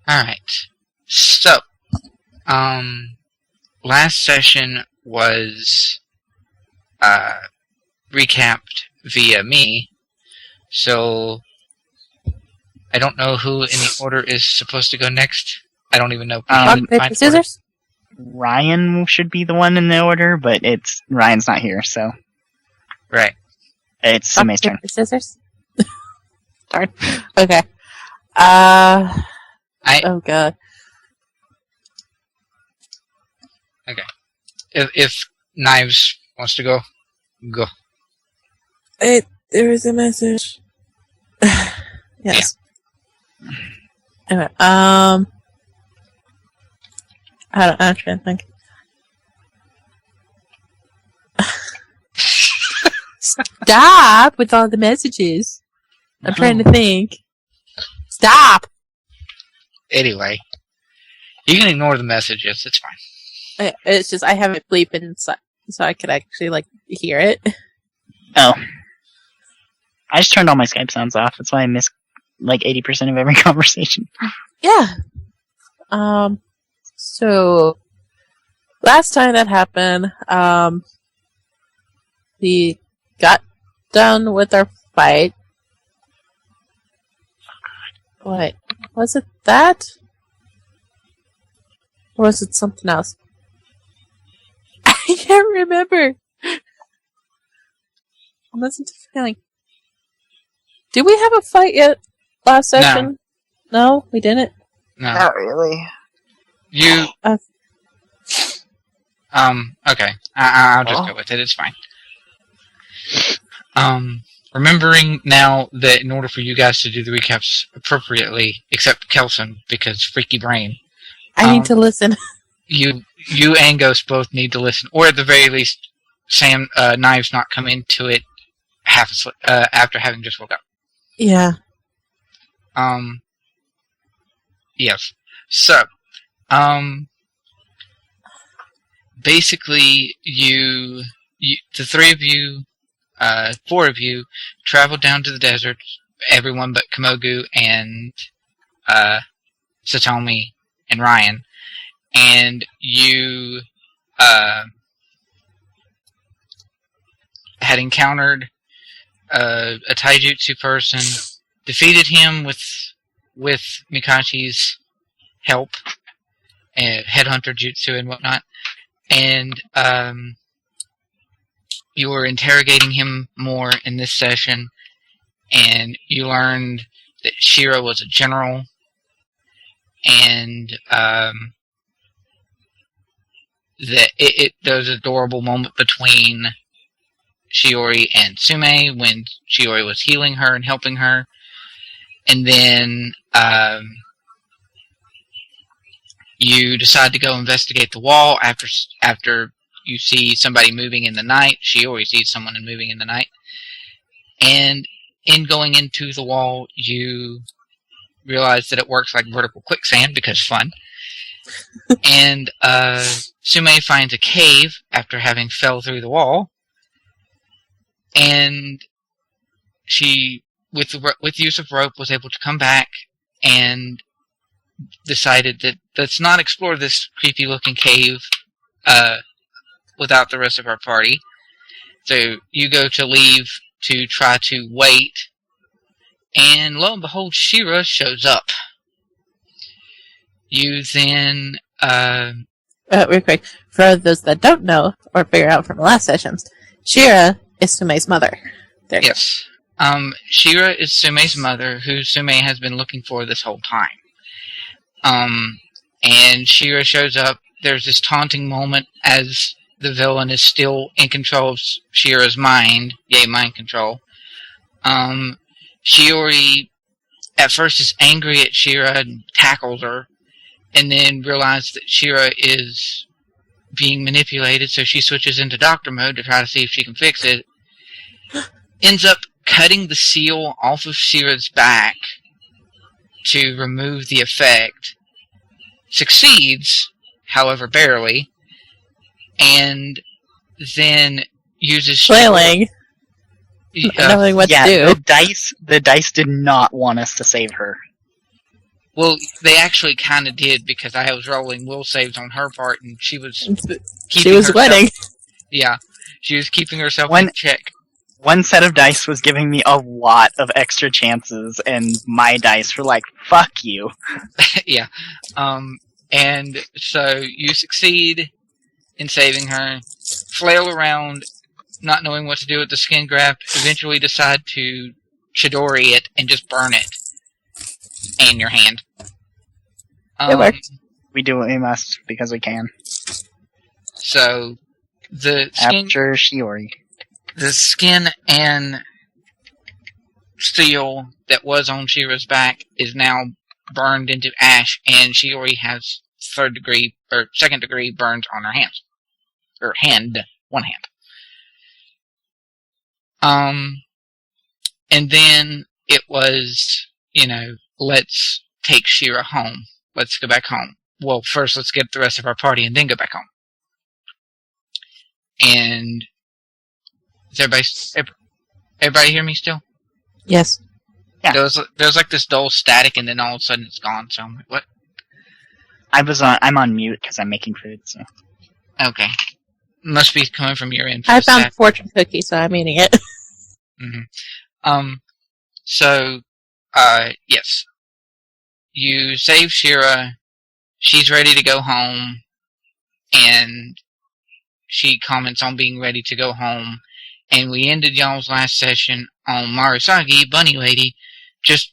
Alright. So, last session was, recapped via me, so I don't know who in the order is supposed to go next. I don't even know. Rock, paper, scissors? Ryhn should be the one in the order, but Ryan's not here, so. Right. It's Tsume's turn. Paper, scissors? Darn. Okay. Oh god. Okay. If Knives wants to go, go. Wait, there is a message. Yes. Anyway, I'm trying to think. Stop with all the messages. I'm trying to think. Stop! Anyway, you can ignore the messages. It's fine. It's just I have it bleeping so I could actually hear it. Oh. I just turned all my Skype sounds off. That's why I miss 80% of every conversation. Yeah. So last time that happened, we got done with our fight. What? Was it that? Or was it something else? I can't remember. I'm listening to feeling. Did we have a fight yet last session? No, we didn't. No. Not really. You. Okay. I'll just go with it. It's fine. Remembering now that in order for you guys to do the recaps appropriately, except Kelson, because freaky brain. I need to listen. You and Ghost both need to listen, or at the very least, Sam Knives not come into it after having just woke up. Yeah. Yes. So, basically, the three of you, four of you, traveled down to the desert, everyone but Kamogu and, Satomi and Ryhn, and you, had encountered a taijutsu person, defeated him with Mikashi's help, headhunter jutsu and whatnot, and you were interrogating him more in this session, and you learned that Shira was a general, and that there was an adorable moment between Shiori and Tsume when Shiori was healing her and helping her. And then you decide to go investigate the wall after you see somebody moving in the night. Shiori sees someone moving in the night. And in going into the wall, you realize that it works like vertical quicksand because fun. And Tsume finds a cave after having fell through the wall. And she, with use of rope, was able to come back and decided that let's not explore this creepy-looking cave without the rest of our party. So you go to leave to try to wait, and lo and behold, Shira shows up. You then... real quick, for those that don't know, or figure out from the last sessions, Shira is Sume's mother. There. Yes. Shira is Sume's mother, who Tsume has been looking for this whole time. And Shira shows up. There's this taunting moment as the villain is still in control of Shira's mind. Yay, mind control. Shiori at first is angry at Shira and tackles her, and then realizes that Shira is being manipulated, so she switches into doctor mode to try to see if she can fix it. Ends up cutting the seal off of Shira's back to remove the effect. Succeeds, however barely, and then uses flailing. Knowing what to do. The dice did not want us to save her. Well, they actually kind of did because I was rolling will saves on her part, and she was keeping herself, winning. Yeah, she was keeping herself One- in check. One set of dice was giving me a lot of extra chances, and my dice were like, fuck you. Yeah. And so you succeed in saving her, flail around, not knowing what to do with the skin graft, eventually decide to Chidori it and just burn it. And your hand. It worked. We do what we must, because we can. So, the skin, After Shiori. the skin and steel that was on Shira's back is now burned into ash, and Shiori has second degree burns on her hands. Or hand. One hand. And then it was, let's take Shira home. Let's go back home. Well, first let's get the rest of our party and then go back home. And is everybody hear me still? Yes. Yeah. There was like this dull static, and then all of a sudden it's gone. So I'm like, what? I'm on mute because I'm making food, so. Okay. Must be coming from your end. I found fortune cookie, so I'm eating it. Mm-hmm. So, yes. You save Shira. She's ready to go home, and she comments on being ready to go home. And we ended y'all's last session on Marusagi, Bunny Lady, just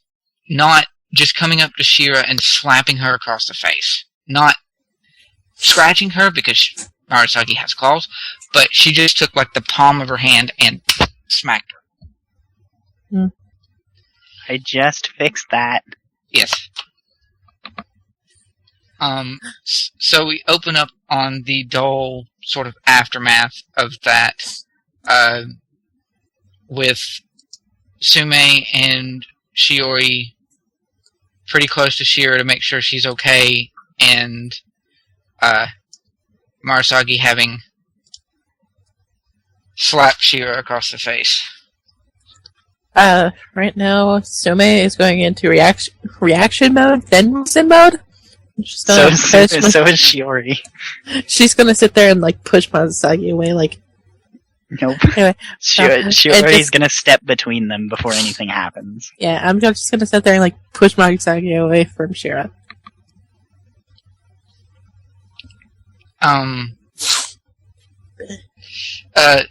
coming up to Shira and slapping her across the face. Not scratching her because Marusagi has claws, but she just took like the palm of her hand and smacked her. I just fixed that. Yes. So we open up on the dull sort of aftermath of that, with Tsume and Shiori pretty close to Shira to make sure she's okay, and Marusagi having slapped Shira across the face. Right now, Tsume is going into reaction mode, then Zen mode. So is Shiori. She's gonna sit there and like push Marusagi away, like. Nope. Anyway, Shiori's gonna step between them before anything happens. Yeah, I'm just gonna sit there and like push Marusagi away from Shira.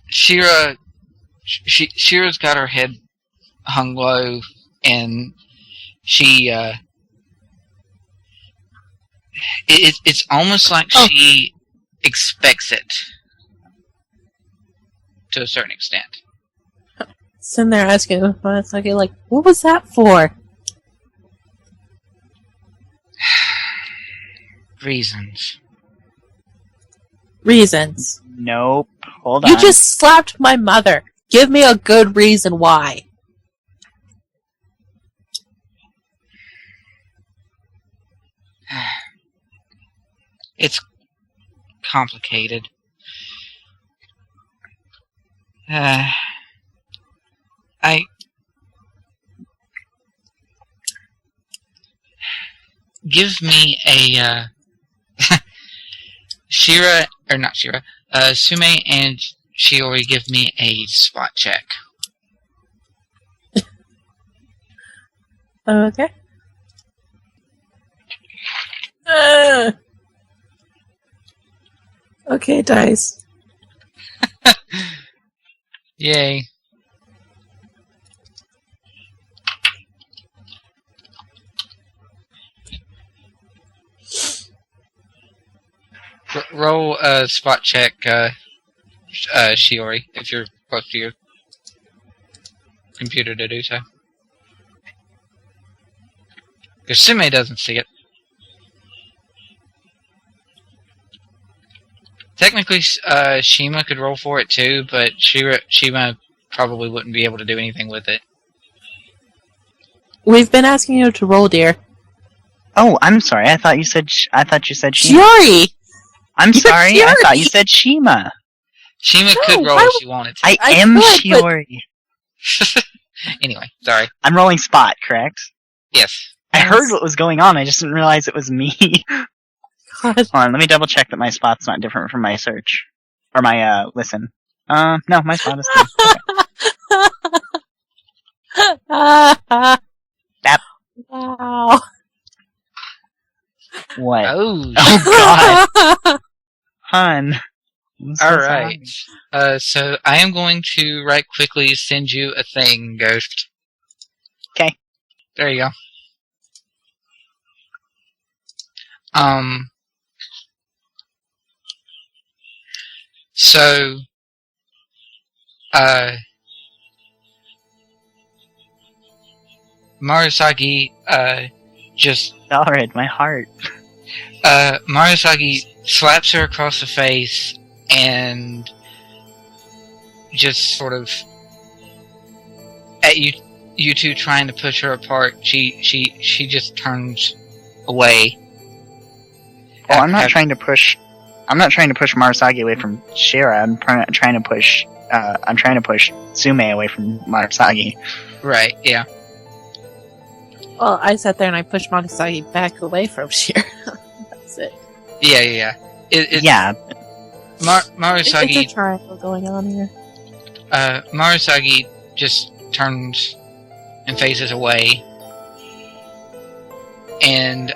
Shira's got her head hung low, and she, it's almost like she expects it, to a certain extent. Sitting there asking Marusagi, like, what was that for? Reasons. Nope. Hold on. You just slapped my mother. Give me a good reason why. It's complicated. Give me a, Shira, or not Shira, Tsume and Shiori give me a spot check. Okay. Okay, dice. Yay. Roll a spot check, Shiori, if you're close to your computer to do so. Because Tsume doesn't see it. Technically, Shima could roll for it too, but Shima probably wouldn't be able to do anything with it. We've been asking you to roll, dear. Oh, I'm sorry. I thought you said Shima. Shiori! I'm sorry. Shiori! I thought you said Shima. Shima could roll if she wanted to. I am Shiori. Anyway, sorry. I'm rolling spot, correct? Yes. I heard what was going on. I just didn't realize it was me. God. Hold on, let me double check that my spot's not different from my search or my listen. No, my spot is too. That. Wow. What? Oh, Oh God, hun. I'm so all sorry. right. So I am going to right quickly send you a thing, Ghost. Okay. There you go. So, Marasagi, just, Alright, my heart. Marasagi slaps her across the face and just sort of, at you two trying to push her apart, she just turns away. Well, I'm not trying to push Marasagi away from Shira. I'm trying to push Tsume away from Marasagi. Right, yeah. Well, I sat there and I pushed Montesagi back away from Shira. That's it. Yeah. Yeah. Marasagi. It's a triangle going on here. Marasagi just turns and faces away. And,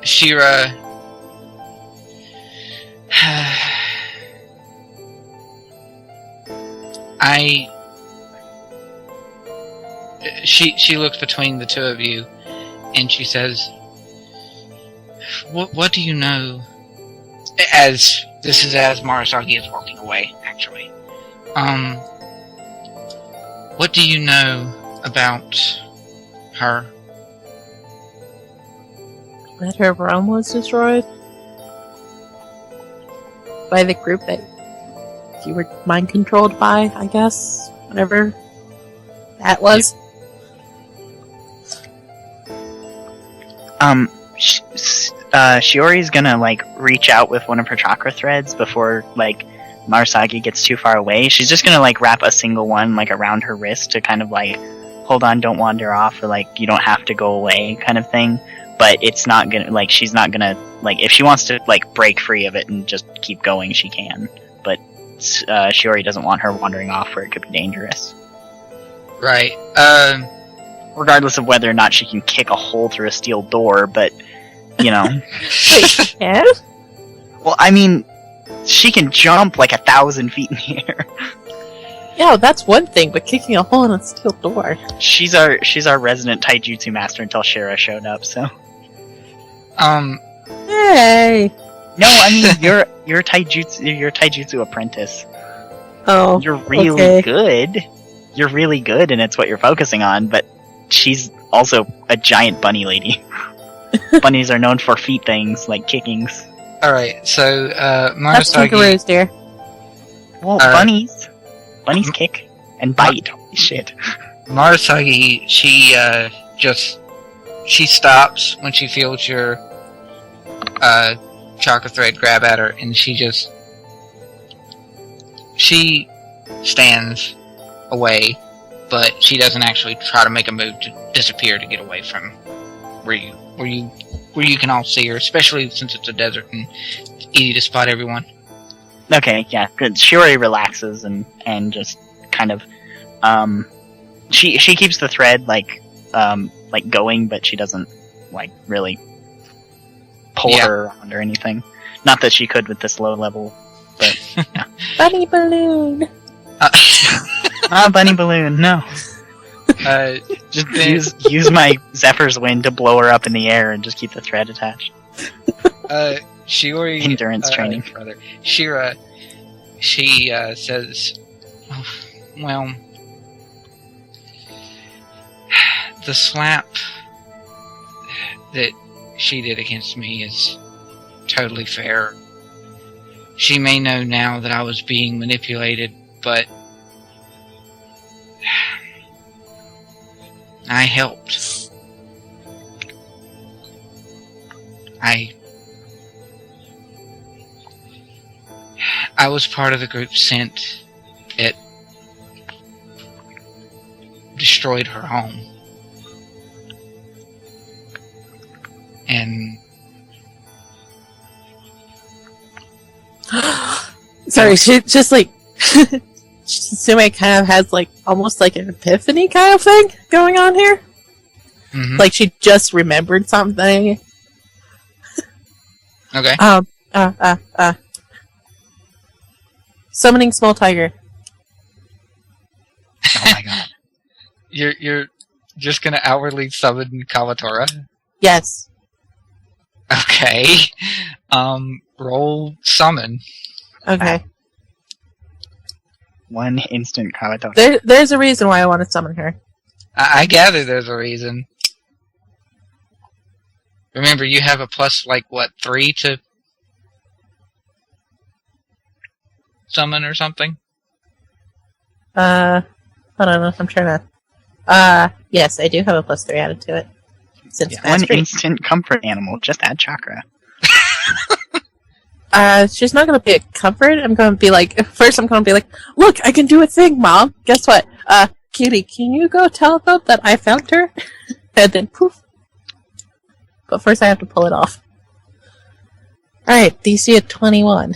Shira... She looks between the two of you, and she says, What do you know? As Marasagi is walking away, actually. What do you know about her? That her realm was destroyed by the group that you were mind controlled by, I guess. Whatever that was. Shiori's gonna reach out with one of her chakra threads before Marasagi gets too far away. She's just gonna wrap a single one around her wrist to kind of hold on, don't wander off, or you don't have to go away kind of thing. But it's not gonna she's not gonna if she wants to break free of it and just keep going, she can. But Shiori doesn't want her wandering off where it could be dangerous. Right. Regardless of whether or not she can kick a hole through a steel door, but Wait, she can? Well, I mean, she can jump 1,000 feet in the air. Yeah, that's one thing, but kicking a hole in a steel door. She's our resident taijutsu master until Shira showed up. So. Hey. No, I mean you're taijutsu apprentice. Oh. You're really good. You're really good, and it's what you're focusing on. But she's also a giant bunny lady. Bunnies are known for feet things like kickings. All right. So That's Marasagi. kangaroos, dear. Well, bunnies kick and bite. Holy shit. Marasagi, she stops when she feels your chakra thread grab at her, and she stands away, but she doesn't actually try to make a move to disappear to get away from where you can all see her, especially since it's a desert and it's easy to spot everyone. Okay, yeah, good. Shiori relaxes and just kind of she keeps the thread going, but she doesn't really pull her around or anything. Not that she could with this low level, but yeah. Bunny balloon. Bunny balloon, no. Just use my Zephyr's wind to blow her up in the air and just keep the thread attached. Shiori, endurance training. Shira, she says, well, the slap that she did against me is totally fair. She may know now that I was being manipulated, but I helped. I was part of the group sent that destroyed her home. and Sorry, she just like Tsume kind of has like almost like an epiphany kind of thing going on here. mhm. Like she just remembered something. Okay. Summoning small tiger. Oh my god. You're just gonna outwardly summon Kawatora? Yes. Okay. Roll summon. Okay. One instant Kawatora. There's a reason why I want to summon her. I gather there's a reason. Remember, you have a plus, 3 to summon or something? Hold on, I'm trying to... yes, I do have a +3 added to it. Since One mastery. instant comfort animal. Just add chakra. She's not gonna be a comfort. I'm gonna be like, first I'm gonna be like, look, I can do a thing, Mom! Guess what? Cutie, can you go tell them that I found her? And then poof. But first I have to pull it off. Alright, DC at 21.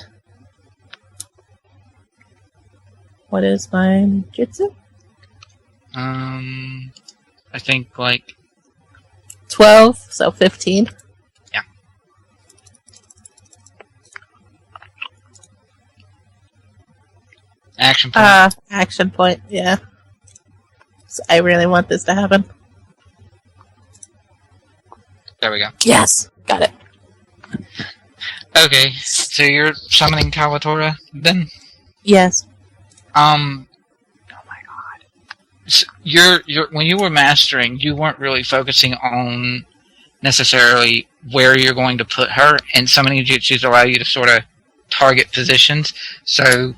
What is my jutsu? I think, 12, so 15. Yeah. Action point. Action point, yeah. So I really want this to happen. There we go. Yes! Got it. Okay, so you're summoning Kawatora, then? Yes. Oh my god. So when you were mastering, you weren't really focusing on necessarily where you're going to put her, and summoning jutsus allow you to sort of target positions. So,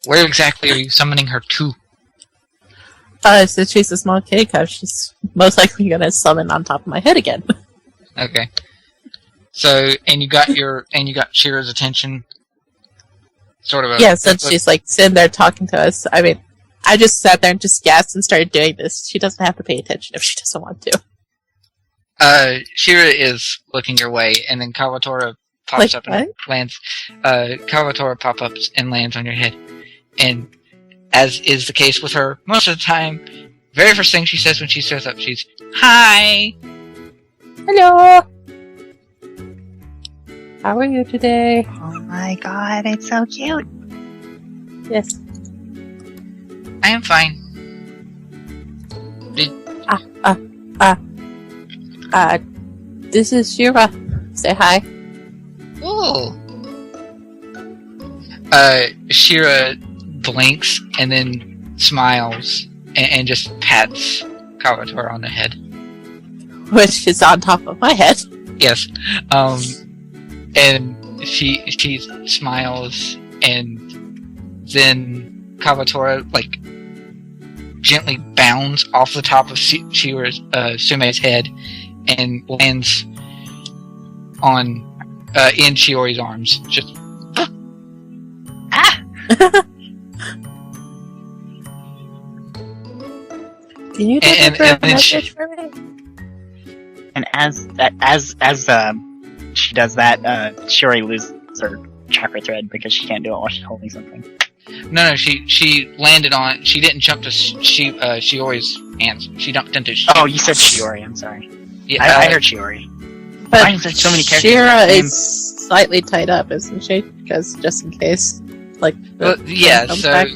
where exactly are you summoning her to? Since she's a small K cup, she's most likely gonna summon on top of my head again. Okay. So, and you got Shira's attention. Sort of a... Yeah, since she's like sitting there talking to us. I mean, I just sat there and just gasped and started doing this. She doesn't have to pay attention if she doesn't want to. Shira is looking your way, and then Kawatora pops up and lands. Kawatora pops up and lands on your head. And as is the case with her, most of the time, very first thing she says when she shows up, she's, "Hi!" Hello! How are you today? Oh my god, it's so cute. Yes. I am fine. This is Shira. Say hi. Ooh. Shira blinks and then smiles and just pats Kawatora on the head. Which is on top of my head. Yes. And she smiles, and then Kawatora gently bounds off the top of Shira's Sume's head and lands on in Shiori's arms. Just Can you deliver a message for me? And as she does that, Shiori loses her chakra thread because she can't do it while she's holding something. No, she landed on. She didn't jump to Shiori's hands. She jumped into. Oh, you said Shiori. I'm sorry. Yeah, I heard Shiori. But Why is there so many characters? Shira is slightly tied up, isn't she? Because just in case, yeah. comes So, back.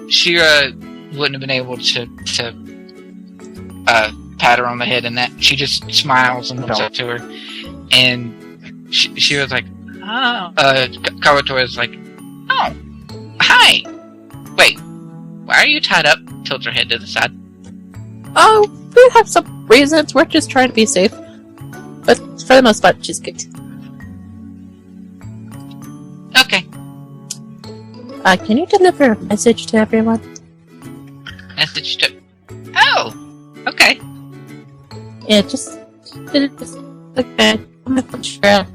Shira wouldn't have been able to pat her on the head, and that she just smiles and looks up to her, and she was like, "Oh." Kawatora's like, "Oh, hi. Wait, why are you tied up?" Tilts her head to the side. Oh, we have some reasons. We're just trying to be safe. But for the most part, she's good. Okay. Can you deliver a message to everyone? Message to. Oh. Okay. Yeah, just okay. I'm sure.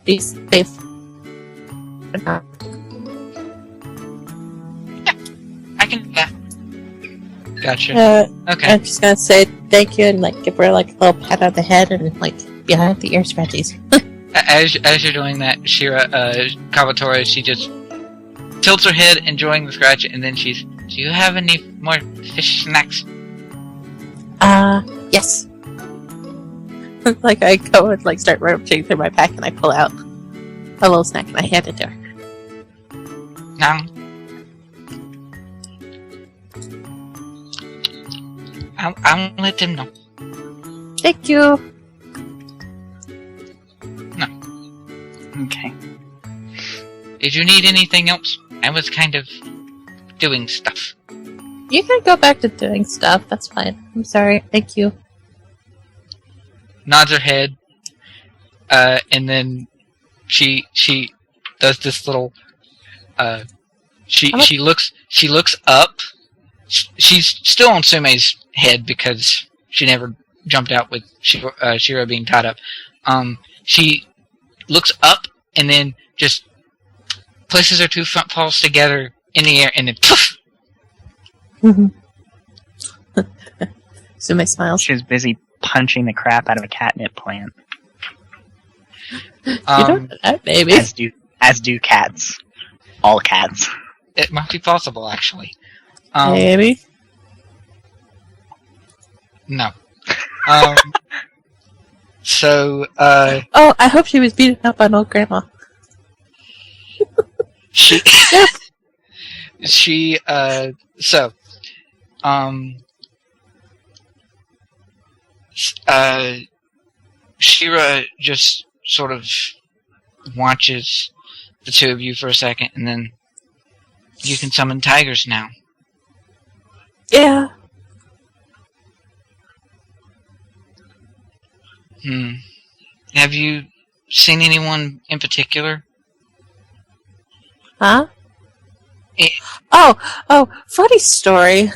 Be safe. I can. Yeah. Gotcha. Okay. I'm just gonna say thank you and like give her like a little pat on the head and like behind the ear scratchies. As you're doing that, Shira, Kawatora, she just tilts her head, enjoying the scratch, and then she's, do you have any more fish snacks? Yes. Like I go and like start rummaging through my pack and I pull out a little snack and I hand it to her. No. I'll let them know. Thank you. Okay. Did you need anything else? I was kind of doing stuff. You can go back to doing stuff. That's fine. I'm sorry. Thank you. Nods her head, and then she does this little. She looks up. She's still on Tsume's head because she never jumped out with Shiro being tied up. She looks up and then just places her two front paws together in the air and then poof! Tsume smiles. She was busy punching the crap out of a catnip plant. You don't know that, baby. As do cats. All cats. It might be possible, actually. Maybe. No. So, Oh, I hope she was beaten up by an old grandma. she, Shira just sort of watches the two of you for a second, and then you can summon tigers now. Yeah. Have you seen anyone in particular? Huh? Eh. Oh, funny story.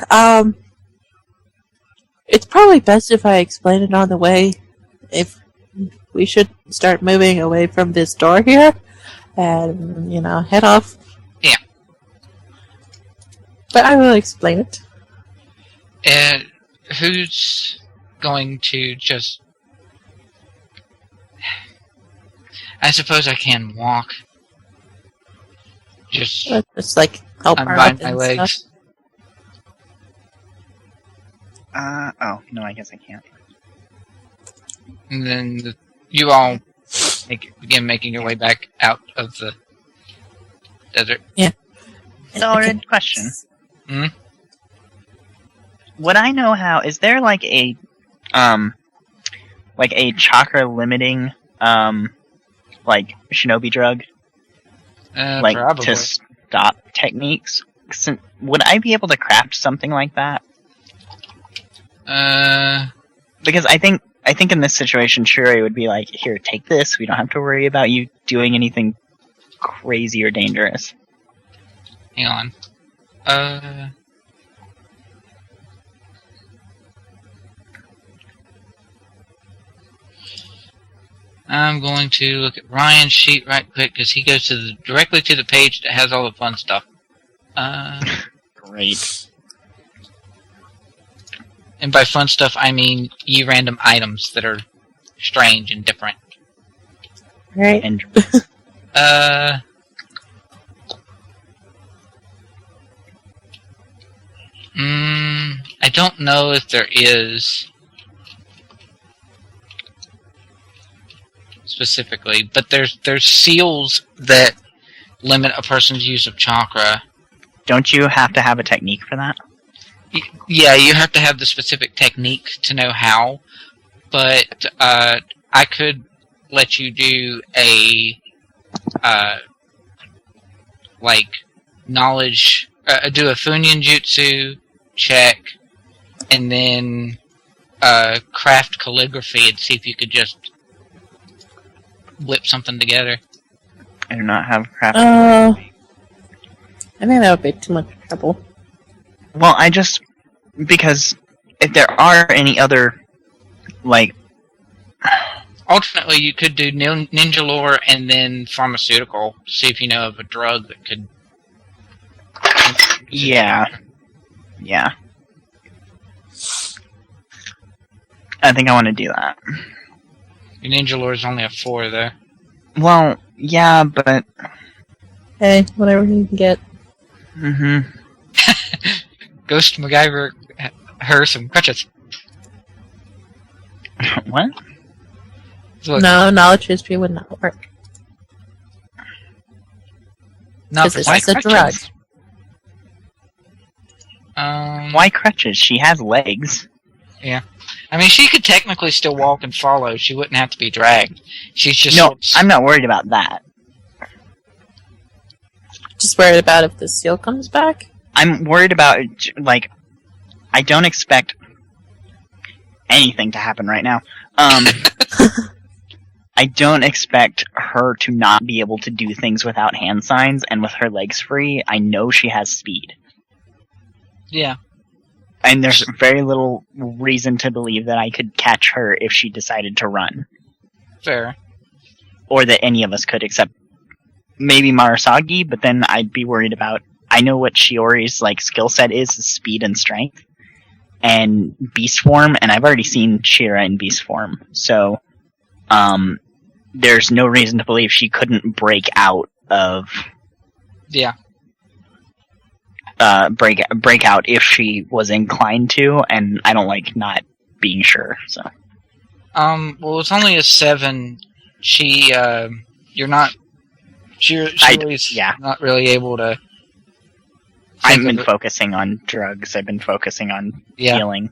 It's probably best if I explain it on the way. If we should start moving away from this door here, and head off. Yeah. But I will explain it. Who's going to just... I suppose I can walk. Just like help her up unbind my and legs. stuff. Oh, no, I guess I can't. And then you all begin making your way back out of the desert. Yeah. So, question. Hmm? Would I know how? Is there like a chakra limiting shinobi drug Probably. to stop techniques? Would I be able to craft something like that? Because I think in this situation, Shuri would be like, "Here, take this. We don't have to worry about you doing anything crazy or dangerous." Hang on. I'm going to look at Ryan's sheet right quick because he goes directly to the page that has all the fun stuff. Great. And by fun stuff, I mean random items that are strange and different. Right. And I don't know if there is specifically, but there's seals that limit a person's use of chakra. don't you have to have a technique for that? Yeah, you have to have the specific technique to know how, but I could let you do a knowledge, do a Funyun Jutsu check, and then craft calligraphy and see if you could just whip something together. I do not have craft. I think that would be too much trouble. Well, because if there are any other, Alternately, you could do ninja lore and then pharmaceutical. See if you know of a drug that could. yeah. I think I want to do that. Your Ninja Lord's only a 4, though. Well, yeah, but... Hey, whatever you can get. Mm-hmm. Ghost MacGyver her some crutches. What? Look, No, knowledge history would not work. not Because for it's a drug. crutches? Why crutches? She has legs. Yeah. I mean, she could technically still walk and follow. She wouldn't have to be dragged. She's just... No, I'm not worried about that. Just worried about if the seal comes back. I'm worried about, like, I don't expect anything to happen right now. I don't expect her to not be able to do things without hand signs, and with her legs free, I know she has speed. Yeah. And there's very little reason to believe that I could catch her if she decided to run. Fair. Or that any of us could, except maybe Marasagi, but then I'd be worried about... I know what Shiori's like skill set is speed and strength, and beast form, and I've already seen Shira in beast form, so there's no reason to believe she couldn't break out of... Yeah. break out if she was inclined to, and I don't like not being sure, so... Well, it's only a 7. You're not... Shiri's not really able to... I've been focusing on drugs. I've been focusing on healing.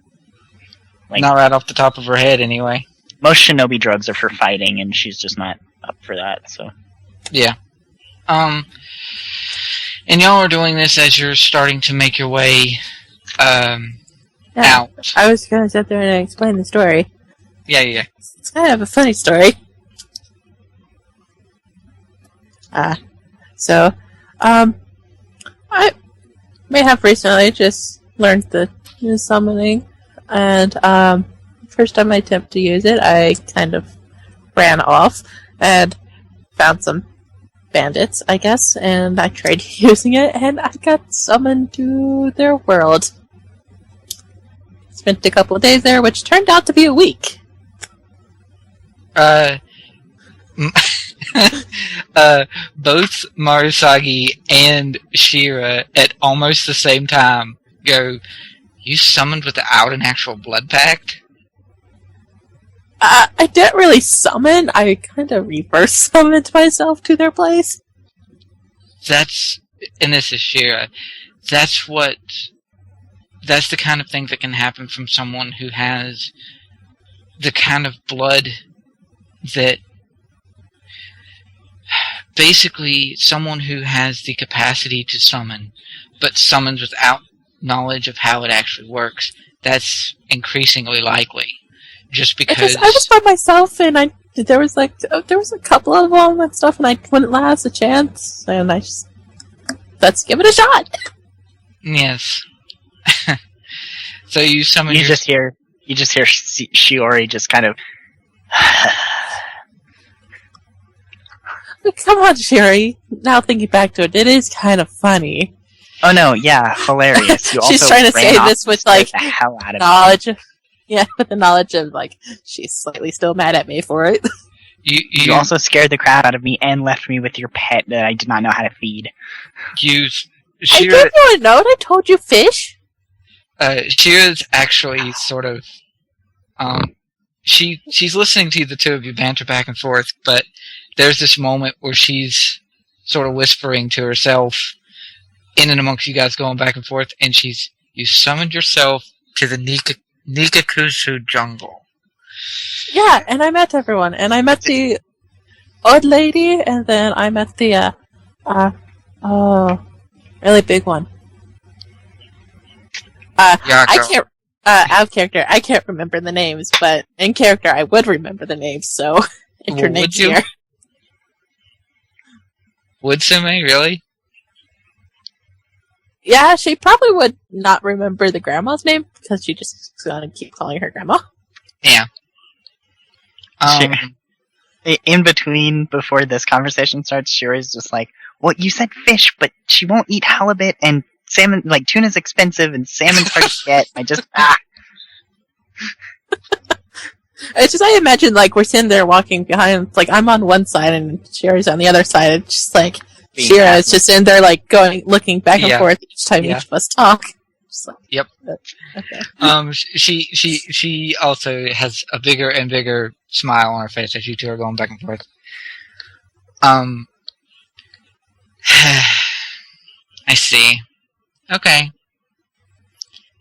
Like, not right off the top of her head, anyway. Most shinobi drugs are for fighting, and she's just not up for that, so... Yeah. And y'all are doing this as you're starting to make your way, out. I was gonna sit there and explain the story. Yeah. It's kind of a funny story. So, I may have recently just learned the new summoning, and first time I attempted to use it, I kind of ran off and found some bandits, I guess, and I tried using it, and I got summoned to their world. Spent a couple of days there, which turned out to be a week. Both Marasagi and Shira at almost the same time go, "You summoned without an actual blood pact?" I didn't really summon, I kind of reverse summoned myself to their place. And this is Shira, that's the kind of thing that can happen from someone who has the kind of blood that... Basically, someone who has the capacity to summon, but summons without knowledge of how it actually works. That's increasingly likely. Just because... I was by myself, and there was a couple of them and stuff, and I wouldn't last a chance, and I just... Let's give it a shot! Yes. So you summon You just hear Shiori just kind of... Come on, Sherry. Now thinking back to it, it is kind of funny. Oh no, yeah, hilarious. You She's also trying to ran say off this with, and like, scared the hell out of me. knowledge. Yeah, with the knowledge of, like, she's slightly still mad at me for it. You also scared the crap out of me and left me with your pet that I did not know how to feed. you... I Shira, gave you a note, I told you fish. Shira's actually sort of... She's listening to the two of you banter back and forth, but there's this moment where she's sort of whispering to herself in and amongst you guys going back and forth, and you summoned yourself to the Nikakusu jungle. Yeah, and I met everyone, and I met the old lady, and then I met the, really big one. I can't, out of character, I can't remember the names, but in character I would remember the names, so enter names you? here. Would Tsume, really? Yeah, she probably would not remember the grandma's name, because she just is gonna keep calling her grandma. Yeah. In between, before this conversation starts, Shuri's just like, well, you said fish, but she won't eat halibut, and salmon, like, tuna's expensive, and salmon's hard to get. I just, It's just I imagine like we're sitting there walking behind. It's like I'm on one side and Shira's on the other side. It's just like Being Shira is passive. just in there like looking back and Yeah. forth each time Yeah. each of us talk. Just like, Yep. okay. She also has a bigger and bigger smile on her face as you two are going back and forth. I see. Okay.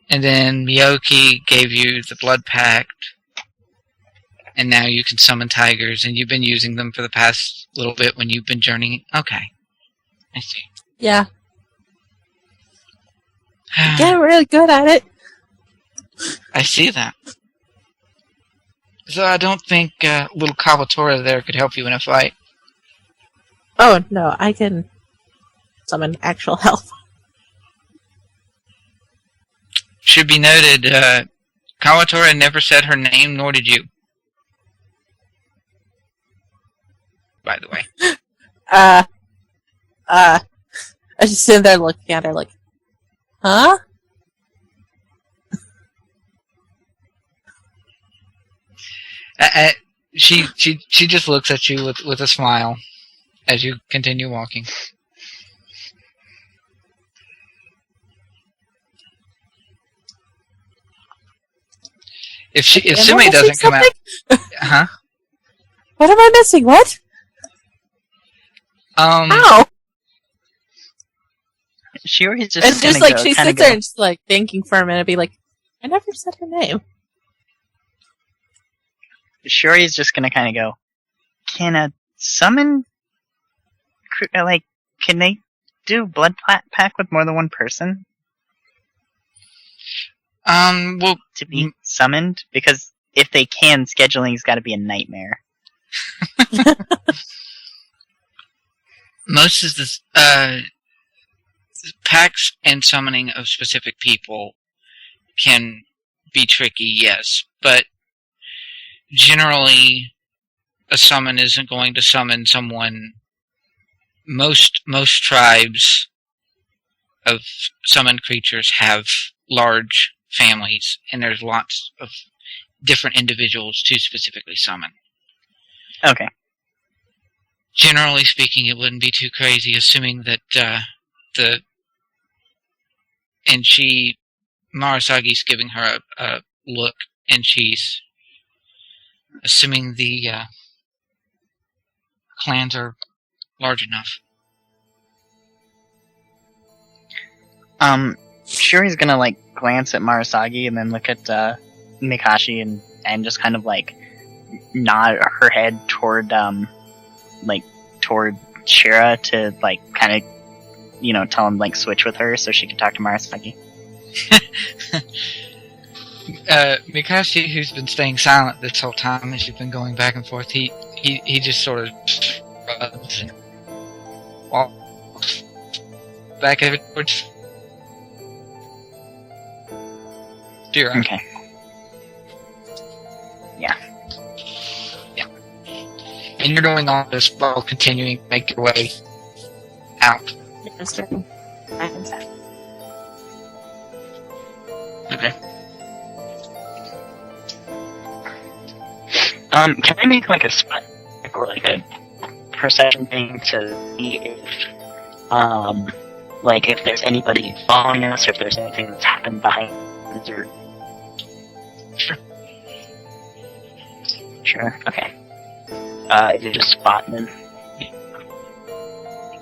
And then Miyoki gave you the blood pact, and now you can summon tigers, and you've been using them for the past little bit when you've been journeying. Okay. I see. Yeah. Get really good at it. I see that. So I don't think little Kawatora there could help you in a fight. Oh no, I can summon actual help. Should be noted, Kawatora never said her name, nor did you. By the way. I just sit there looking at her like, huh? She just looks at you with a smile as you continue walking. If Am I Tsume missing doesn't come out, something? huh? What am I missing? What? How? Shiori's just It's just gonna like go, she kinda sits there go, and just like thinking for a minute, be like, I never said her name. Shiori's just gonna kind of go, can a summon, like, can they do blood pack with more than one person Well, to be summoned? Because if they can, scheduling's got to be a nightmare. most of the packs and summoning of specific people can be tricky, yes, but generally a summon isn't going to summon someone. Most tribes of summoned creatures have large families, and there's lots of different individuals to specifically summon. Okay. Generally speaking, it wouldn't be too crazy, assuming that Marasagi's giving her a look, and she's assuming the clans are large enough. Shiori's gonna like glance at Marasagi and then look at Mikashi and just kind of like nod her head toward Shira to like kind of tell him like switch with her so she can talk to Marasagi. Mikashi, who's been staying silent this whole time as you've been going back and forth, he just sort of shrugs and walks back over towards Shira. Okay. And you're doing all this while continuing to make your way out. Okay. Can I make like a spot or like a perception thing to see if like if there's anybody following us or if there's anything that's happened behind us or Sure, okay. Is it just Fatman?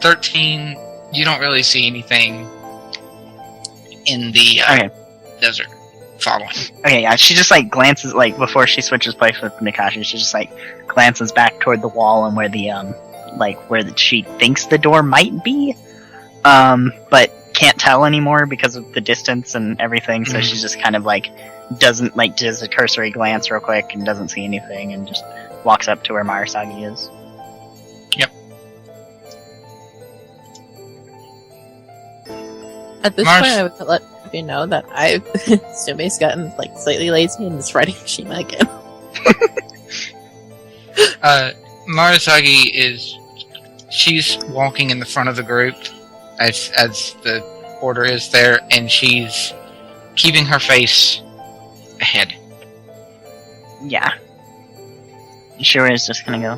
13, you don't really see anything in the Okay. desert following. Okay, yeah, she just like glances like before she switches place with Mikashi, she just like glances back toward the wall and where the she thinks the door might be. But can't tell anymore because of the distance and everything, so she just kind of like doesn't like does a cursory glance real quick and doesn't see anything and just walks up to where Marasagi is. Yep. At this point, I would let you know that Sume's gotten like slightly lazy and is writing Shima again. Marasagi she's walking in the front of the group as the order is there, and she's keeping her face ahead. Yeah. Shiori is just gonna go,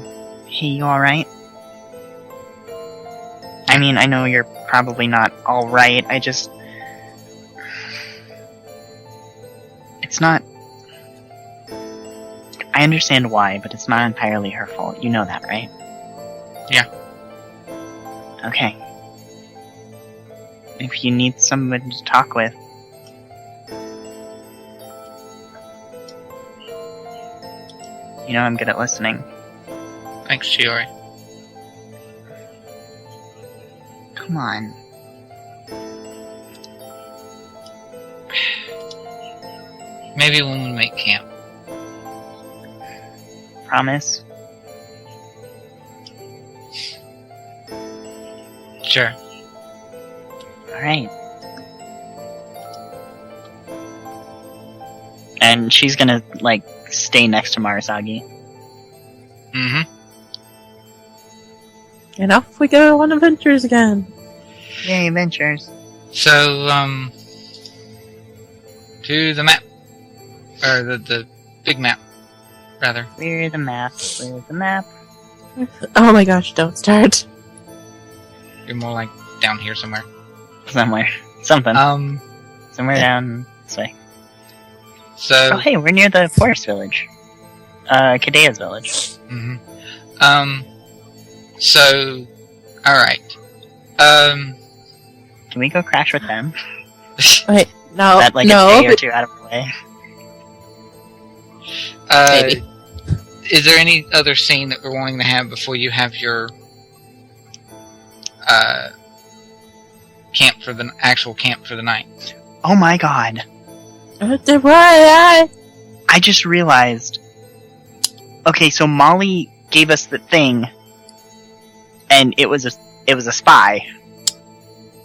hey, you alright? I mean, I know you're probably not alright, it's not... I understand why, but it's not entirely her fault. You know that, right? Yeah. Okay. If you need someone to talk with... You know I'm good at listening. Thanks, Shiori. Come on. Maybe when we make camp. Promise? Sure. Alright. And she's gonna, like, stay next to Marasagi. Mm-hmm. And off we go on adventures again. Yay, adventures. So, to the map. Or the big map, rather. Clear the map, clear the map. Oh my gosh, don't start. You're more like down here somewhere. Somewhere. Something. Somewhere yeah. down this way. So... Oh hey, we're near the forest village. Kadea's village. Mm-hmm. So... Alright. Can we go crash with them? Wait, no, Is that like no. a day or two out of the way? Maybe. Is there any other scene that we're wanting to have before you have your actual camp for the night? Oh my god. Right. I just realized. Okay, so Molly gave us the thing, and it was a spy.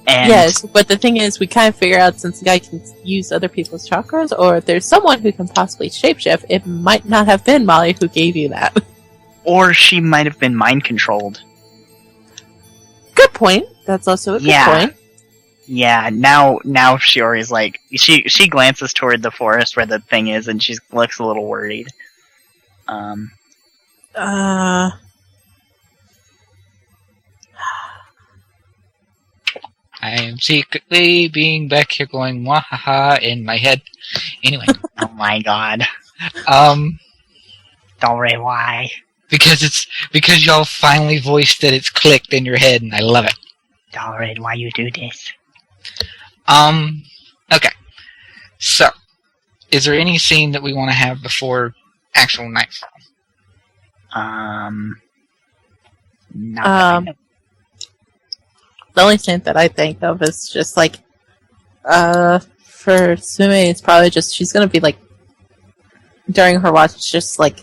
And Yes, but the thing is, we kind of figure out since the guy can use other people's chakras, or if there's someone who can possibly shapeshift, it might not have been Molly who gave you that. or she might have been mind controlled. Good point. That's also a good point. Yeah, now Shiori's like she glances toward the forest where the thing is and she looks a little worried. I am secretly being back here going wahaha in my head. Anyway. Oh my god. Dore, why? Because y'all finally voiced that it's clicked in your head and I love it. Dore, why you do this? Okay. So, is there any scene that we want to have before actual nightfall? Not that I know. The only scene that I think of is just like, for Tsume, it's probably just, she's gonna be like, during her watch, just like,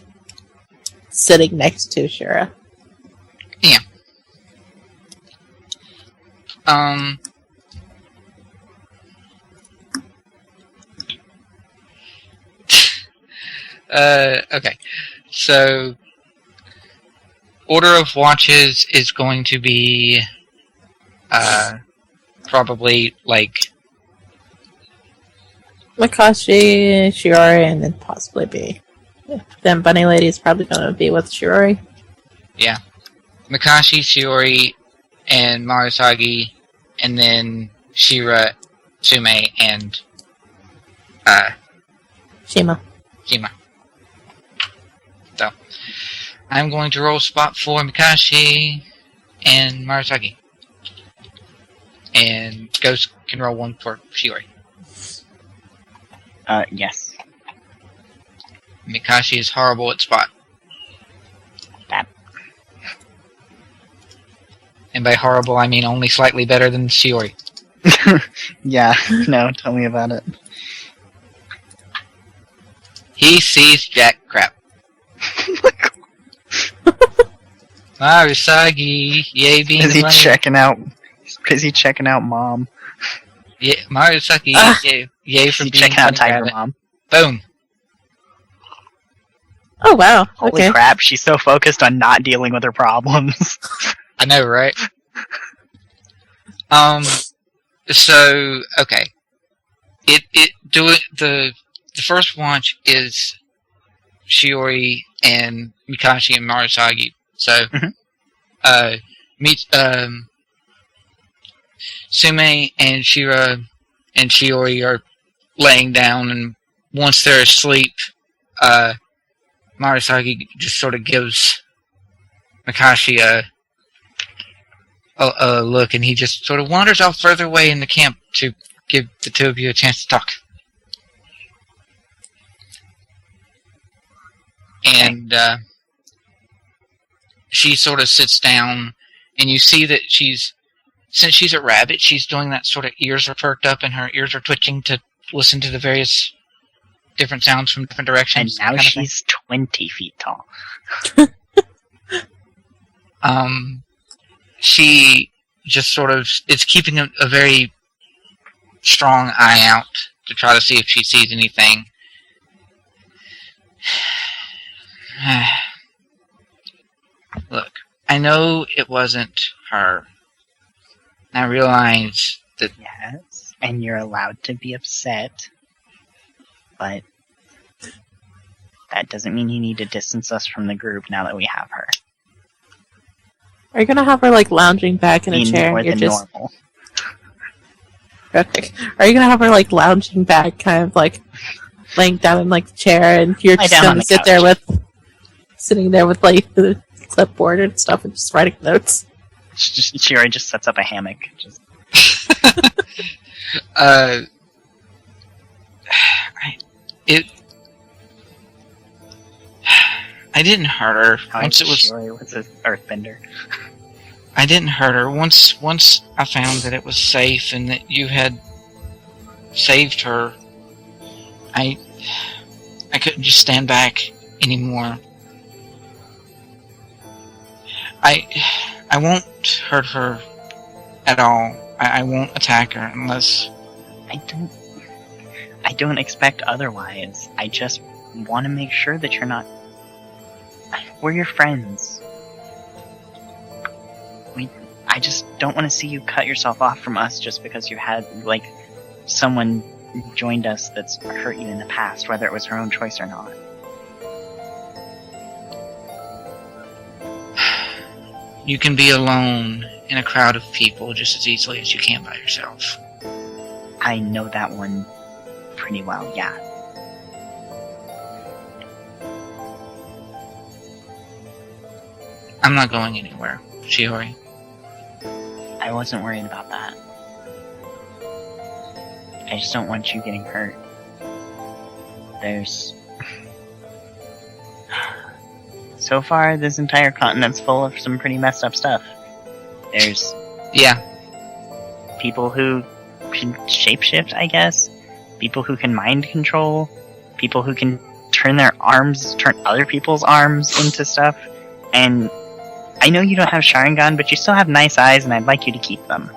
sitting next to Shira. Yeah. Okay. So, order of watches is going to be, probably, like... Makashi, Shiori, and then possibly B. Yeah. Then Bunny Lady is probably going to be with Shiori. Yeah. Makashi, Shiori, and Marasagi, and then Shira, Tsume, and, Shima. Shima. So, I'm going to roll spot for Makashi and Marasagi. And Ghost can roll one for Shiori. Yes. Mikashi is horrible at spot. Bad. And by horrible, I mean only slightly better than Shiori. Yeah, no, tell me about it. He sees jack crap. Marasagi, yay being Is he funny. checking out? Is he checking out Mom? Yeah, Marasagi, yay Is for he being checking out funny Tiger rabbit. Mom? Boom. Oh, wow. Holy Okay. crap! She's so focused on not dealing with her problems. I know, right? So, okay. The first watch is Shiori and Mikashi and Marasagi. So, meet Tsume and Shira and Shiori are laying down, and once they're asleep, Marasagi just sort of gives Mikashi a look, and he just sort of wanders off further away in the camp to give the two of you a chance to talk. And she sort of sits down, and you see that since she's a rabbit, she's doing that sort of ears are perked up and her ears are twitching to listen to the various different sounds from different directions. And now she's 20 feet tall. She just sort of is keeping a very strong eye out to try to see if she sees anything. Look, I know it wasn't her. I realize that... Yes, and you're allowed to be upset, but that doesn't mean you need to distance us from the group now that we have her. Are you gonna have her like lounging back in a chair? More And you're than just normal. okay. Are you gonna have her like lounging back, kind of like laying down in like the chair, and you're Lie just down on gonna the sit there sitting there with like the clipboard and stuff, and just writing notes? Shiori just sets up a hammock. I didn't hurt her. Shiori was an earthbender. I didn't hurt her. Once I found that it was safe and that you had saved her, I couldn't just stand back anymore. I won't hurt her at all. I won't attack her unless... I don't expect otherwise. I just want to make sure that you're not... We're your friends. I just don't want to see you cut yourself off from us just because you had, like, someone joined us that's hurt you in the past, whether it was her own choice or not. You can be alone in a crowd of people just as easily as you can by yourself. I know that one pretty well, yeah. I'm not going anywhere, Shiori. I wasn't worried about that. I just don't want you getting hurt. There's... So far, this entire continent's full of some pretty messed up stuff. There's... Yeah. People who can shapeshift, I guess. People who can mind control. People who can turn other people's arms into stuff. And I know you don't have Sharingan, but you still have nice eyes, and I'd like you to keep them.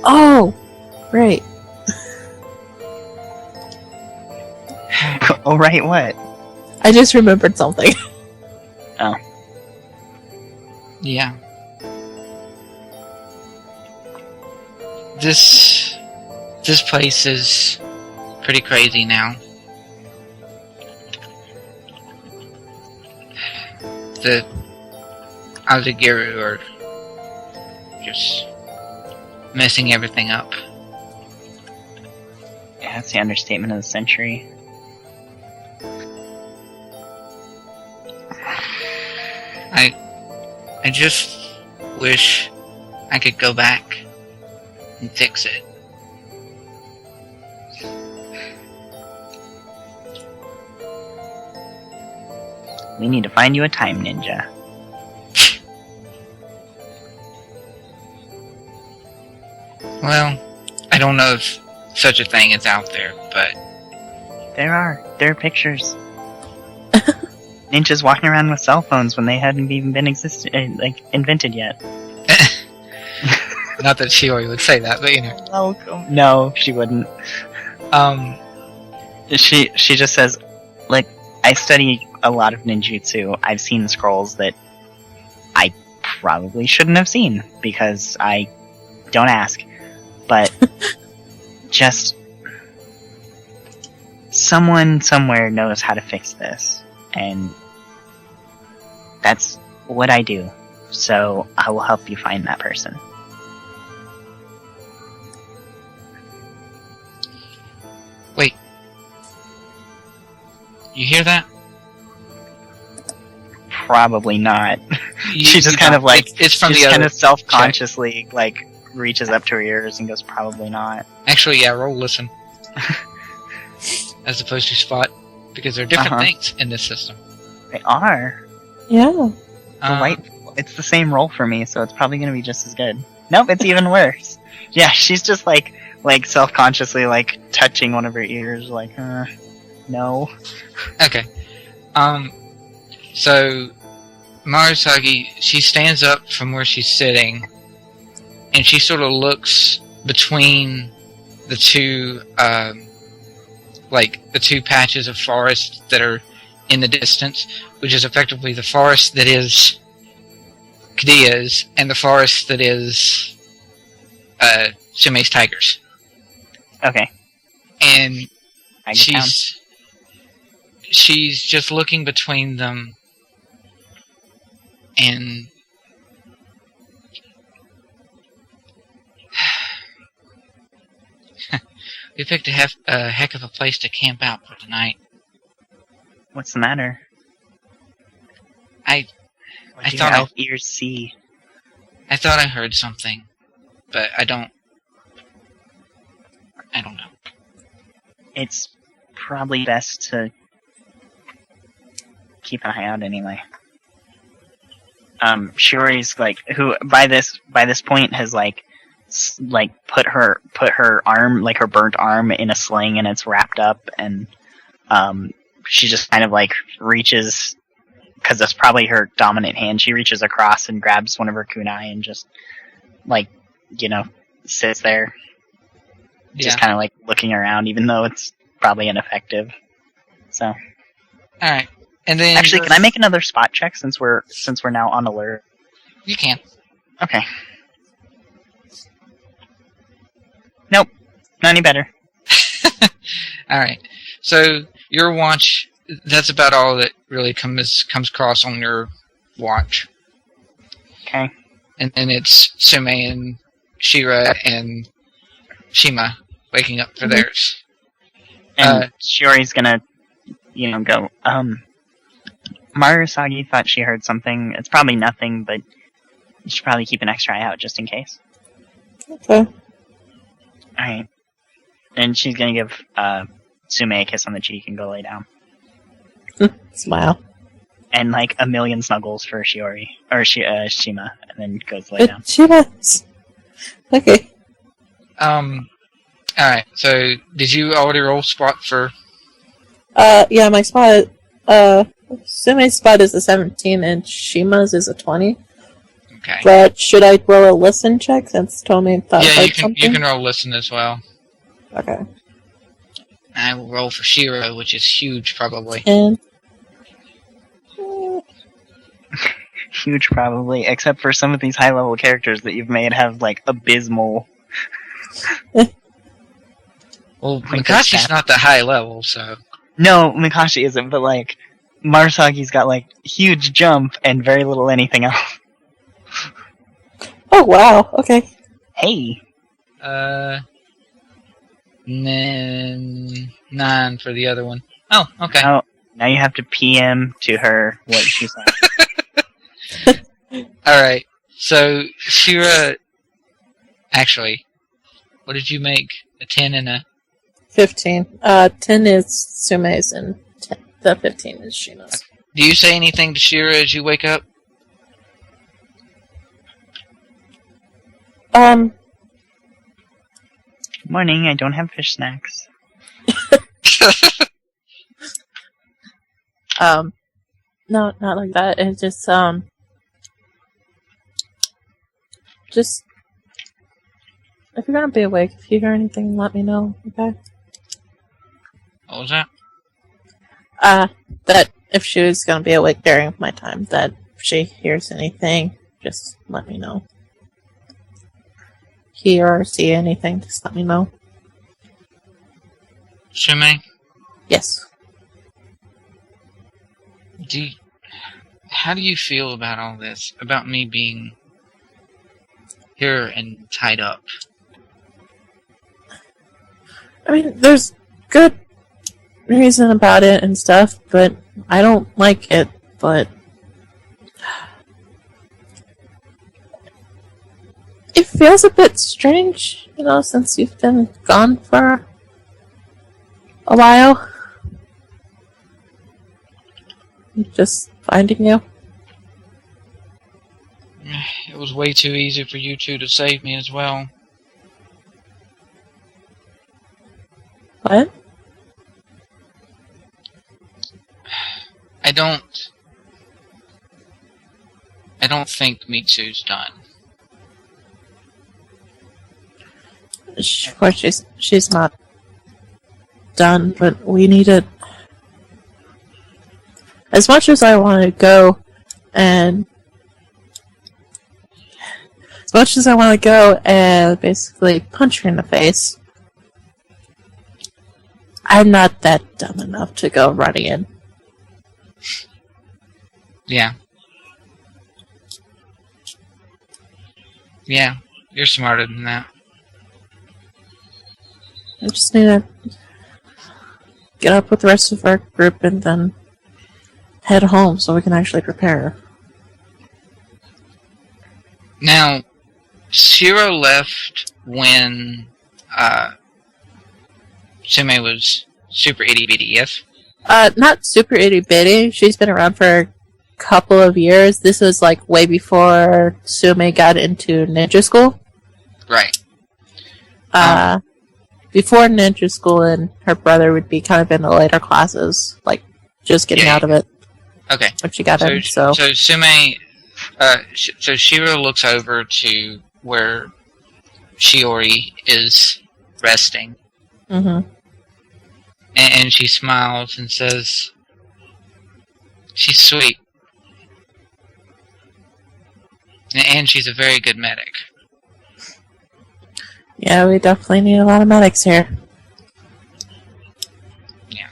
Oh, right. Oh, right, what? I just remembered something. Oh. Yeah. This place is pretty crazy now. The Azagiru are just messing everything up. Yeah, that's the understatement of the century. I just wish I could go back and fix it. We need to find you a time ninja. Well, I don't know if such a thing is out there, but... There are pictures. Ninjas walking around with cell phones when they hadn't even been invented yet. Not that Shiori would say that, but you know. Oh, no, she wouldn't. She just says, like, I study a lot of ninjutsu. I've seen scrolls that I probably shouldn't have seen because I don't ask. But just someone somewhere knows how to fix this, and that's what I do. So I will help you find that person. Wait. You hear that? Probably not. You, She just kind of like it's from she the just other. kind of self-consciously like reaches up to her ears and goes, probably not. Actually, yeah, roll listen. As opposed to spot, because there are different things in this system. They are. Yeah. Delightful. It's the same roll for me, so it's probably going to be just as good. Nope, it's even worse. Yeah, she's just like self-consciously like touching one of her ears, like, no. Okay. So Marasagi, she stands up from where she's sitting, and she sort of looks between the two, the two patches of forest that are in the distance, which is effectively the forest that is Kadia's and the forest that is Sume's tigers. Okay. And I get down. she's just looking between them, and we picked a heck of a place to camp out for tonight. What's the matter? I What do thought your elf ears see? I thought I heard something, but I don't know. It's probably best to keep an eye out anyway. Shiori's like, who by this point has put her arm, like her burnt arm, in a sling, and it's wrapped up, and she just kind of like reaches, because that's probably her dominant hand. She reaches across and grabs one of her kunai and just sits there, just kind of like looking around, even though it's probably ineffective. So, All right, and then actually, can I make another spot check since we're now on alert? You can. Okay. Nope, not any better. All right. So your watch, that's about all that really comes across on your watch. Okay. And then it's Tsume and Shira and Shima waking up for theirs. And Shiori's gonna, go, Marasagi thought she heard something. It's probably nothing, but you should probably keep an extra eye out just in case. Okay. Alright. And she's gonna give Tsume a kiss on the cheek and go lay down. Smile. And like a million snuggles for Shiori. Or Shima. And then goes lay down. She does. Okay. Alright, so did you already roll spot for... Yeah, my spot, Sume's spot is a 17 and Shima's is a 20. Okay. But should I roll a listen check since Tommy thought Yeah, something? you can roll listen as well. Okay. I will roll for Shira, which is huge, probably. And Huge probably, except for some of these high level characters that you've made have like abysmal. Well, Like Mikashi's not the high level, so... No, Mikashi isn't, but like Marasagi's got like huge jump and very little anything else. oh wow, okay. Hey. And then 9 for the other one. Oh, okay. Now you have to PM to her what she said. Alright, so Shira... Actually, what did you make? A 10 and a... 15. 10 is Sume's and the 15 is Shima's. Do you say anything to Shira as you wake up? Morning, I don't have fish snacks. No, not like that. It's just, if you're gonna be awake, if you hear anything, let me know, okay? What was that? That if she was gonna be awake during my time, that if she hears anything, just let me know. Hear or see anything, just let me know. Sume? Yes. How do you feel about all this? About me being here and tied up? I mean, there's good reason about it and stuff, but I don't like it, but it feels a bit strange, since you've been gone for a while. Just finding you. It was way too easy for you two to save me as well. What? I don't think Mitsu's done. Sure, she's not done, but we need it. As much as I want to go and basically punch her in the face, I'm not that dumb enough to go running in. Yeah. Yeah, you're smarter than that. I just need to get up with the rest of our group and then head home so we can actually prepare. Now, Shiro left when Tsume was super itty bitty, yes? Not super itty bitty. She's been around for a couple of years. This was like way before Tsume got into ninja school. Right. Before ninja school, and her brother would be kind of in the later classes, like just getting out of it. Okay. When she got in, so Tsume, so Shiro looks over to where Shiori is resting, Mm-hmm. and she smiles and says, "She's sweet, and she's a very good medic." Yeah, we definitely need a lot of medics here. Yeah.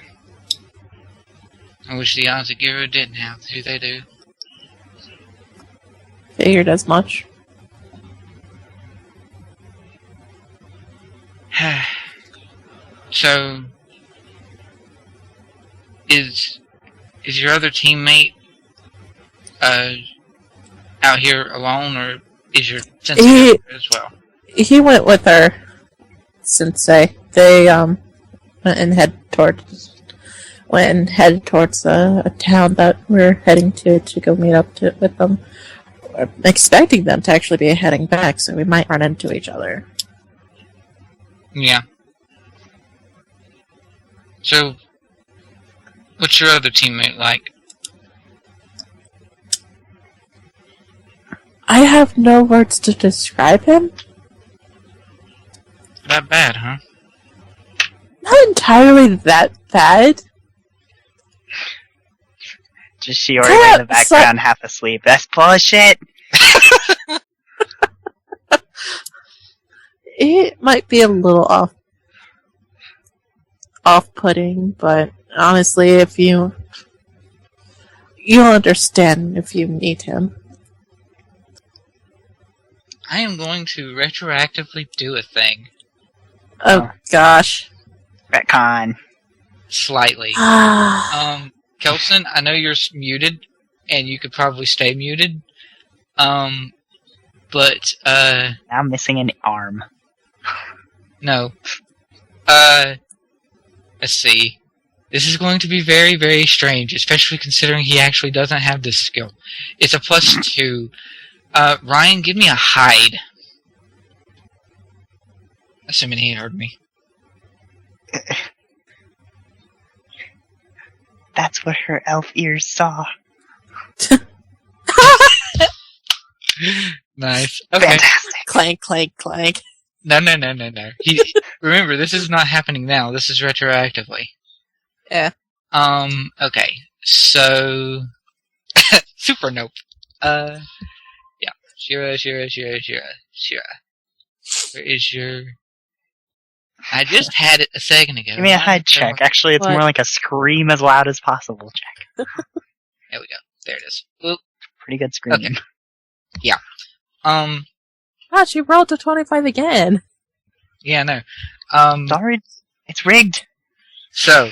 I wish the Azagiro didn't have who they do. Figured as much. So, is your other teammate out here alone, or is your sensei as well? He went with our sensei. They went and headed towards a town that we're heading to go meet up with them. I'm expecting them to actually be heading back, so we might run into each other. Yeah. So, what's your other teammate like? I have no words to describe him. That bad, huh? Not entirely that bad. Just Shiori in the background, half asleep. That's bullshit! It might be a little off-putting, but honestly, if you'll understand if you meet him. I am going to retroactively do a thing. Oh gosh. Retcon. Slightly. Kelson, I know you're muted, and you could probably stay muted. But Now I'm missing an arm. no. Let's see. This is going to be very, very strange, especially considering he actually doesn't have this skill. It's a +2. Ryhn, give me a hide. Assuming he heard me. That's what her elf ears saw. Nice. Okay. Fantastic. Clank, clank, clank. No. Remember, this is not happening now. This is retroactively. Yeah. Okay. So... Super nope. Yeah. Shira. Where is your... I just had it a second ago. Give me a head check. Actually, it's What? more like a scream as loud as possible check. There we go. There it is. Oop. Pretty good screaming. Okay. Ah, she rolled to 25 again. Yeah, no. Sorry, it's rigged. So,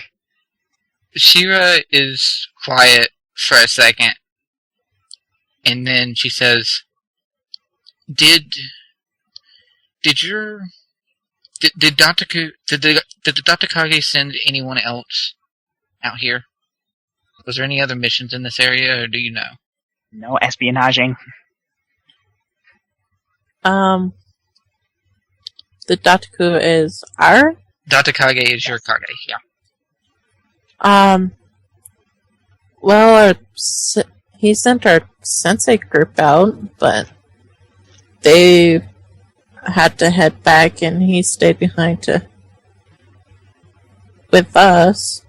Shira is quiet for a second, and then she says, Did the Dr. Kage send anyone else out here? Was there any other missions in this area, or do you know? No espionaging. The Dataku is our? Dr. Kage is your Kage, yeah. Well, he sent our sensei group out, but they had to head back and he stayed behind with us.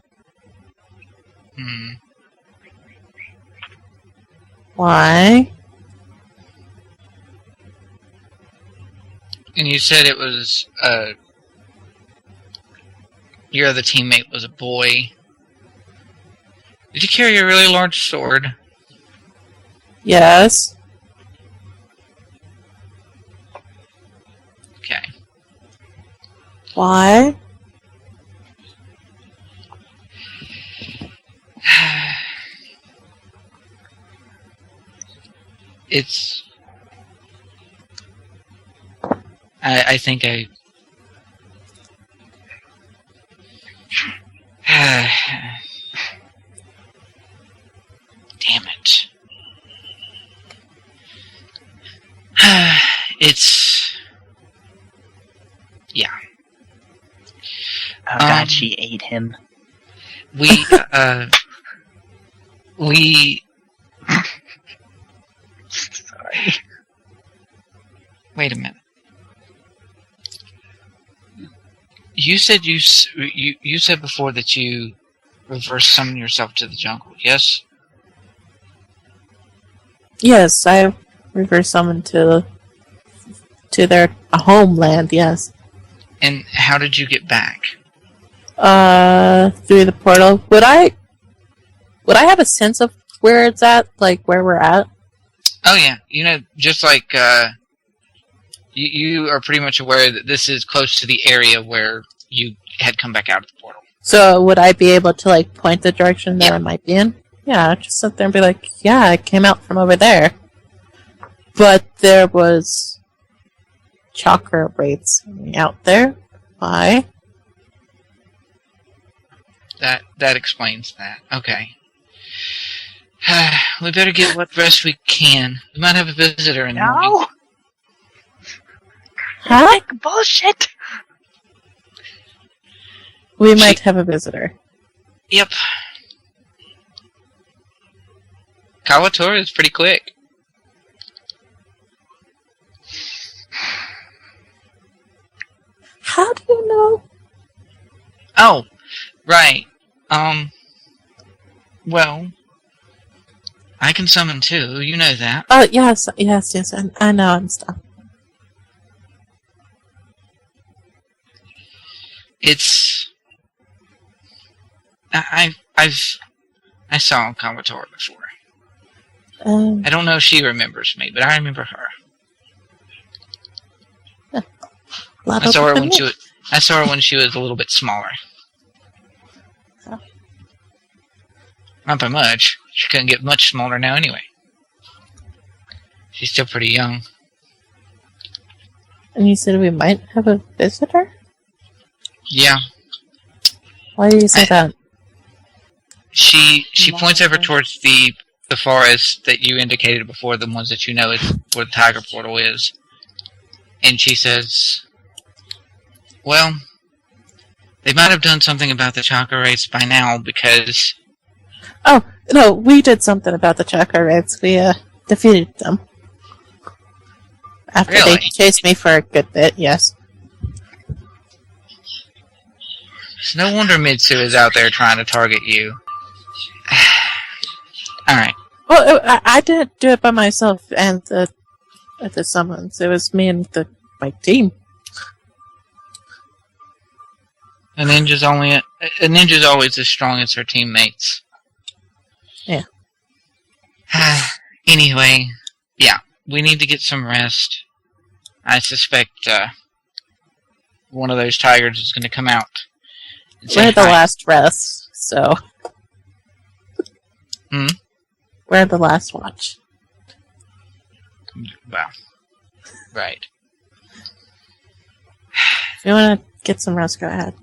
Hmm. Why? And you said it was, your other teammate was a boy. Did you carry a really large sword? Yes. Okay. Why? It's... I think I... Damn it. It's... Yeah. Oh god, she ate him. We... Sorry. Wait a minute. You said you said before that you reverse summon yourself to the jungle, yes? Yes, I reverse summoned to their homeland, yes. And how did you get back? Through the portal. Would I have a sense of where it's at, like where we're at? Oh yeah, you know, just like you are pretty much aware that this is close to the area where you had come back out of the portal. So would I be able to like point the direction that Yeah. I might be in? Yeah, I'd just sit there and be like, yeah, I came out from over there. But there was chakra wraiths out there. Why? That explains that. Okay. We better get what rest we can. We might have a visitor in the morning. No! Huh? Like bullshit! We might have a visitor. Yep. Kawatora is pretty quick. How do you know? Oh, right. Well, I can summon too. You know that. Oh, yes. I know and stuff. It's. I saw Kawatora before. I don't know if she remembers me, but I remember her. I saw her when she was a little bit smaller. Oh. Not by much. She couldn't get much smaller now anyway. She's still pretty young. And you said we might have a visitor? Yeah. Why do you say that? She points over towards the forest that you indicated before, the ones that you know is where the tiger portal is. And she says, well, they might have done something about the chakra race by now because... Oh, no, we did something about the chakra wraiths. We, defeated them. After Really? they chased me for a good bit, yes. It's no wonder Mitsu is out there trying to target you. Alright. Well, I didn't do it by myself and the summons. It was me and my team. ninja's always as strong as her teammates. Yeah. Anyway, yeah, we need to get some rest. I suspect one of those tigers is going to come out. We're at the last rest, so. We're at the last watch. Wow. Right. If you want to get some rest, go ahead.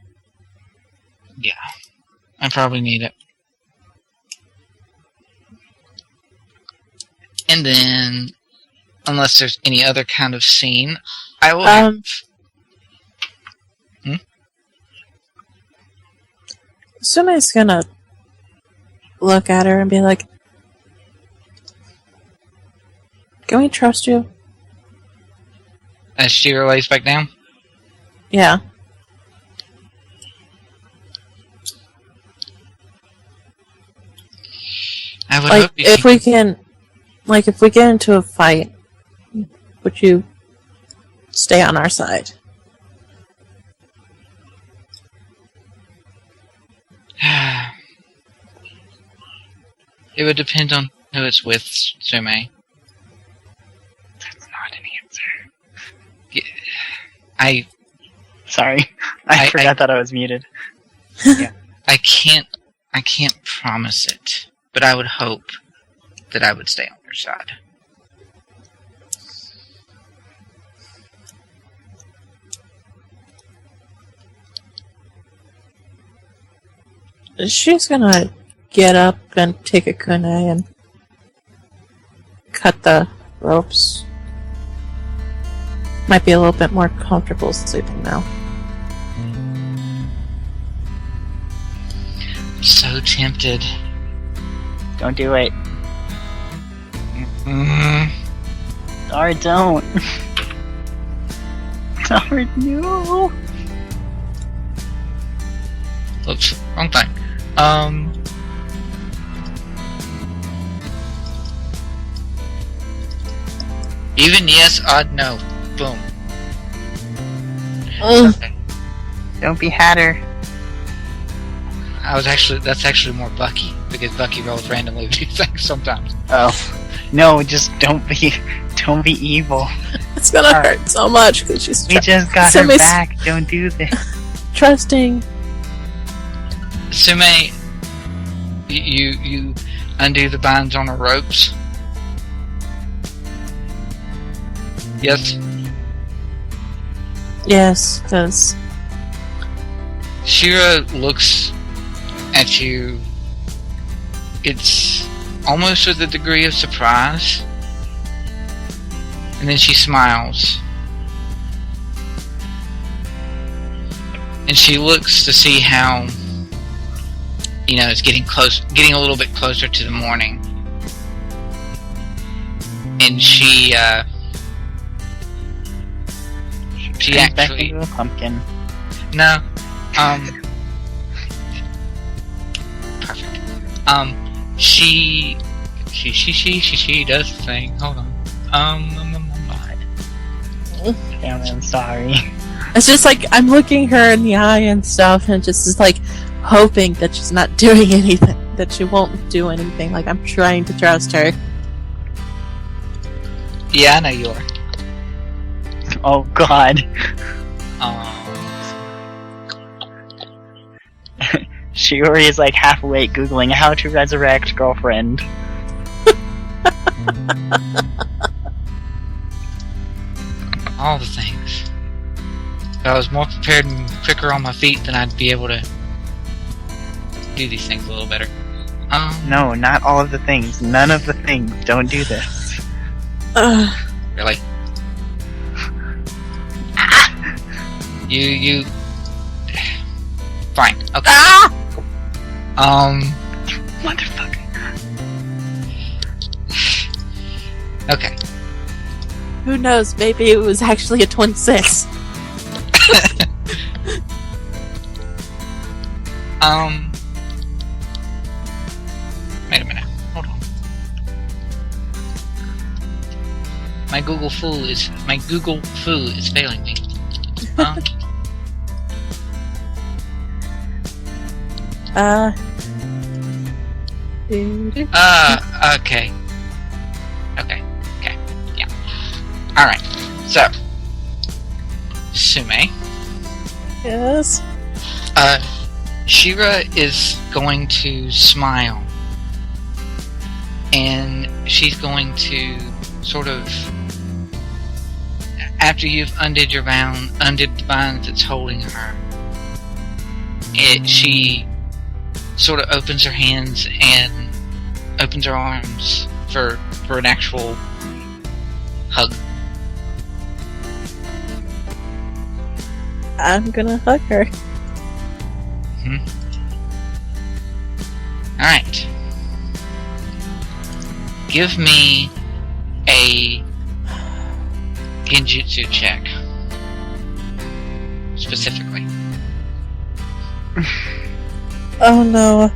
Yeah. I probably need it. And then, unless there's any other kind of scene, I will Sume's gonna look at her and be like, can we trust you? As Shiro lays back down? Yeah. I would Like, hope you if we can... Like, if we get into a fight, would you stay on our side? It would depend on who it's with, Tsume. That's not an answer. Sorry. I forgot that I was muted. Yeah. I can't promise it, but I would hope that I would stay on your side. She's gonna get up and take a kunai and cut the ropes. Might be a little bit more comfortable sleeping now. So tempted. Don't do it. Mm. Or don't. Or no. Oops, wrong thing. Even yes, odd no. Boom. Okay. Don't be Hatter. That's actually more Bucky, because Bucky rolls randomly with these things sometimes. Oh. No, just don't be evil. It's gonna hurt so much because she's We just got her back. Don't do this. Trusting. Tsume, you undo the binds on her ropes. Yes? Yes, because Shira looks at you. It's almost with a degree of surprise. And then she smiles. And she looks to see how, it's getting a little bit closer to the morning. And she Back actually... into a pumpkin. No. Perfect. She does the thing. Hold on. Damn it, I'm sorry. it's just like I'm looking her in the eye and stuff, and just is like hoping that she's not doing anything, that she won't do anything. Like I'm trying to trust her. Yeah, I know you are. Oh God. Shiori is like half awake googling how to resurrect girlfriend. All the things. If I was more prepared and quicker on my feet, then I'd be able to do these things a little better. No, not all of the things. None of the things. Don't do this. Really? You fine. Okay. Motherfucker. Okay. Who knows? Maybe it was actually a 26. Wait a minute. Hold on. My Google Foo is failing me. doo-doo. Okay. Okay. Yeah. Alright. So, Tsume. Yes. Shira is going to smile. And she's going to sort of, after you've undid the bind that's holding her, she sort of opens her hands and opens her arms for an actual hug. I'm gonna hug her. Alright. Give me a genjutsu check. Specifically. Oh no.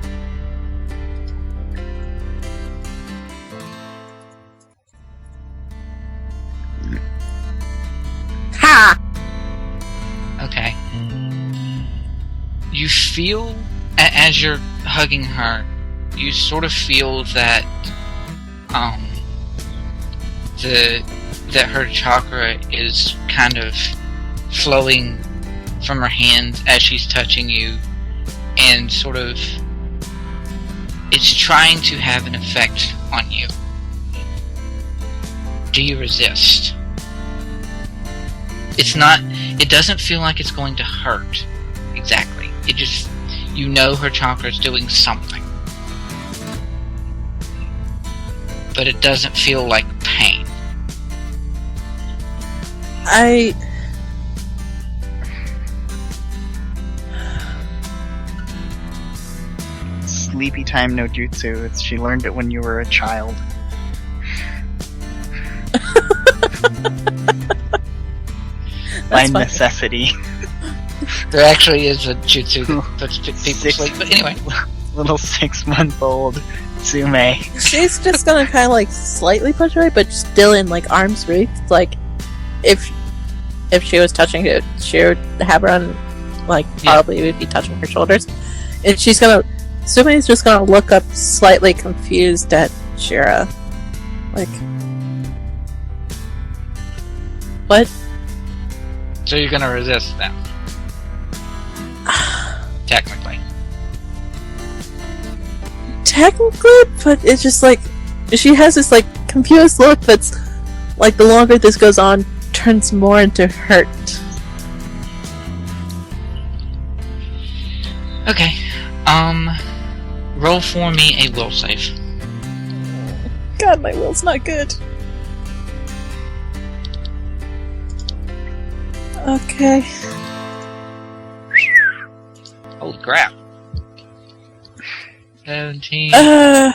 Ha! Okay. You feel, as you're hugging her, you sort of feel that that her chakra is kind of flowing from her hands as she's touching you, and sort of it's trying to have an effect on you. Do you resist? It doesn't feel like it's going to hurt exactly. It just, you know her chakra is doing something. But it doesn't feel like pain. Sleepy time no jutsu. She learned it when you were a child. By That's fine. necessity. There actually is a jutsu that puts people to sleep, but anyway. Little 6-month-old Tsume. She's just gonna kind of like slightly push away, but still in like arm's reach. Like if she was touching it, she would have her on, like probably would be touching her shoulders, and Sume's just gonna look up slightly confused at Shira, like, what? So you're gonna resist them. Technically, but it's just like she has this like confused look that's like the longer this goes on turns more into hurt. Okay. Roll for me a will save. God, my will's not good. Okay. Holy crap. 17. Okay.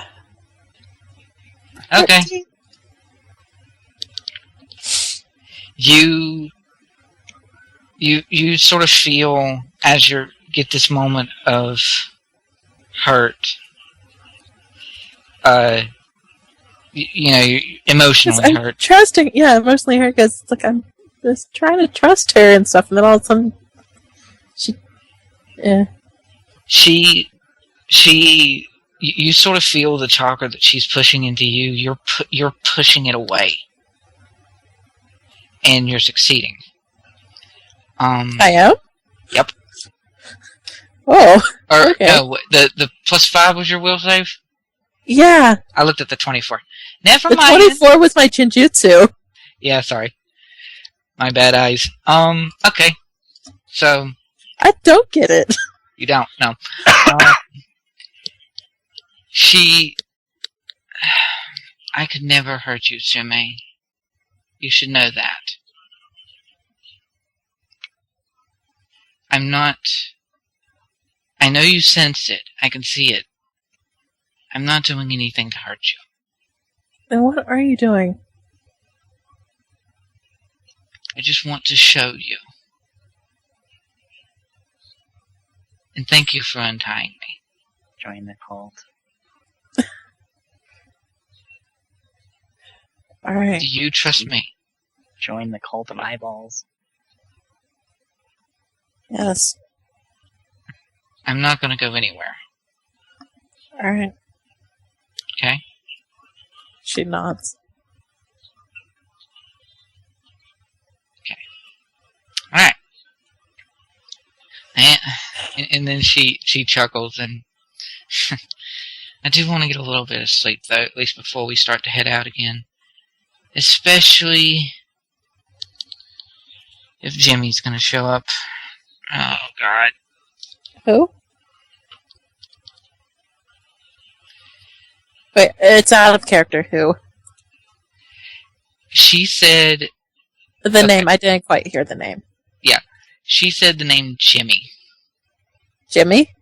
13. You sort of feel as you get this moment of hurt. You're emotionally I'm hurt. emotionally hurt because like I'm just trying to trust her and stuff, and then all of a sudden, You sort of feel the chakra that she's pushing into you. You're pushing it away, and you're succeeding. I am? Yep. Oh. Or okay. no, the +5 was your will save. Yeah. I looked at the 24. Never The mind. 24 was my Jinjutsu. Yeah, sorry. My bad eyes. Okay. So I don't get it. you don't know. I could never hurt you, Tsume. You should know that. I'm not... I know you sense it. I can see it. I'm not doing anything to hurt you. Then what are you doing? I just want to show you. And thank you for untying me. Join the cult. Alright. Do you trust me? Join the cult of eyeballs. Yes. I'm not going to go anywhere. Alright. Okay. She nods. All right. And then she chuckles, and I do want to get a little bit of sleep, though, at least before we start to head out again. Especially if Jimmy's going to show up. Oh, God. Who? Wait, it's out of character. Who? She said... The name. I didn't quite hear the name. Yeah. She said the name Jimmy. Jimmy?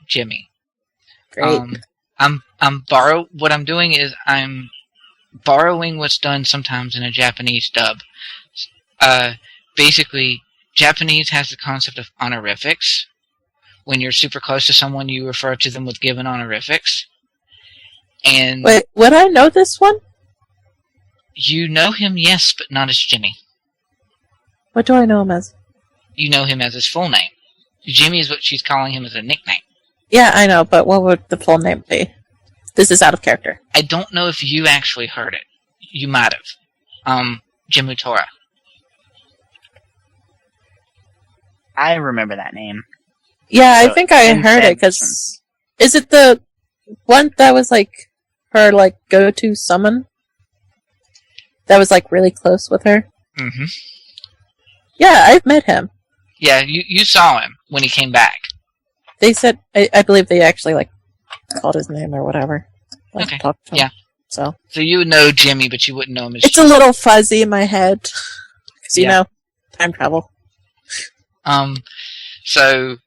Jimmy. Great. What I'm doing is I'm borrowing what's done sometimes in a Japanese dub. Basically, Japanese has the concept of honorifics. When you're super close to someone, you refer to them with given honorifics. And Wait, would I know this one? you know him, yes, but not as Jimmy. What do I know him as? You know him as his full name. Jimmy is what she's calling him as a nickname. Yeah, I know, but what would the full name be? This is out of character. I don't know if you actually heard it. You might have. Jimmy Tora. I remember that name. Yeah, I So, think I and heard it, because... Is it the one that was, like, her, like, go-to summon? That was, like, really close with her? Mm-hmm. Yeah, I've met him. Yeah, you saw him when he came back. They said... I believe they actually, like, called his name or whatever. Like, Okay, talked to him. yeah. So you would know Jimmy, but you wouldn't know him as it's a little fuzzy in my head. Because, you Yeah. know, time travel. So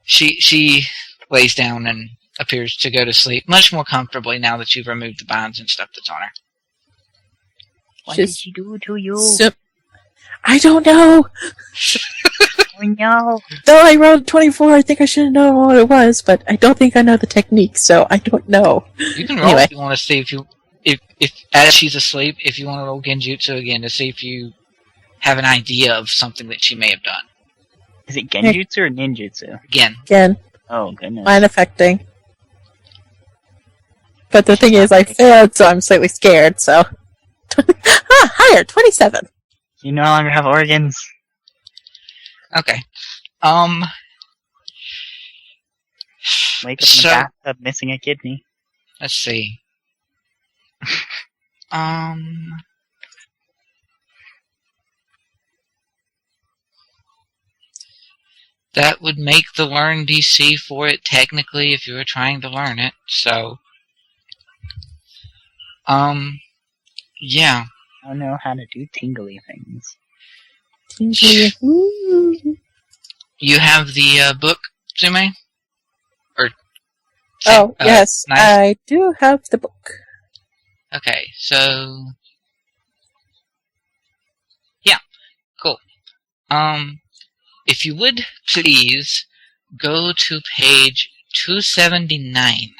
she lays down and appears to go to sleep much more comfortably now that you've removed the binds and stuff that's on her. What She's did she do to you? I don't know! Oh no. Though I rolled 24, I think I should have known what it was, but I don't think I know the technique, so I don't know. You can roll Anyway. if you want to see if as she's asleep, if you want to roll Genjutsu again to see if you have an idea of something that she may have done. Is it Genjutsu or Ninjutsu? Again. Again, Oh goodness. mind affecting. But the thing is, I failed, so I'm slightly scared, so... higher, 27! You no longer have organs. Okay. Wake up in So- the bathtub missing a kidney. Let's see. That would make the learn DC for it technically if you were trying to learn it. So, yeah. I don't know how to do tingly things. You have the book, Tsume? Or Oh, yes, nice. I do have the book. Okay, so yeah, cool. If you would please go to page 279.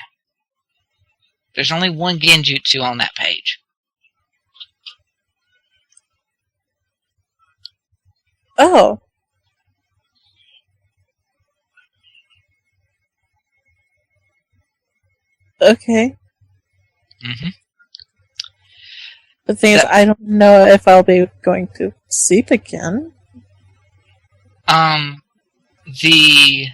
There's only one Genjutsu on that page. Oh. Okay. Mm-hmm. The thing is, I don't know if I'll be going to see it again. The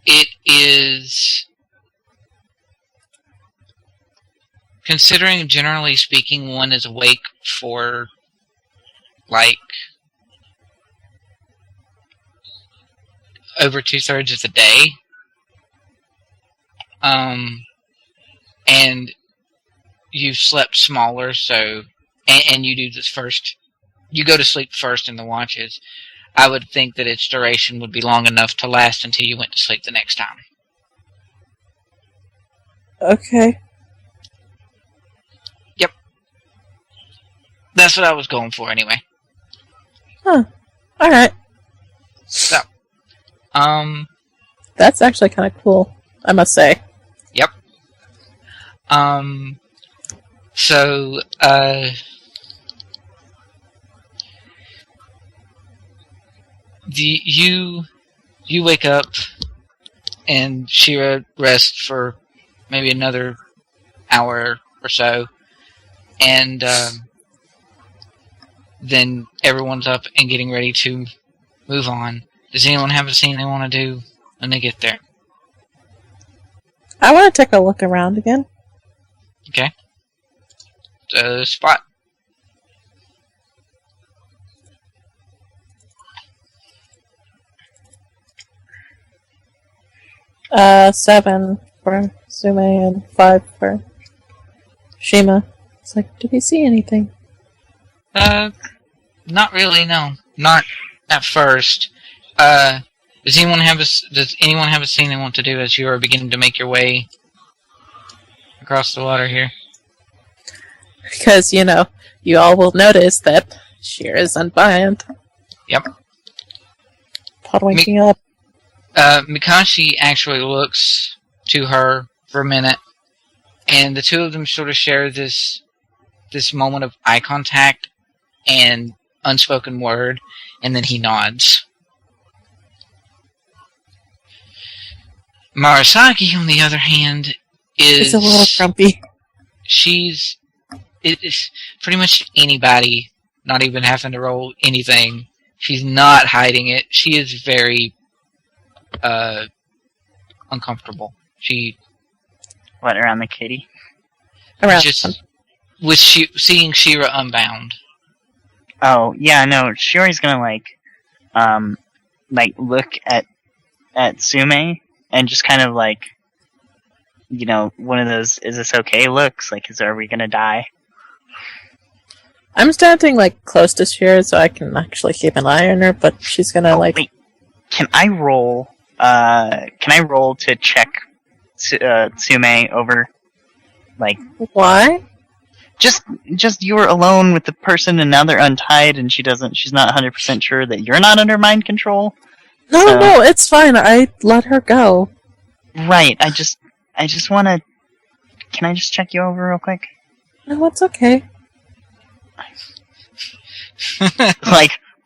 It is, considering generally speaking, one is awake for like over 2/3 of the day. And you've slept smaller, so and you do this first. You go to sleep first in the watches. I would think that its duration would be long enough to last until you went to sleep the next time. Okay. Yep. That's what I was going for anyway. Huh. Alright. So, That's actually kind of cool, I must say. yep. So, you wake up and Shira rests for maybe another hour or so, and then everyone's up and getting ready to move on. Does anyone have a scene they want to do when they get there? I want to take a look around again. Okay. Spot. Seven for Tsume and 5 for Shima. It's like, did we see anything? Not really. No, not at first. Does anyone have a scene they want to do as you are beginning to make your way across the water here? Because, you all will notice that Shira is unbound. Yep. Pod waking up. Mikashi actually looks to her for a minute, and the two of them sort of share this moment of eye contact and unspoken word, and then he nods. Marasaki, on the other hand, He's a little grumpy. It is pretty much anybody, not even having to roll anything. She's not hiding it. She is very uncomfortable. What, around the kitty? Around. Just with seeing Shira unbound. Oh, yeah, no, Shiori's gonna, look at Tsume and just kind of, one of those, is this okay looks? Are we gonna die? I'm standing, close to Shira so I can actually keep an eye on her, but she's gonna, Wait. Can I roll to check Tsume over, Why? Just you were alone with the person and now they're untied and she's not 100% sure that you're not under mind control? No, it's fine. I let her go. Right, I just wanna... Can I just check you over real quick? No, it's okay.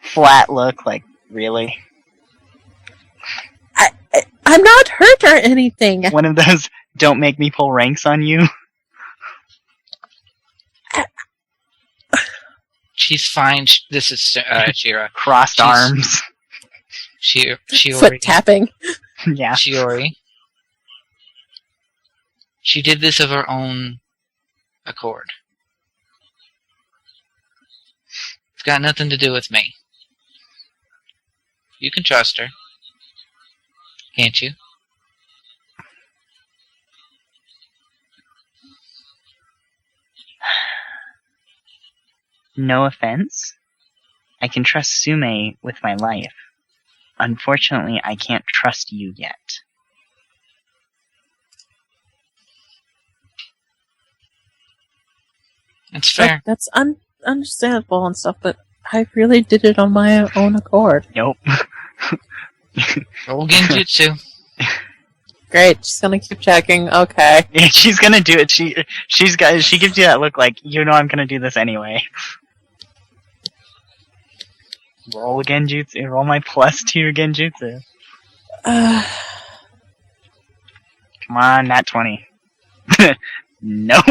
Flat look, really? I'm not hurt or anything. One of those, don't make me pull ranks on you? She's fine. This is Shira. Crossed arms. Shiori. Foot tapping. Yeah. Shiori. She did this of her own accord. It's got nothing to do with me. You can trust her. Can't you? No offense. I can trust Tsume with my life. Unfortunately, I can't trust you yet. That's fair. That's understandable and stuff, but I really did it on my own accord. Nope. Roll Genjutsu. Great, she's gonna keep checking. Okay. Yeah, she's gonna do it. She gives you that look like, I'm gonna do this anyway. Roll Genjutsu. Roll my +2 Genjutsu. Come on, nat 20. Nope.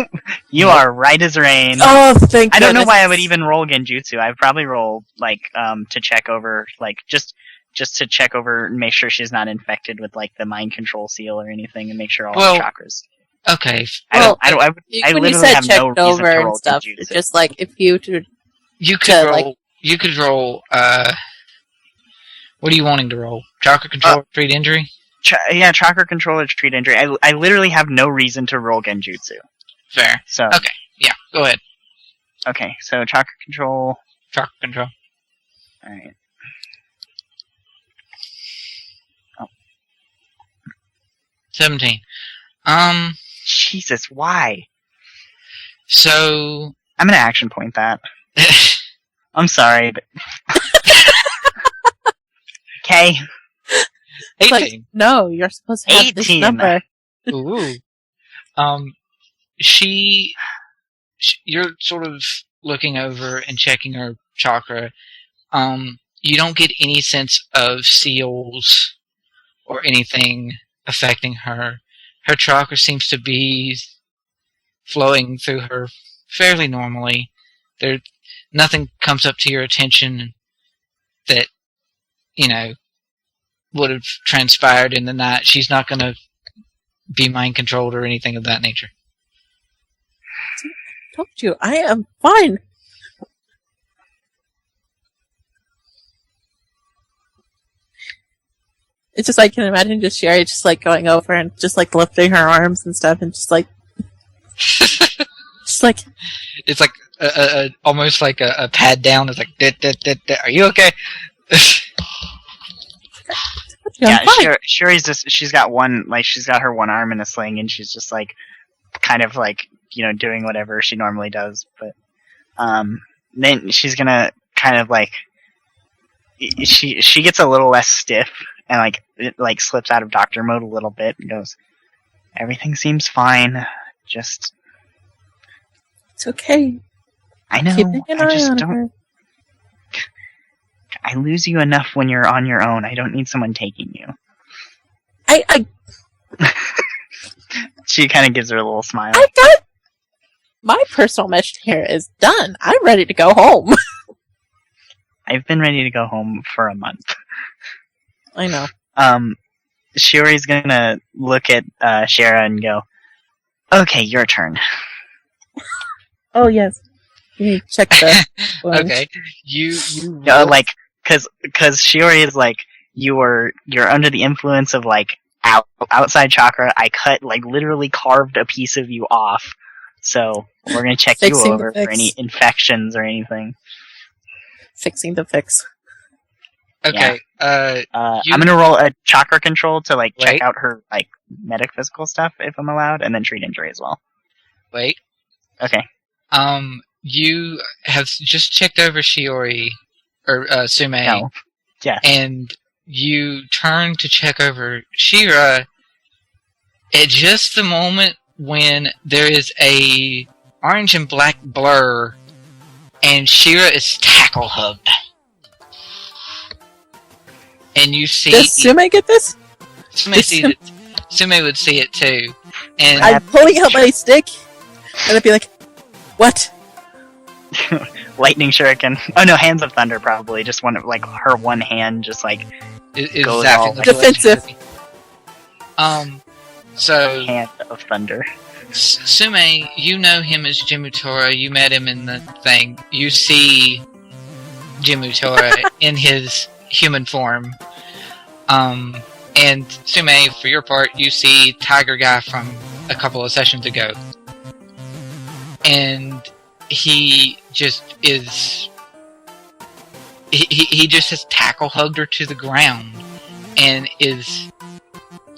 You are right as rain. Oh, thank I don't know goodness. why I would even roll Genjutsu. I'd probably roll, to check over, just to check over and make sure she's not infected with, the mind control seal or anything and make sure all the chakras. Okay. Well, I when literally you said have checked no reason over to and roll stuff, Genjutsu. it's just if you You could roll, what are you wanting to roll? Chakra control, treat injury? Chakra control or treat injury. I literally have no reason to roll Genjutsu. Fair. So Okay, yeah, go ahead. Okay, so chakra control. Chakra control. Alright. 17. Jesus, why? So... I'm gonna action point that. I'm sorry, but... Okay. 18. No, you're supposed to have 18. this number. Ooh. She you're sort of looking over and checking her chakra. You don't get any sense of seals or anything affecting her. Her chakra seems to be flowing through her fairly normally. Nothing comes up to your attention that, would have transpired in the night. She's not going to be mind controlled or anything of that nature. I told you, I am fine. It's just I can imagine just Sherry just like going over and just like lifting her arms and stuff and just like just like it's like almost like a pad down. It's like are you okay? Yeah, Sherry's just she's got her one arm in a sling and she's just like kind of like doing whatever she normally does, but then she's gonna kind of like she gets a little less stiff and like it like slips out of doctor mode a little bit and goes, everything seems fine, just it's okay. I know. Keeping an eye on her. I lose you enough when you're on your own. I don't need someone taking you. I She kind of gives her a little smile. I got my personal mission here is done. I'm ready to go home. I've been ready to go home for a month. I know. Shiori's gonna look at Shara and go, okay, your turn. Oh yes. You need to check the wound. Okay. You No, like, cause Shiori is like, you're under the influence of like outside chakra. I literally carved a piece of you off. So we're gonna check you Fixing over the fix. for any infections or anything. Fixing the fix. okay. I'm gonna roll a chakra control to like check Wait. out her like metaphysical stuff if I'm allowed, and then treat injury as well. Wait. Okay. You have just checked over Shiori or Tsume, No. Yeah. and you turn to check over Shira at just the moment when there is a orange and black blur, and Shira is tackle hugged. And you see... Does Sume get this? Tsume would see it too. And I'm pulling out my stick, and I'd be like, "What?" Lightning shuriken. Oh no, hands of thunder probably. Just one of like her one hand just like is goes zapping all the defensive. So hand of thunder. Sume, you know him as Jimutora. You met him in the thing. You see Jimutora in his human form. And Sume, for your part, you see Tiger Guy from a couple of sessions ago. And he just is... He just has tackle hugged her to the ground and is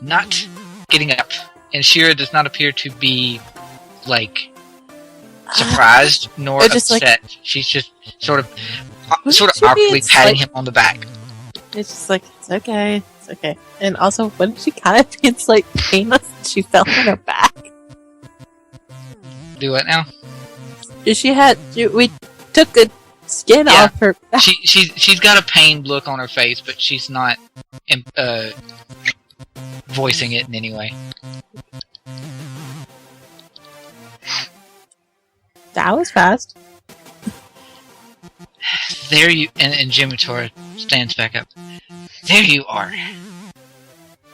not getting up. And Shira does not appear to be, like, surprised nor just upset. She's just sort of Wouldn't she be awkwardly patting like- him on the back. It's just like, it's okay. It's okay. And also, wouldn't she kind of be in like painless? She fell on her back. Do what now? We took the skin Yeah. off her back. She's got a pained look on her face, but she's not voicing it in any way. That was fast. There you and Jimutora stands back up. There you are.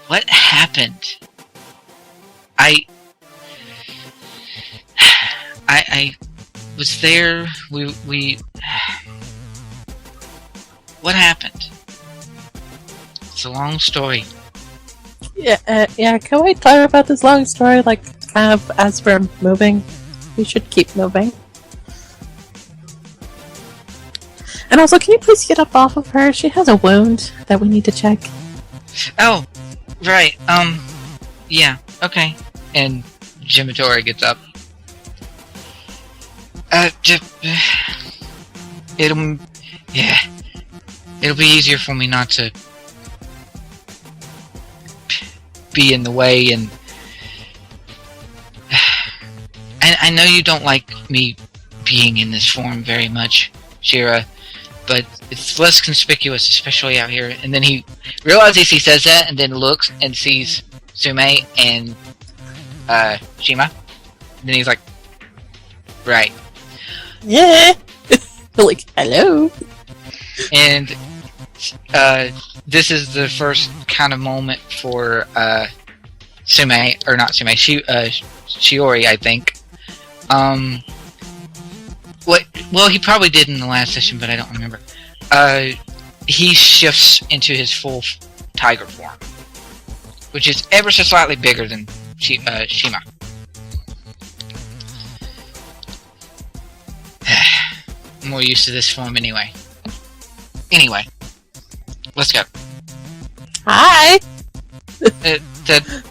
What happened? I was there. We what happened? It's a long story. Yeah. Can we talk about this long story, like, kind of as we're moving? We should keep moving. And also, can you please get up off of her? She has a wound that we need to check. Oh, right. Yeah. Okay. And Jimutora gets up. It'll be easier for me not to be in the way, and I know you don't like me being in this form very much, Shira, but it's less conspicuous, especially out here. And then he realizes he says that, and then looks and sees Tsume and Shima. And then he's like, right. Yeah. Like, hello. And this is the first kind of moment for Tsume, or not Tsume, Shiori, I think. Well, he probably did in the last session, but I don't remember. He shifts into his full tiger form, which is ever so slightly bigger than Shima. I'm more used to this form anyway. Anyway, let's go. Hi.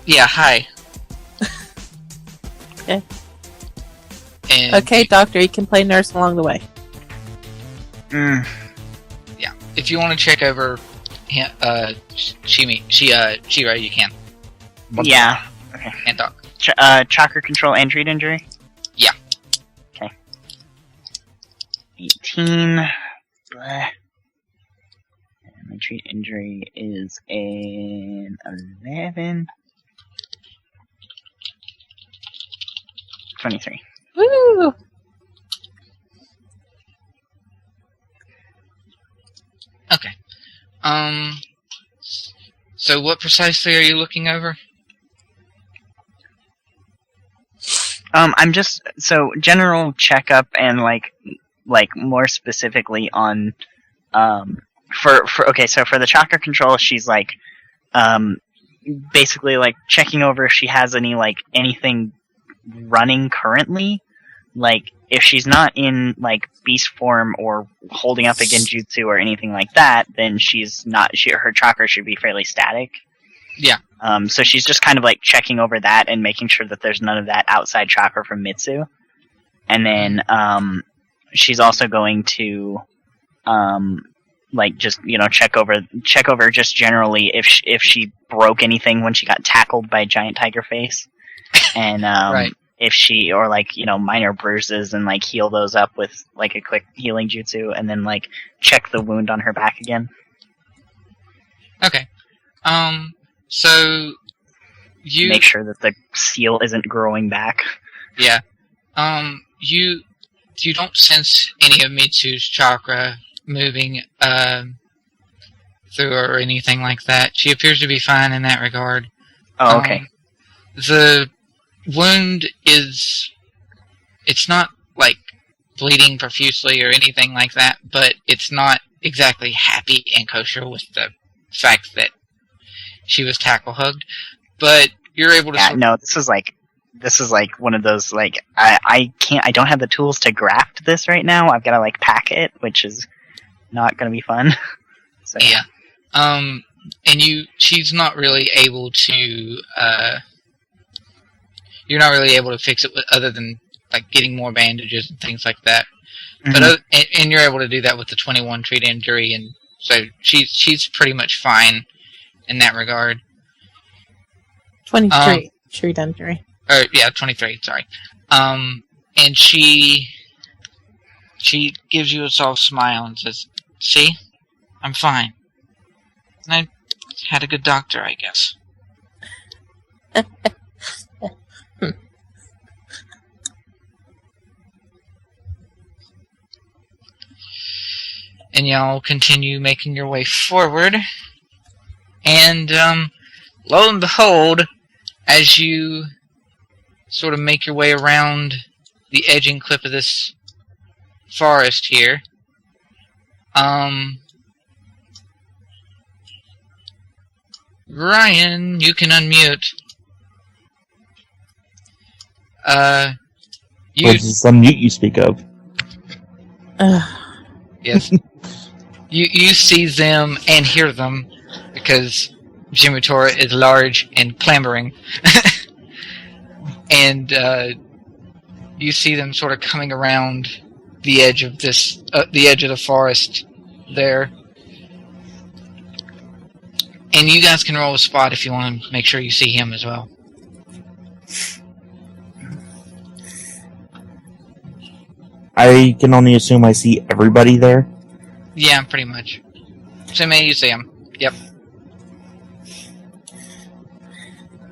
Yeah, hi. Okay. And Okay, doctor, you can play nurse along the way. Mm. yeah, if you want to check over Shira, you can. Yeah. Okay. And doc. Chakra control and treat injury? Yeah. Okay. 18. Bleh. And my treat injury is an 11. 23. Woo! Okay. So what precisely are you looking over? I'm just general checkup and like more specifically on for the chakra control, she's like basically like checking over if she has anything running currently. Like if she's not in like beast form or holding up a genjutsu or anything like that, then her chakra should be fairly static. Yeah. So she's just kind of like checking over that and making sure that there's none of that outside chakra from Mitsu. And then she's also going to like just check over just generally if she broke anything when she got tackled by a giant tiger face. And right. If she or minor bruises and like heal those up with like a quick healing jutsu, and then like check the wound on her back again. Okay. So you make sure that the seal isn't growing back. Yeah. You don't sense any of Mitsu's chakra moving through her or anything like that. She appears to be fine in that regard. Oh, okay. The wound it's not like bleeding profusely or anything like that, but it's not exactly happy and kosher with the fact that she was tackle hugged. But you're able to this is like one of those like I don't have the tools to graft this right now. I've got to like pack it, which is not going to be fun. So, yeah. And she's not really able to you're not really able to fix it other than like getting more bandages and things like that. Mm-hmm. But and you're able to do that with the 21 treat injury, and so she's pretty much fine in that regard. 23 treat injury. 23. Sorry. And she gives you a soft smile and says, "See, I'm fine. I had a good doctor, I guess." And y'all continue making your way forward. And lo and behold, as you sort of make your way around the edging cliff of this forest here, Ryhn, you can unmute. What's this unmute you speak of? Yes. You see them and hear them because Jimitora is large and clambering. And you see them sort of coming around the edge of the edge of the forest there. And you guys can roll a spot if you want to make sure you see him as well. I can only assume I see everybody there. Yeah, pretty much. Tsume, you see him. Yep.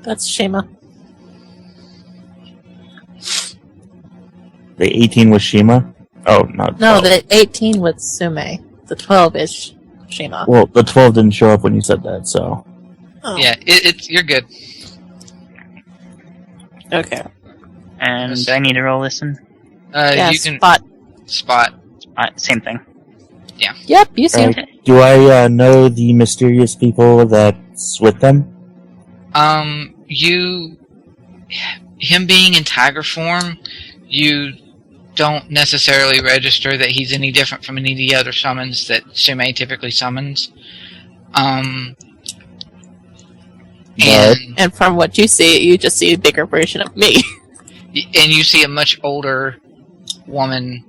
That's Shima. The 18 was Shima. Oh, not No, 12. the 18 was Tsume. The 12 is Shima. Well, the 12 didn't show up when you said that, so. Oh. Yeah, it's you're good. Okay. And do I need to roll listen? Yeah, You can spot. spot. Same thing. Yep, you see him. Do I know the mysterious people that's with them? Him being in tiger form, you don't necessarily register that he's any different from any of the other summons that Tsume typically summons. And And from what you see, you just see a bigger version of me. you see a much older woman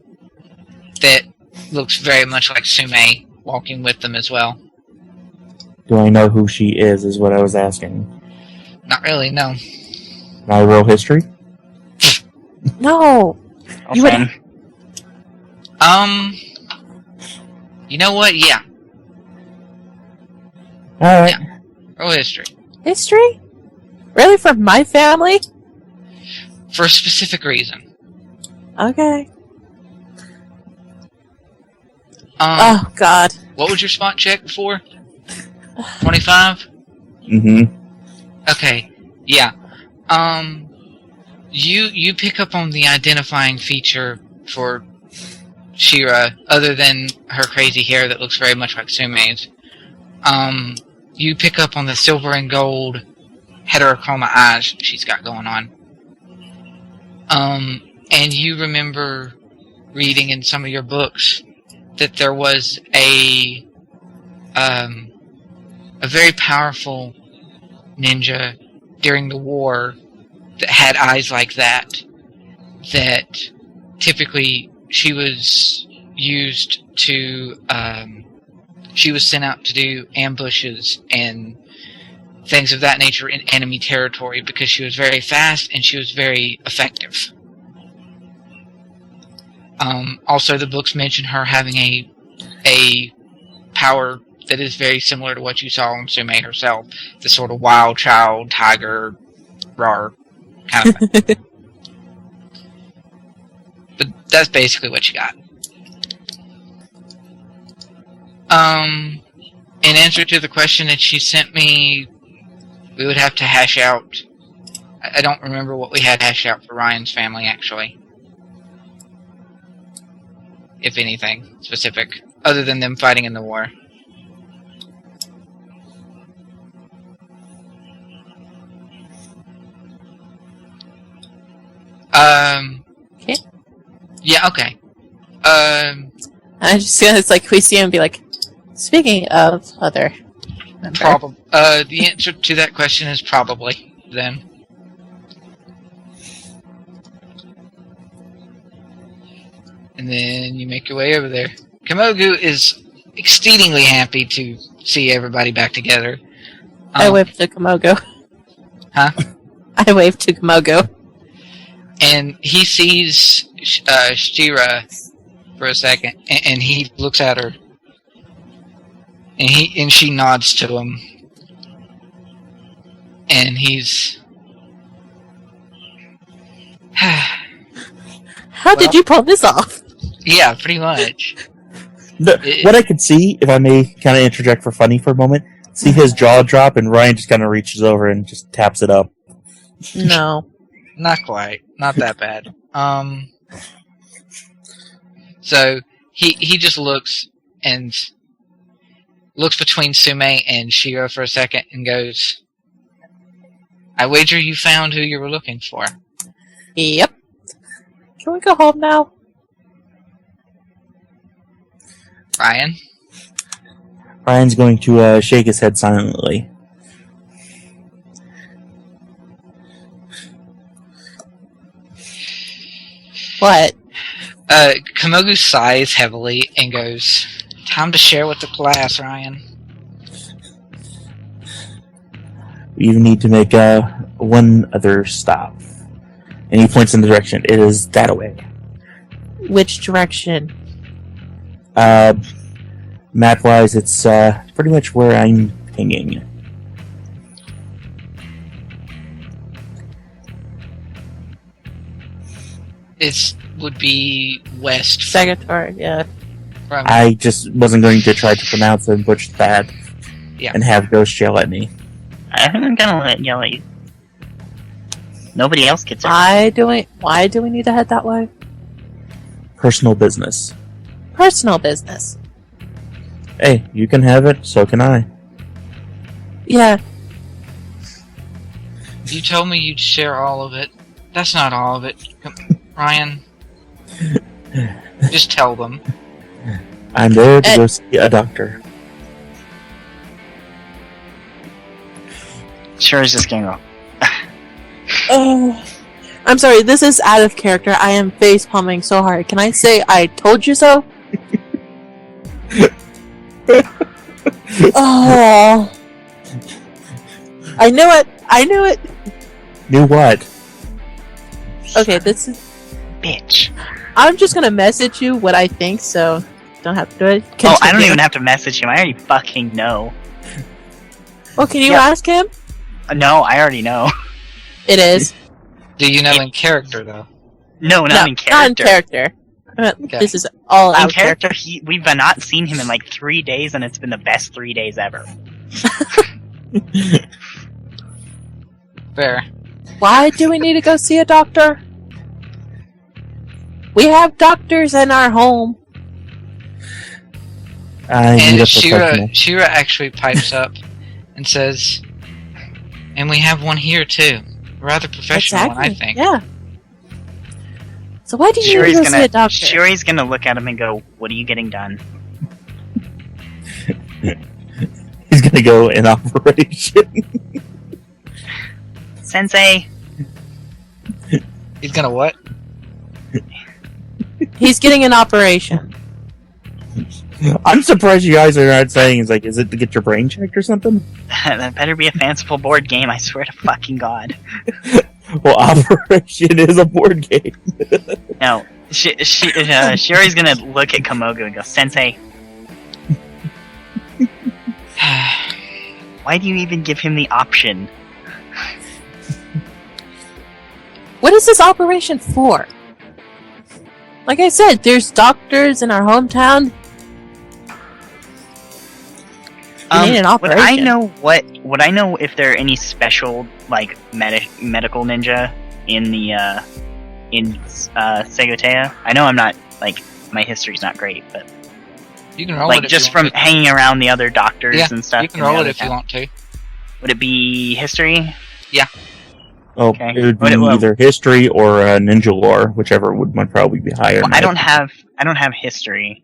that looks very much like Tsume walking with them as well. Do I know who she is what I was asking. Not really, no. Can I roll history? No. I'll You would- find. You know what? Yeah. Alright. Roll history. History? Really? For my family? For a specific reason. Okay. Um, Oh, God. What was your spot check for? 25? Mm-hmm. Okay, yeah. You pick up on the identifying feature for Shira, other than her crazy hair that looks very much like Sume's. You pick up on the silver and gold heterochroma eyes she's got going on. And you remember reading in some of your books that there was a very powerful ninja during the war that had eyes like that typically she was used to she was sent out to do ambushes and things of that nature in enemy territory because she was very fast and she was very effective. Also, the books mention her having a power that is very similar to what you saw in Tsume herself. The sort of wild child, tiger, rawr kind of thing. But that's basically what you got. In answer to the question that she sent me, we would have to hash out... I don't remember what we had hashed out for Ryhn's family, actually. If anything specific, other than them fighting in the war. Okay. Yeah, okay. I just feel it's like we see him and be like, speaking of other member. The answer to that question is probably, then. And then you make your way over there. Kamogu is exceedingly happy to see everybody back together. I waved to Kamogo. Huh? I waved to Kamogo. And he sees Shira for a second, and he looks at her, and she nods to him, and he's. How did you pull this off? Yeah, pretty much. What I could see, if I may kind of interject for funny for a moment, see his jaw drop and Ryhn just kind of reaches over and just taps it up. No. Not quite. Not that bad. So he just looks between Tsume and Shira for a second and goes, I wager you found who you were looking for. Yep. Can we go home now? Ryhn? Ryan's going to shake his head silently. What? Kamogu sighs heavily and goes, time to share with the class, Ryhn. You need to make one other stop. And he points in the direction. It is that way. Which direction? Map-wise, it's pretty much where I'm hanging. It would be west Sagittarius, yeah. from. I just wasn't going to try to pronounce it and butcher that and have Ghost yell at me. I'm gonna yell at you. Nobody else gets it. Why do we need to head that way? Personal business. Personal business. Hey, you can have it, so can I. Yeah. You told me you'd share all of it. That's not all of it. Ryhn. Just tell them. I'm there to go see a doctor. Sure is just gonna go. Oh, I'm sorry. This is out of character. I am face palming so hard. Can I say I told you so? Oh, I knew it. I knew it. Knew what? Okay, this is. Bitch. I'm just gonna message you what I think, so don't have to do it. Oh, I don't even have to message him. I already fucking know. Well, can you ask him? No, I already know. It is. Do you know in character, though? No, not in character. Not in character. Okay. This is all In out character, we've not seen him in like 3 days, and it's been the best 3 days ever. Fair. Why do we need to go see a doctor? We have doctors in our home. I need And a professional. Shira actually pipes up and says, and we have one here too. Rather professional one, I think. Yeah. So why do you need to go see a doctor? Shiori's gonna look at him and go, "What are you getting done?" He's gonna go in operation. Sensei. He's gonna what? He's getting an operation. I'm surprised you guys are not saying, is it to get your brain checked or something? That better be a fanciful board game, I swear to fucking God. Well, Operation is a board game. No. Shiori's gonna look at Komogu and go, "Sensei, why do you even give him the option?" What is this operation for? Like I said, there's doctors in our hometown. You need an operation. Would I know if there are any special like medical ninja in the Segotea? I know I'm not my history's not great, but You can roll it if just you from want to. hanging around the other doctors and stuff. You can roll it if you want to. Would it be history? Oh, Okay. it would be either history or ninja lore, whichever would probably be higher. Well, I don't have history.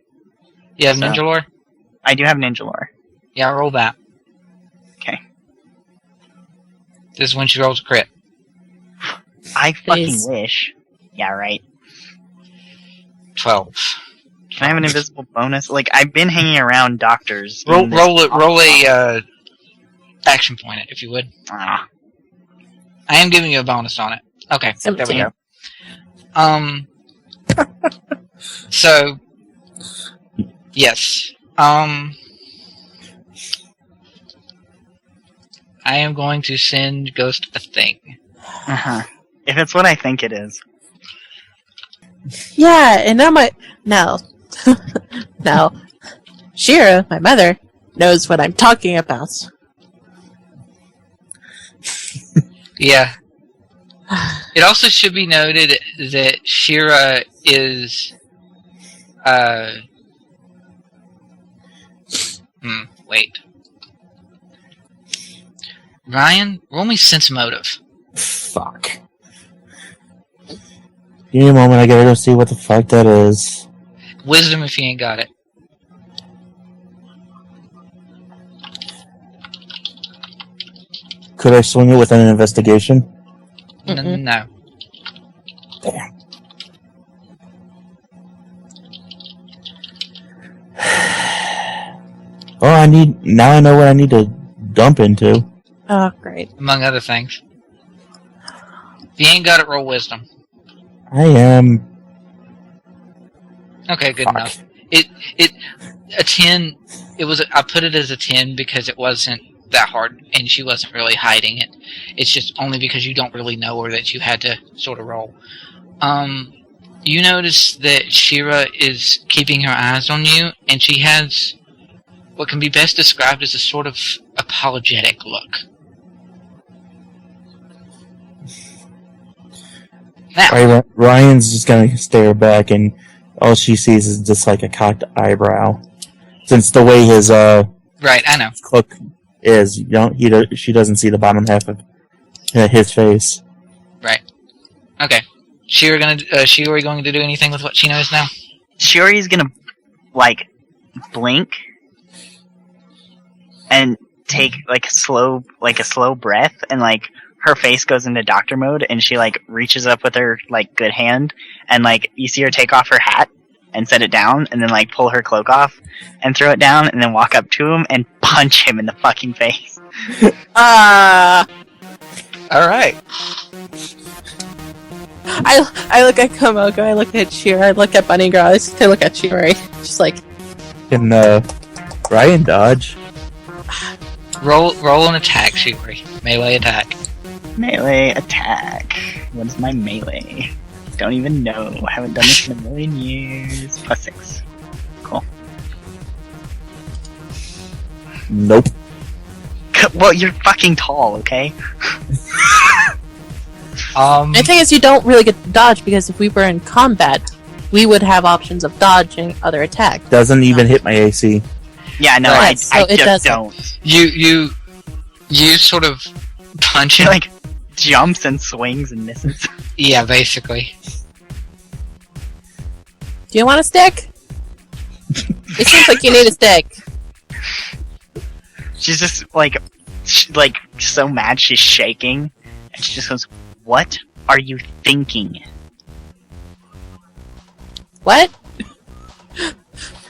You have ninja lore? I do have ninja lore. Yeah, roll that. Okay. This is when she rolls a crit. I fucking wish. Yeah, right. 12. Can I have an invisible bonus? Like, I've been hanging around doctors. Roll a action point if you would. Ah. I am giving you a bonus on it. Okay, 17. there we go. So, yes. I am going to send Ghost a thing. Uh-huh. If it's what I think it is. Yeah, and now no. Shira, my mother, knows what I'm talking about. Yeah. It also should be noted that Shira is wait. Ryhn, roll me sense motive. Fuck. Give me a moment, I gotta go see what the fuck that is. Wisdom if you ain't got it. Could I swing it with an investigation? No. Damn. Oh, I know what I need to dump into. Oh, great. Among other things. If you ain't got it, roll wisdom. I am Okay, good Fuck. enough. A 10. I put it as a 10 because it wasn't that hard, and she wasn't really hiding it. It's just only because you don't really know her that you had to sort of roll. You notice that Shira is keeping her eyes on you, and she has what can be best described as a sort of apologetic look. Now, Ryan's just gonna stare back, and all she sees is just like a cocked eyebrow. Since the way his right, I know. cloak is, she doesn't see the bottom half of his face. Right. Okay. Shiori going to do anything with what she knows now? Shiori's gonna, like, blink and take, like, a slow breath, and, like, her face goes into doctor mode, and she, like, reaches up with her, like, good hand, and, like, you see her take off her hat and set it down, and then, like, pull her cloak off and throw it down, and then walk up to him and punch him in the fucking face. Alright. I look at Komogo, I look at Shira, I look at Bunny Girl, I look at Shiori. Just like, Can Ryan dodge? Roll an attack, Shiori. Melee attack. Melee attack. What is my melee? Don't even know. I haven't done this in a million years. +6. Cool. Nope. Well, you're fucking tall, okay? the thing is, you don't really get to dodge because if we were in combat, we would have options of dodging other attacks. Doesn't even hit my AC. Yeah, no, Right, I so it just doesn't. don't. You sort of punch She, him. like, jumps and swings and misses. Yeah, basically. Do you want a stick? It seems like you need a stick. She's just, like, so mad she's shaking. And she just goes, "What are you thinking?" What?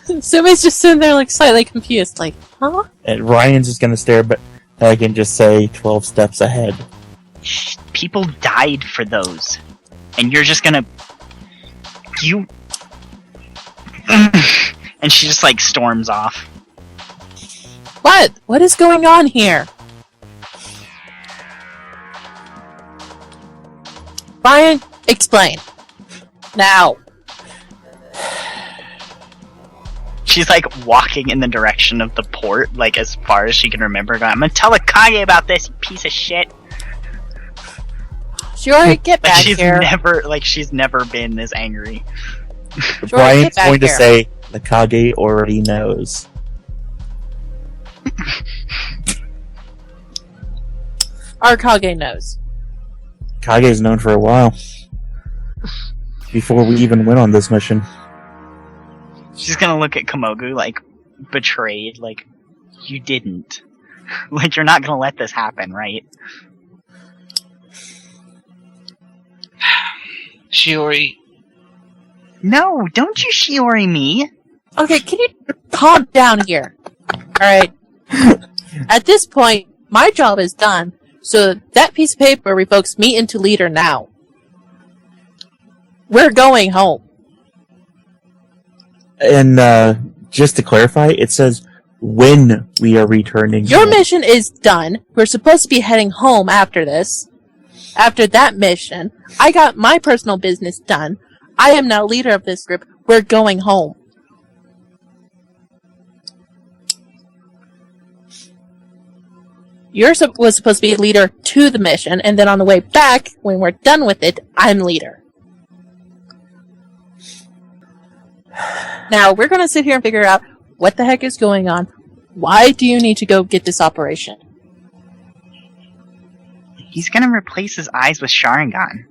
Sumi's just sitting there, like, slightly confused, like, huh? And Ryan's just gonna stare back and just say 12 steps ahead. People died for those. And you're just gonna... You... And she just, like, storms off. What? What is going on here? Ryan, explain. Now. She's, like, walking in the direction of the port, like, as far as she can remember. Going, "I'm gonna tell Akage about this, you piece of shit." Shiori, get Like, back here. she's never been this angry. Shiori, Ryan's get back going to here. say, the Kage already knows. Our Kage knows. Kage is known for a while. Before we even went on this mission. She's gonna look at Komogu, like, betrayed, like, you didn't. Like, you're not gonna let this happen, right? Shiori, No, don't you Shiori me! Okay, can you calm down here? Alright. At this point, my job is done, so that piece of paper revokes me into leader now. We're going home. And just to clarify, it says when we are returning. Your mission is done. We're supposed to be heading home after this. After that mission, I got my personal business done. I am now leader of this group. We're going home. Was supposed to be leader to the mission, and then on the way back, when we're done with it, I'm leader. Now, we're going to sit here and figure out what the heck is going on. Why do you need to go get this operation? He's gonna replace his eyes with Sharingan.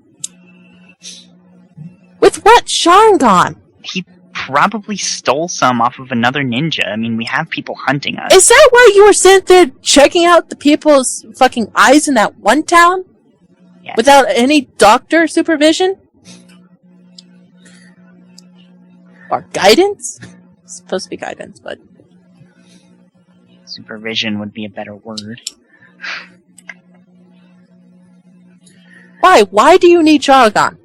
With what Sharingan? He probably stole some off of another ninja. I mean, we have people hunting us. Is that why you were sitting there checking out the people's fucking eyes in that one town? Yes. Without any doctor supervision? Or guidance? It's supposed to be guidance, but... Supervision would be a better word. Why? Why do you need Sharingan?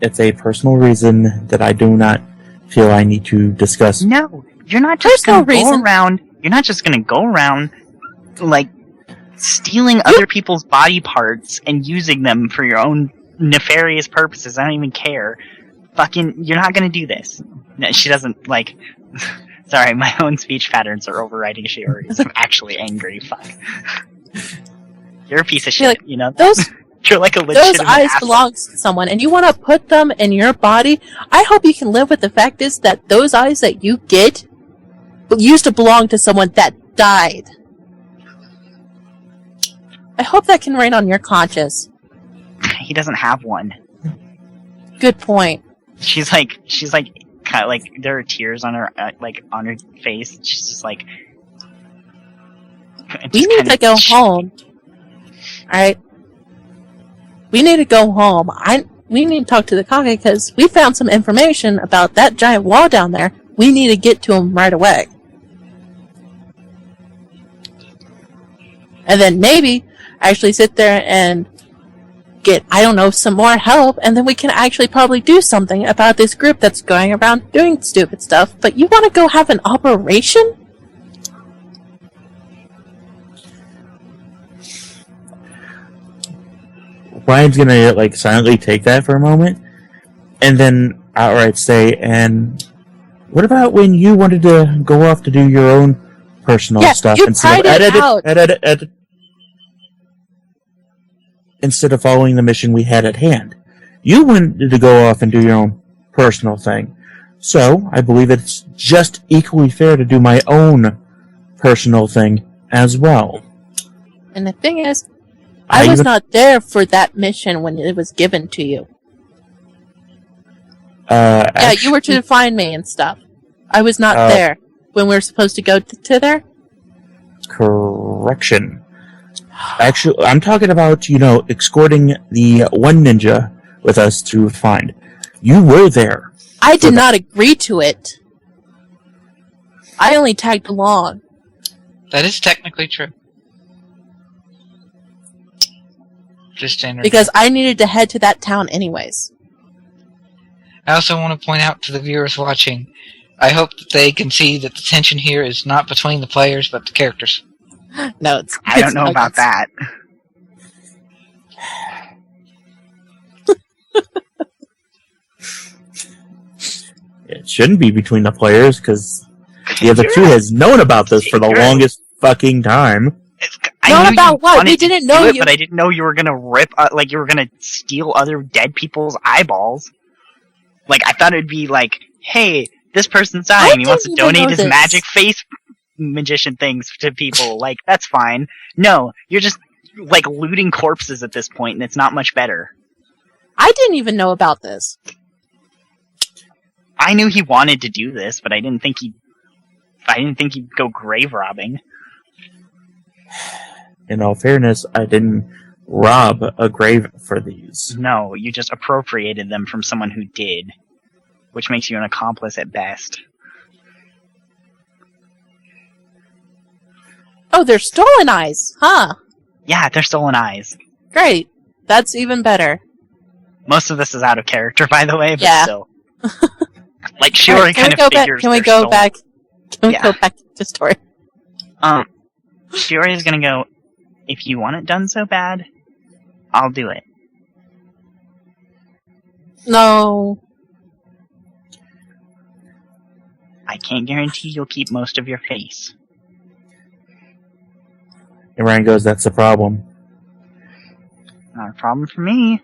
it's a personal reason that I do not feel I need to discuss. No, you're not just There's no gonna go reason. around. You're not just gonna go around like stealing other people's body parts and using them for your own nefarious purposes. I don't even care. Fucking, you're not gonna do this. No, she doesn't like. Sorry, my own speech patterns are overriding Shiori's. I'm actually angry. Fuck. You're a piece of shit. Like, you know. those You're like a those legitimate eyes asshole. belong to someone, and you want to put them in your body. I hope you can live with the fact is that those eyes that you get used to belong to someone that died. I hope that can rain on your conscience. He doesn't have one. Good point. She's kind of like there are tears on her on her face. She's just like. We need to go home. Alright? We need to go home. We need to talk to the Kage because we found some information about that giant wall down there. We need to get to him right away. And then maybe actually sit there and get, I don't know, some more help, and then we can actually probably do something about this group that's going around doing stupid stuff. But you want to go have an operation? Ryan's gonna like silently take that for a moment, and then outright say, "And what about when you wanted to go off to do your own personal stuff you instead tried of it out. instead of following the mission we had at hand? You wanted to go off and do your own personal thing. So I believe it's just equally fair to do my own personal thing as well." And the thing is, I was not there for that mission when it was given to you. Yeah, you were to find me and stuff. I was not there when we were supposed to go to there. Correction. Actually, I'm talking about, escorting the one ninja with us to find. You were there. I did not agree to it. I only tagged along. That is technically true. Just standard. Because I needed to head to that town anyways. I also want to point out to the viewers watching, I hope that they can see that the tension here is not between the players, but the characters. No, it's... I don't know about that. It shouldn't be between the players, because the other two has known about this for the longest fucking time. Not about what? We didn't know it, you... But I didn't know you were gonna you were gonna steal other dead people's eyeballs. Like, I thought it'd be like, hey, this person's dying, and he wants to donate his magic face magician things to people. Like, that's fine. No, you're just, like, looting corpses at this point, and it's not much better. I didn't even know about this. I knew he wanted to do this, but I didn't think he'd go grave robbing. In all fairness, I didn't rob a grave for these. No, you just appropriated them from someone who did, which makes you an accomplice at best. Oh, they're stolen eyes, huh? Yeah, they're stolen eyes. Great. That's even better. Most of this is out of character, by the way, but Yeah. still. Like, Shiori Right, kind of figures Can we they're go stolen. back? Can we Yeah. go back to story? Shiori is gonna go, if you want it done so bad, I'll do it. No. I can't guarantee you'll keep most of your face. And Ryan goes, "That's the problem." Not a problem for me.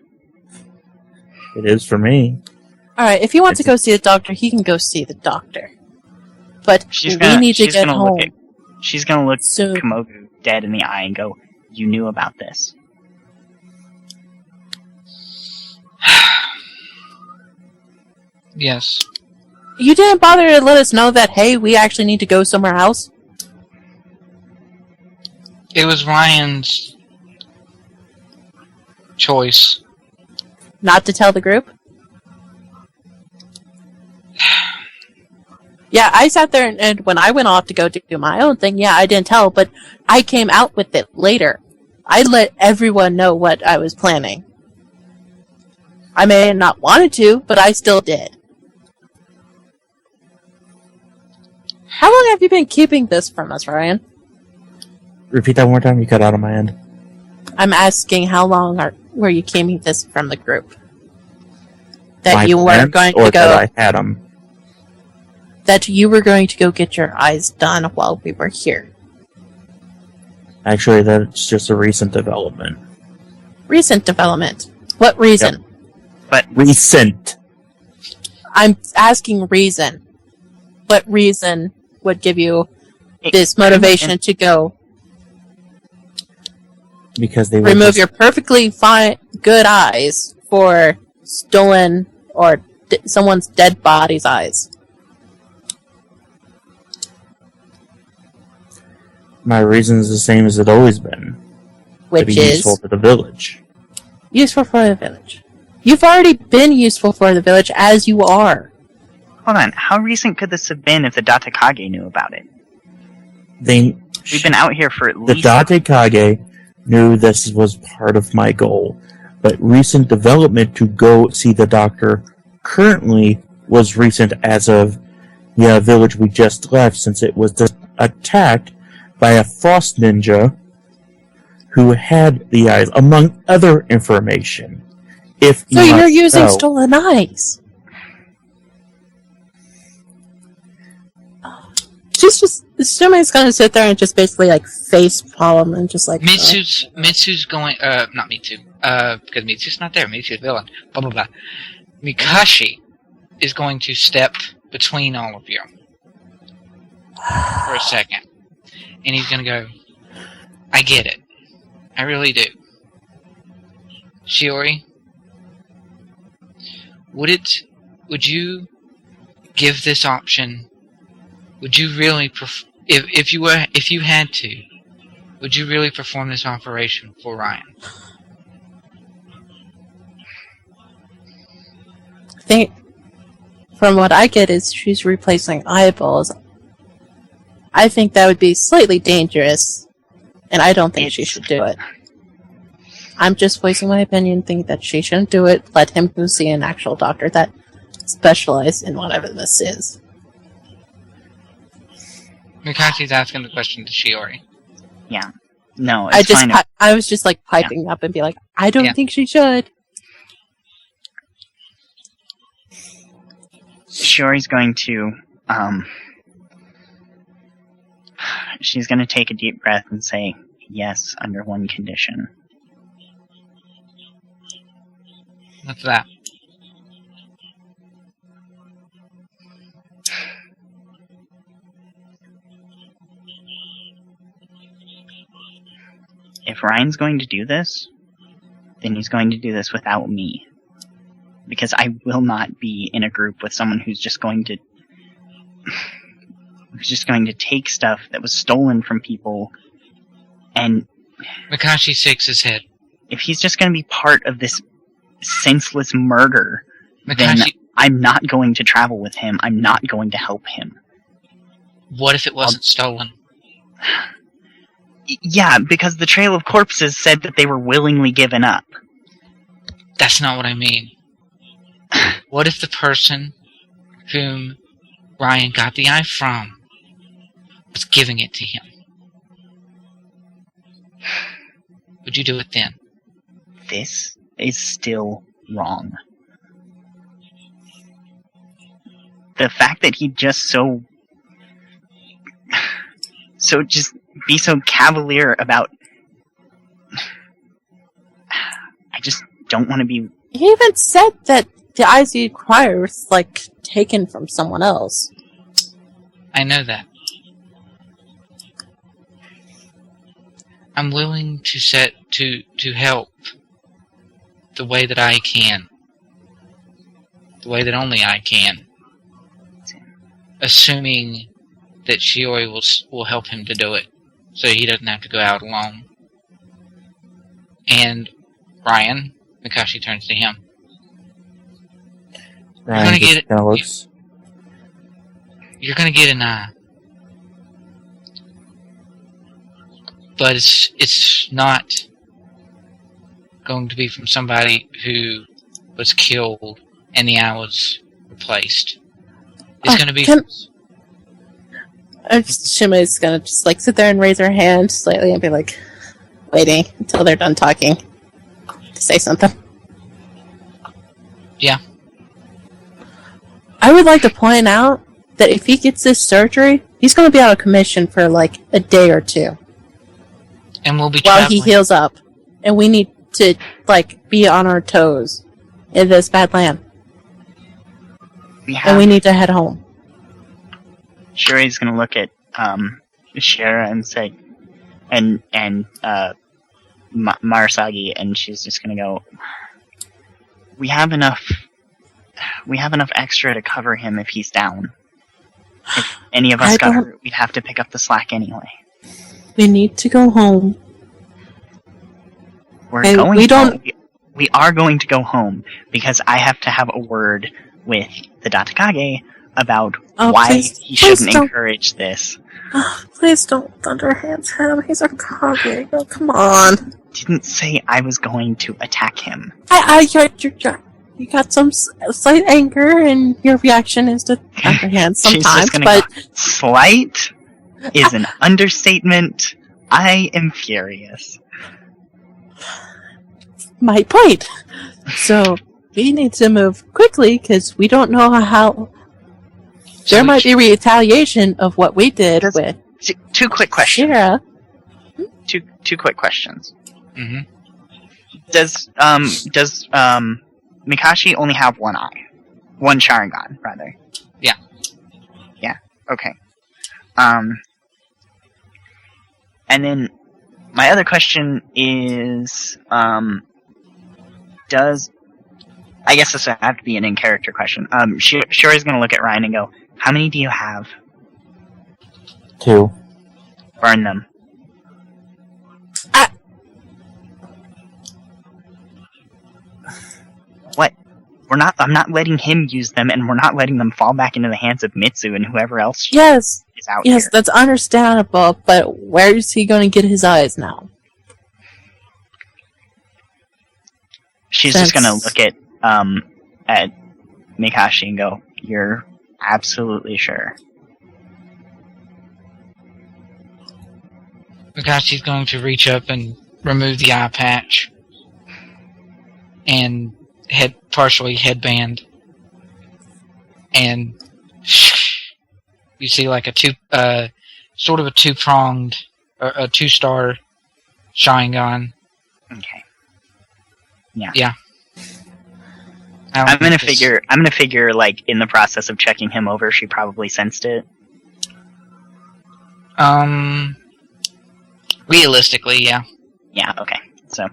It is for me. Alright, if he wants to go see the doctor, he can go see the doctor. But we need to get home. She's gonna look soon. Komogu dead in the eye and go, you knew about this. Yes. You didn't bother to let us know that, hey, we actually need to go somewhere else? It was Ryan's choice. Not to tell the group? Yeah, I sat there and when I went off to go do my own thing, yeah, I didn't tell, but I came out with it later. I let everyone know what I was planning. I may have not wanted to, but I still did. How long have you been keeping this from us, Ryhn? Repeat that one more time. You cut out on my end. I'm asking how long were you keeping this from the group? That My you were plans, going or to go. that I had them. That you were going to go get your eyes done while we were here. Actually, that's just a recent development. Recent development. What reason? Recent. I'm asking reason. What reason would give you It- this motivation to go Because they were remove just- your perfectly fine, good eyes for stolen or someone's dead body's eyes? My reason is the same as it always been. To Which be is useful to the village. useful for the village. You've already been useful for the village as you are. Hold on. How recent could this have been if the Datakage knew about it? We've been out here for at The least... Datekage knew this was part of my goal, but recent development to go see the doctor currently was recent as of the village we just left, since it was attacked by a frost ninja who had the eyes, among other information. If So you you're must using know. stolen eyes. Sume's gonna sit there and just basically like face palm and just like Mitsu's going, not Mitsu, because Mitsu's not there, Mitsu's villain, blah blah blah. Mikashi is going to step between all of you for a second. And he's gonna go, I get it. I really do. Shiori, would you give this option? Would you really, if you had to, would you really perform this operation for Ryhn? I think from what I get is she's replacing eyeballs. I think that would be slightly dangerous, and I don't think she should do it. I'm just voicing my opinion, think that she shouldn't do it. Let him go see an actual doctor that specializes in whatever this is. Mikashi's asking the question to Shiori. Yeah. No, it's fine. I was just like piping up and be like, I don't think she should. Shiori's going to, she's going to take a deep breath and say, yes, under one condition. What's that? If Ryan's going to do this, then he's going to do this without me. Because I will not be in a group with someone who's just going to take stuff that was stolen from people, and Mikashi shakes his head. if he's just going to be part of this senseless murder, then Mikashi, I'm not going to travel with him. I'm not going to help him. what if it wasn't stolen? Yeah, because the Trail of Corpses said that they were willingly given up. That's not what I mean. What if the person whom Ryhn got the eye from was giving it to him? Would you do it then? This is still wrong. The fact that he just just be so cavalier about... I just don't want to be... He even said that the eyes he acquired was like taken from someone else. I know that. I'm willing to help the way that I can. The way that only I can. Assuming that Shiori will help him to do it, so he doesn't have to go out alone. And Ryhn, Mikashi turns to him. Ryan gonna just get it. kinda looks. You're gonna get an eye. But it's not going to be from somebody who was killed and the eye was replaced. It's going to be... Shima's gonna just like sit there and raise her hand slightly and be like waiting until they're done talking to say something. Yeah. I would like to point out that if he gets this surgery, he's gonna be out of commission for like a day or two. And we'll be while traveling. he heals up. And we need to like be on our toes in this bad land. And we need to head home. Shiori's gonna look at Shira and say, and Marasagi, and she's just gonna go. We have enough extra to cover him if he's down. If any of us got hurt, we'd have to pick up the slack anyway. We need to go home. We are going to go home because I have to have a word with the Datakage about why he shouldn't encourage this. Please don't underhand him. He's a Kage. Oh, come on. Didn't say I was going to attack him. You got some slight anger, and your reaction is to underhand sometimes, but... Slight is an understatement. I am furious. My point. So, we need to move quickly, because we don't know how... There might be retaliation of what we did with... Two quick questions. Shira. Two quick questions. Mm-hmm. Does Mikashi only have one eye? One Sharingan, rather. Yeah. Yeah, okay. And then my other question is, I guess this would have to be an in-character question. Shiori's gonna look at Ryhn and go, how many do you have? 2. Burn them. What? I'm not letting him use them, and we're not letting them fall back into the hands of Mitsu and whoever else is out here. Yes, that's understandable, but where is he going to get his eyes now? She's just going to look at Mikashi and go, you're absolutely sure? Mikashi's going to reach up and remove the eye patch and partially headband, and you see like sort of a two-pronged, or a 2-star Sharingan. Okay. Yeah. Yeah. I'm gonna figure like in the process of checking him over, she probably sensed it. Realistically, yeah. Yeah, okay. So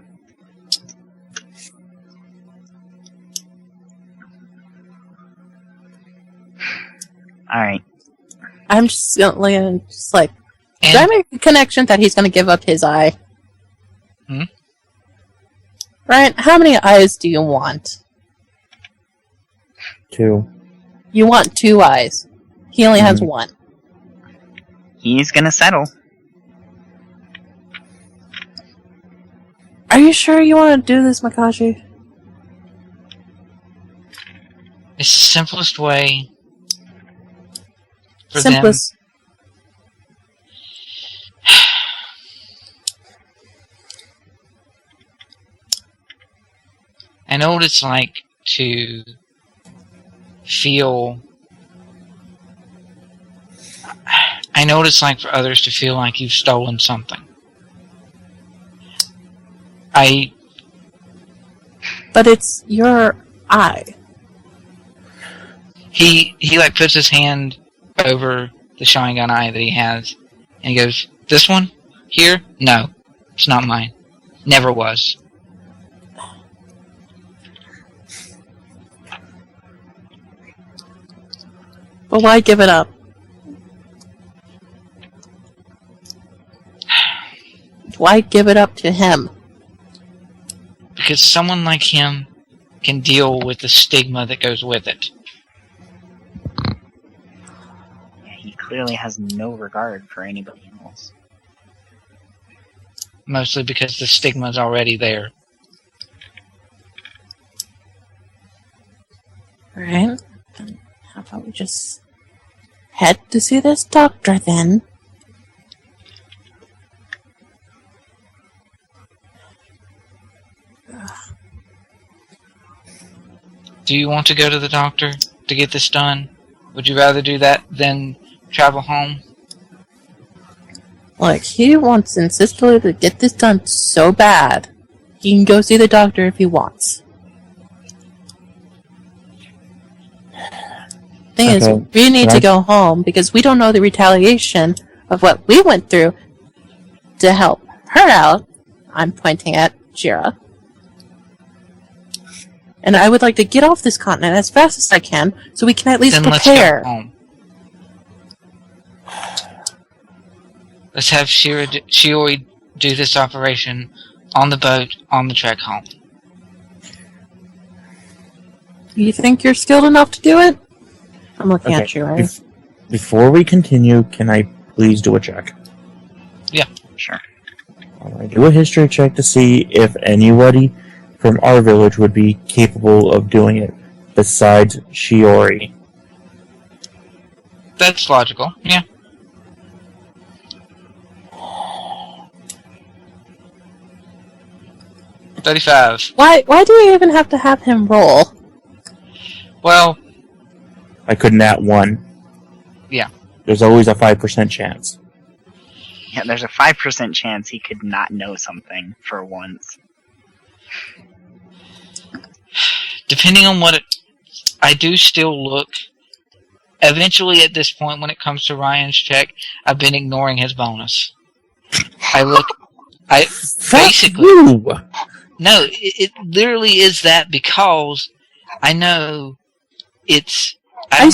alright. I'm just like, do I make a connection that he's going to give up his eye? Hmm? Ryhn, how many eyes do you want? 2. You want 2 eyes. He only has 1. He's gonna settle. Are you sure you want to do this, Mikashi? It's the simplest way for Simplest. them. I know what it's like to feel... I know what it's like for others to feel like you've stolen something. But it's your eye. He like puts his hand over the Sharingan eye that he has, and he goes, "This one? Here? No. It's not mine. Never was." But why give it up? Why give it up to him? Because someone like him can deal with the stigma that goes with it. Yeah, he clearly has no regard for anybody else. Mostly because the stigma's already there. Right? Then how about we just head to see this doctor then? Do you want to go to the doctor to get this done? Would you rather do that than travel home? Like, he wants insistently to get this done so bad. He can go see the doctor if he wants. Thing is, we need to go home because we don't know the retaliation of what we went through to help her out. I'm pointing at Shira. And I would like to get off this continent as fast as I can so we can at least prepare. Let's go home. Let's have Shiori do this operation on the boat on the trek home. You think you're skilled enough to do it? I'm looking at you, right? Before we continue, can I please do a check? Yeah, Sure. I do a history check to see if anybody from our village would be capable of doing it besides Shiori. that's logical. Yeah. $35. Why do we even have to have him roll? Well, I could nat 1. Yeah. There's always a 5% chance. Yeah, there's a 5% chance he could not know something for once. depending on what I do still look. Eventually, at this point, when it comes to Ryan's check, I've been ignoring his bonus. Basically, no, it literally is that because I know it's. I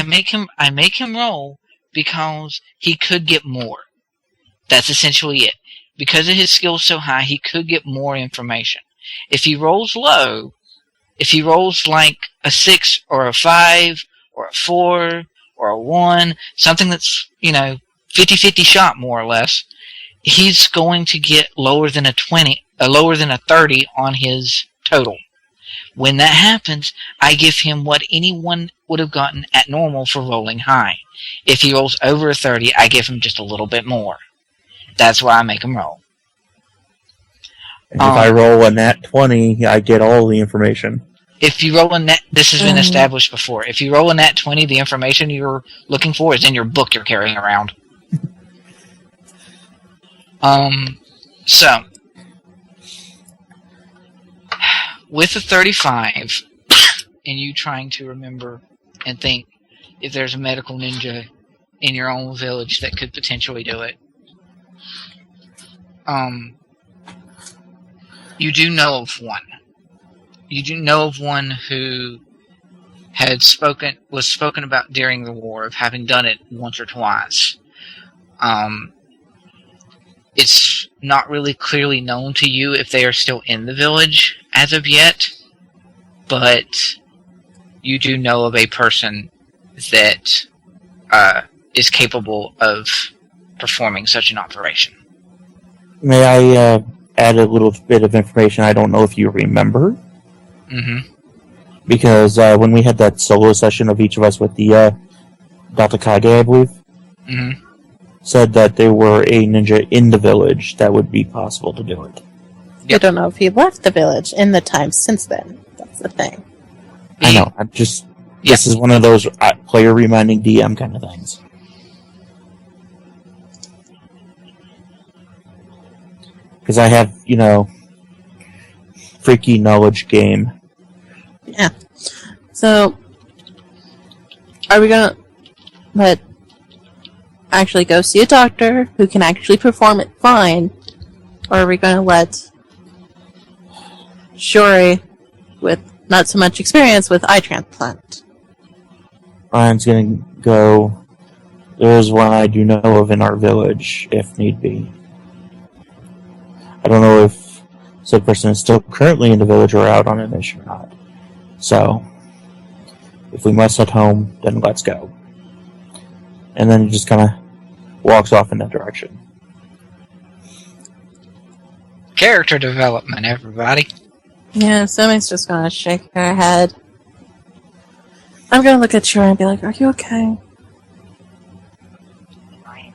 make him roll because he could get more. That's essentially it. Because of his skill so high, he could get more information. If he rolls low, if he rolls like a 6 or a 5 or a 4 or a 1, something that's, 50-50 shot more or less, he's going to get lower than a 20, lower than a 30 on his total. When that happens, I give him what anyone would have gotten at normal for rolling high. If he rolls over a 30, I give him just a little bit more. That's why I make him roll. And if I roll a nat 20, I get all the information. If you roll a nat, this has been established before. If you roll a nat 20, the information you're looking for is in your book you're carrying around. So, with a 35, and you trying to remember and think if there's a medical ninja in your own village that could potentially do it, you do know of one. You do know of one who was spoken about during the war of having done it once or twice. It's not really clearly known to you if they are still in the village as of yet, but you do know of a person that is capable of performing such an operation. May I add a little bit of information I don't know if you remember? Mm-hmm. Because when we had that solo session of each of us with the Datakage, I believe, said that there were a ninja in the village that would be possible to do it. I don't know if he left the village in the time since then. That's the thing. I know. I'm just... This is one of those player reminding DM kind of things. Because I have, freaky knowledge game. Yeah. So, are we gonna actually go see a doctor who can actually perform it fine, or are we gonna let Shiori, with not so much experience with eye transplant? Ryan's gonna go. There's one I do know of in our village, if need be. I don't know if said person is still currently in the village or out on a mission or not. So, if we must head home, then let's go. And then he just kind of walks off in that direction. Character development, everybody. Yeah, Sumi's just gonna shake her head. I'm gonna look at you and be like, "Are you okay?" Ryan.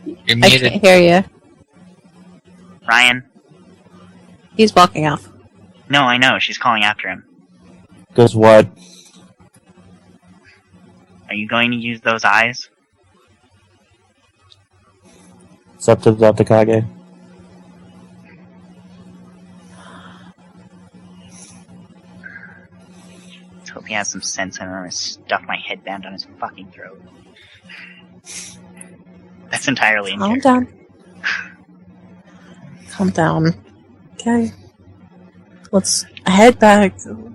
You're I muted. can't hear you. Ryan. He's walking off. No, I know. She's calling after him. Does what? Are you going to use those eyes? It's up to the Kage. Let's hope he has some sense and I'm gonna stuff my headband on his fucking throat. That's entirely in Calm character. down. Calm down. Okay. Let's head back. The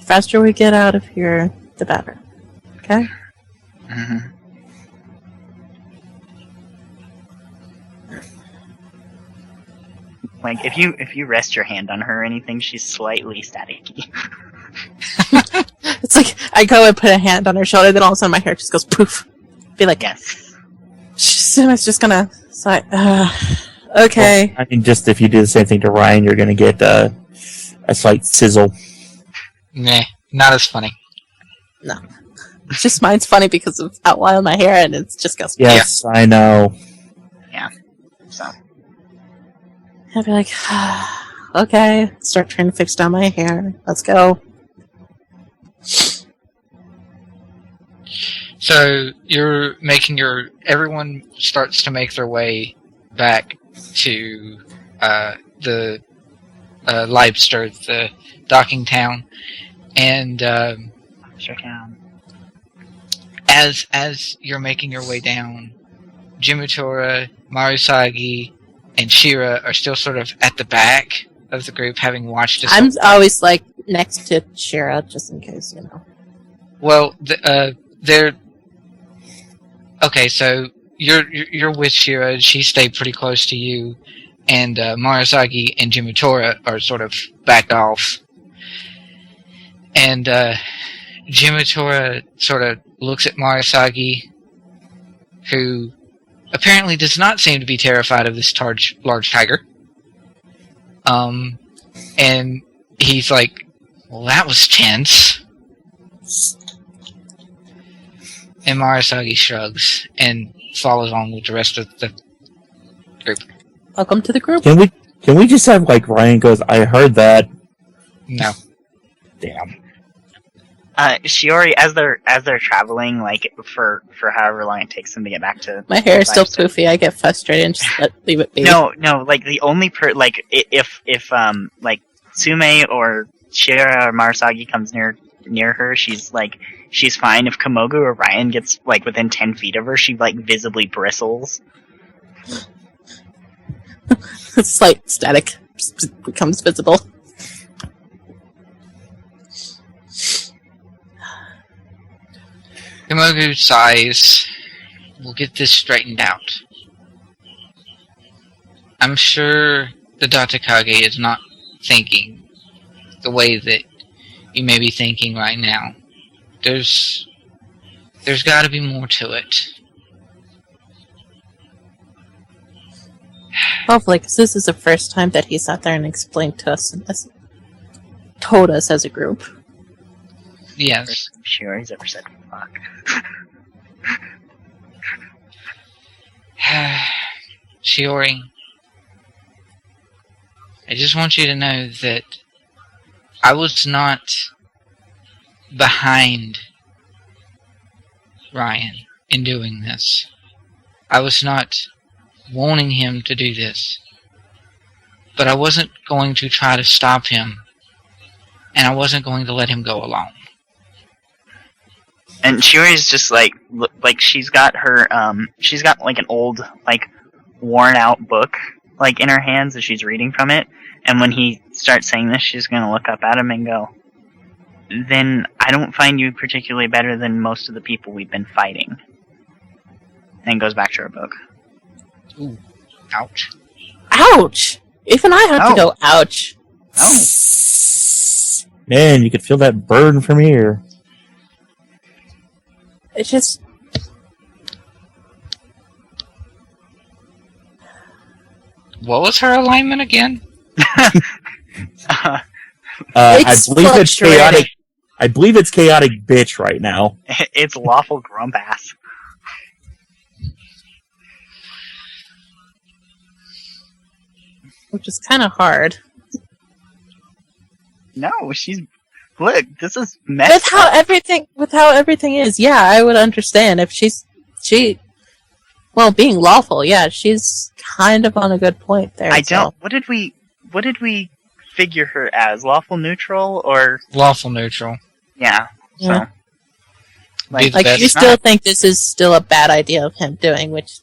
faster we get out of here, the better. Okay? Mm-hmm. Like if you rest your hand on her or anything, she's slightly staticky. It's like I go and put a hand on her shoulder, then all of a sudden my hair just goes poof. Be like, Yes. Suma's just gonna sigh. Okay. Well, I mean, just if you do the same thing to Ryan, you're going to get a slight sizzle. Nah, not as funny. Just mine's funny because of how wild my hair and it just goes. Yes, I know. So I'll be like, okay, start trying to fix down my hair. Let's go. So you're making everyone starts to make their way back to the Leibster, the docking town, and sure can. as you're making your way down, Jimutora, Marusagi, and Shira are still sort of at the back of the group, having watched us. I'm always like next to Shira, just in case, you know. Well, they're okay. So you're with Shira. She stayed pretty close to you, and Marusagi and Jimutora are sort of backed off. And Jimutora sort of looks at Marusagi, who apparently does not seem to be terrified of this large tiger. And he's like, "Well, that was tense." And Marusagi shrugs and follows on with the rest of the group. Welcome to the group. Can we just have like Ryan goes, I heard that. No. Damn. Shiori, as they're traveling, like for however long it takes them to get back to My hair is still Leibster. poofy. I get frustrated and just leave it be. No, like the only if like Tsume or Shira or Marusagi comes near her, she's fine. If Komogu or Ryan gets like within 10 feet of her, she like visibly bristles. Slight static becomes visible. Komogu sighs. We'll get this straightened out. I'm sure the Datakage is not thinking the way that you may be thinking right now. There's got to be more to it. Hopefully, because this is the first time that he sat there and explained to us and told us as a group. Yes. Shiori's ever said fuck. Shiori, I just want you to know that I was not behind Ryan in doing this. I was not wanting him to do this. But I wasn't going to try to stop him. And I wasn't going to let him go alone. And Shiori's just like she's got her she's got like an old like worn out book like in her hands as she's reading from it, and when he starts saying this, she's gonna look up at him and go, "Then I don't find you particularly better than most of the people we've been fighting." And goes back to her book. Ooh. Ouch. Ouch! Even I have to Oh. go, ouch. Oh, Man, you could feel that burn from here. It's just... What was her alignment again? I It's believe it's chaotic. fluctuating. I believe it's chaotic. I believe it's chaotic bitch right now. It's lawful grump ass. Which is kind of hard. No, she's look. This is messed With how up. everything is, yeah, I would understand if well, being lawful, yeah, she's kind of on a good point there. I so. don't. What did we figure her as? Lawful neutral or Lawful neutral. yeah? Yeah. So like, Like, you still think this is still a bad idea of him doing, which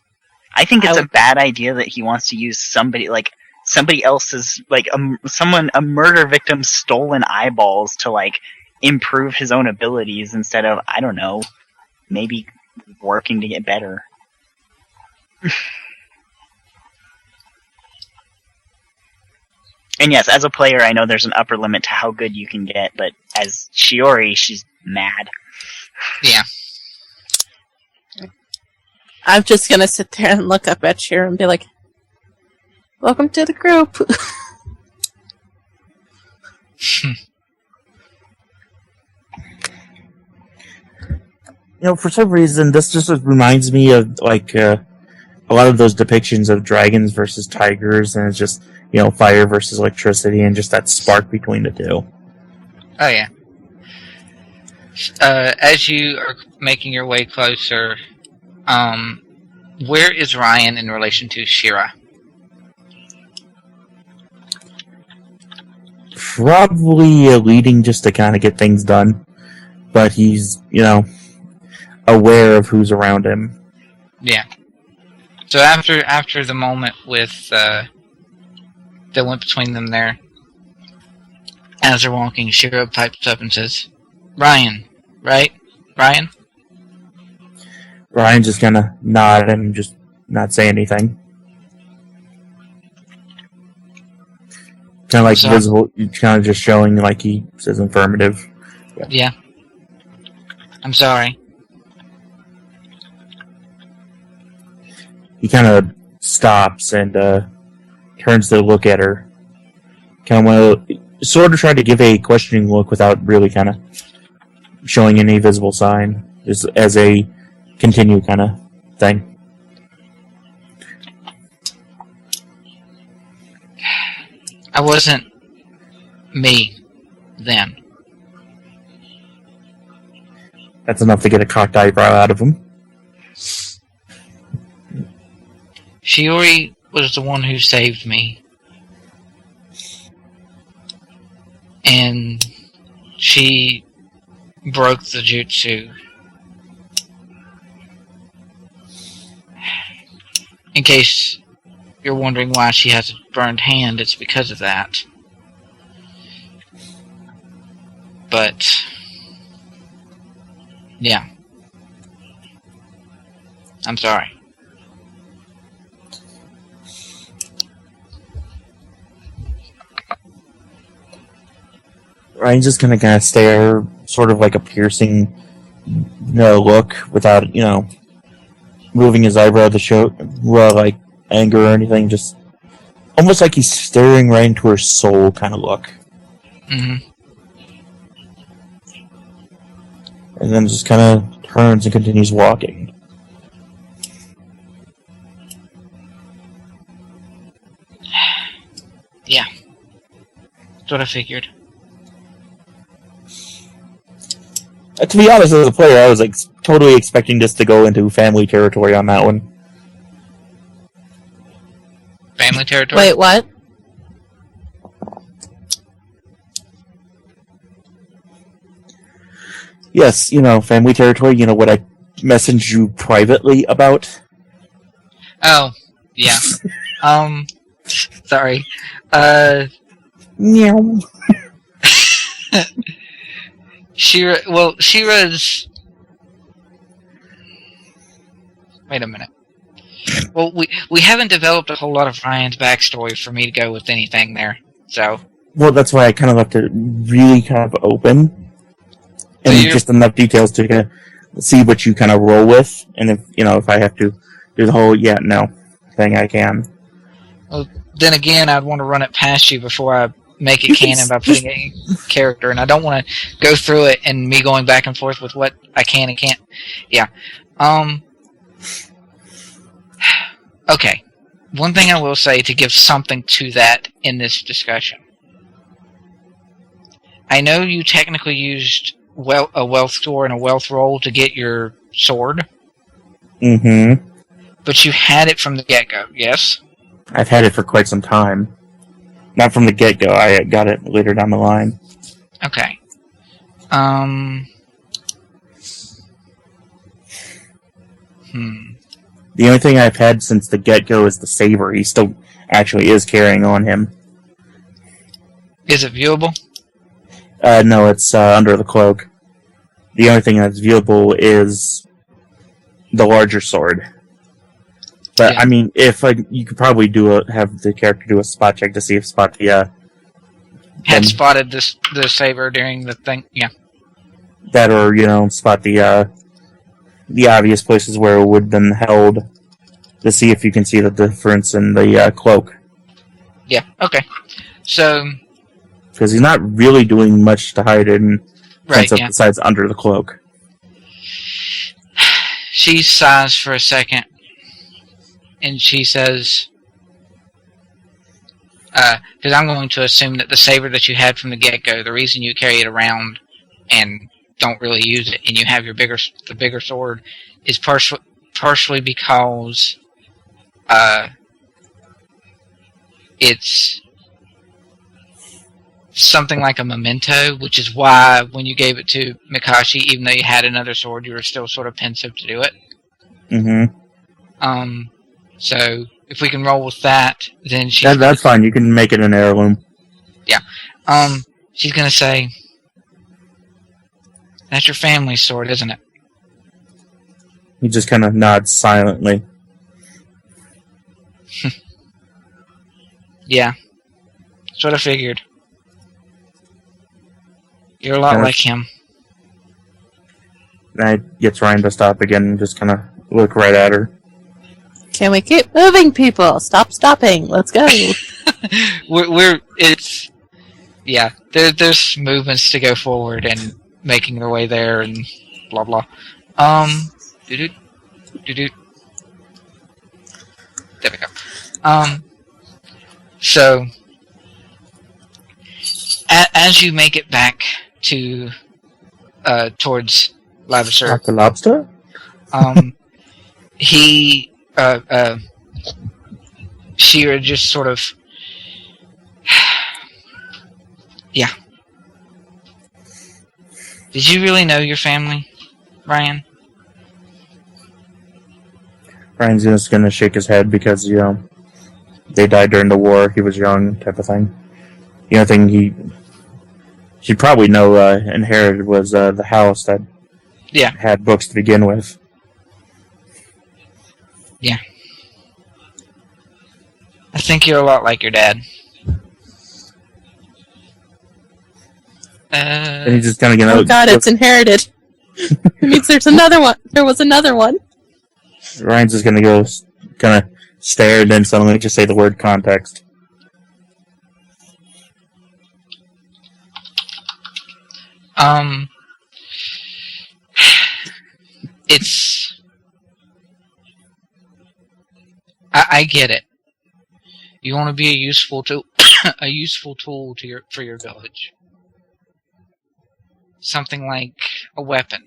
I think it's I a bad idea that he wants to use somebody else's a murder victim's stolen eyeballs to like improve his own abilities instead of, I don't know, maybe working to get better. And yes, as a player, I know there's an upper limit to how good you can get, but as Shiori, she's mad. Yeah. I'm just gonna sit there and look up at Shira and be like, "Welcome to the group." For some reason, this just reminds me of like a lot of those depictions of dragons versus tigers, and it's just fire versus electricity, and just that spark between the two. Oh yeah. As you are making your way closer, where is Ryhn in relation to Shira? Probably leading just to kind of get things done, but he's aware of who's around him. Yeah. So after the moment with that went between them there, as they're walking, Shira pipes up and says, "Ryhn, right? Ryhn?" Ryan's just gonna nod and just not say anything. Kind of like So- visible, kind of just showing like he says affirmative. Yeah. I'm sorry. He kind of stops and turns to look at her. Kind of sort of try to give a questioning look without really kind of showing any visible sign, just as a continue kind of thing. I wasn't me then. That's enough to get a cocked eyebrow out of him. Shiori was the one who saved me. And she broke the jutsu. In case you're wondering why she has a burned hand, it's because of that. But yeah. I'm sorry. Ryan's just gonna kind of stare, sort of like a piercing look, without moving his eyebrow to show like anger or anything. Just almost like he's staring right into her soul, kind of look. Mm-hmm. And then just kind of turns and continues walking. Yeah. That's what I figured. To be honest, as a player, I was like totally expecting this to go into family territory on that one. Family territory? Wait, what? Yes, family territory. What I messaged you privately about. Oh, yeah. Sorry. Meow. Shira's... Wait a minute. Well, we haven't developed a whole lot of Ryan's backstory for me to go with anything there, so... Well, that's why I kind of left it really kind of open. And So just enough details to kind of see what you kind of roll with. And if I have to do the whole no thing, I can. Well, then again, I'd want to run it past you before I make it You can canon by putting a character, and I don't want to go through it and me going back and forth with what I can and can't. Yeah. Okay. One thing I will say to give something to that in this discussion. I know you technically used a wealth score and a wealth roll to get your sword. Mm-hmm. But you had it from the get-go, yes? I've had it for quite some time. Not from the get-go. I got it later down the line. Okay. The only thing I've had since the get-go is the saber. He still actually is carrying on him. Is it viewable? No, it's under the cloak. The only thing that's viewable is the larger sword. But Yeah. I mean, if you could probably have the character do a spot check to see if spot the Had spotted the saber during the thing. Yeah. that, or spot the obvious places where it would have been held to see if you can see the difference in the cloak. Yeah. Okay. So. Because he's not really doing much to hide it Right. Yeah. besides under the cloak. She sighs for a second, and she says, because I'm going to assume that the saber that you had from the get-go, the reason you carry it around and don't really use it, and you have the bigger sword, is partially because it's something like a memento, which is why when you gave it to Mikashi, even though you had another sword, you were still sort of pensive to do it. Mm-hmm. So if we can roll with that, then That's fine. You can make it an heirloom. Yeah. She's gonna say, "That's your family's sword, isn't it?" He just kind of nods silently. Yeah. That's what I figured. You're a lot Kinda- like him. That gets Ryhn to stop again and just kind of look right at her. Can we keep moving, people? Stop stopping. Let's go. There's movements to go forward and making their way there and blah blah. Doo-doo, doo-doo. There we go. So as you make it back to towards Lavisher, Like the lobster? Shira just sort of, yeah. Did you really know your family, Ryhn? Ryan's just gonna shake his head because, they died during the war, he was young, type of thing. The only thing she'd probably know inherited was the house that had books to begin with. Yeah. I think you're a lot like your dad. And he's just kind of Oh god, it's inherited. It means there's another one. There was another one. Ryan's just gonna go kind of stare and then suddenly just say the word context. It's... I get it. You want to be a useful tool, for your village. Something like a weapon.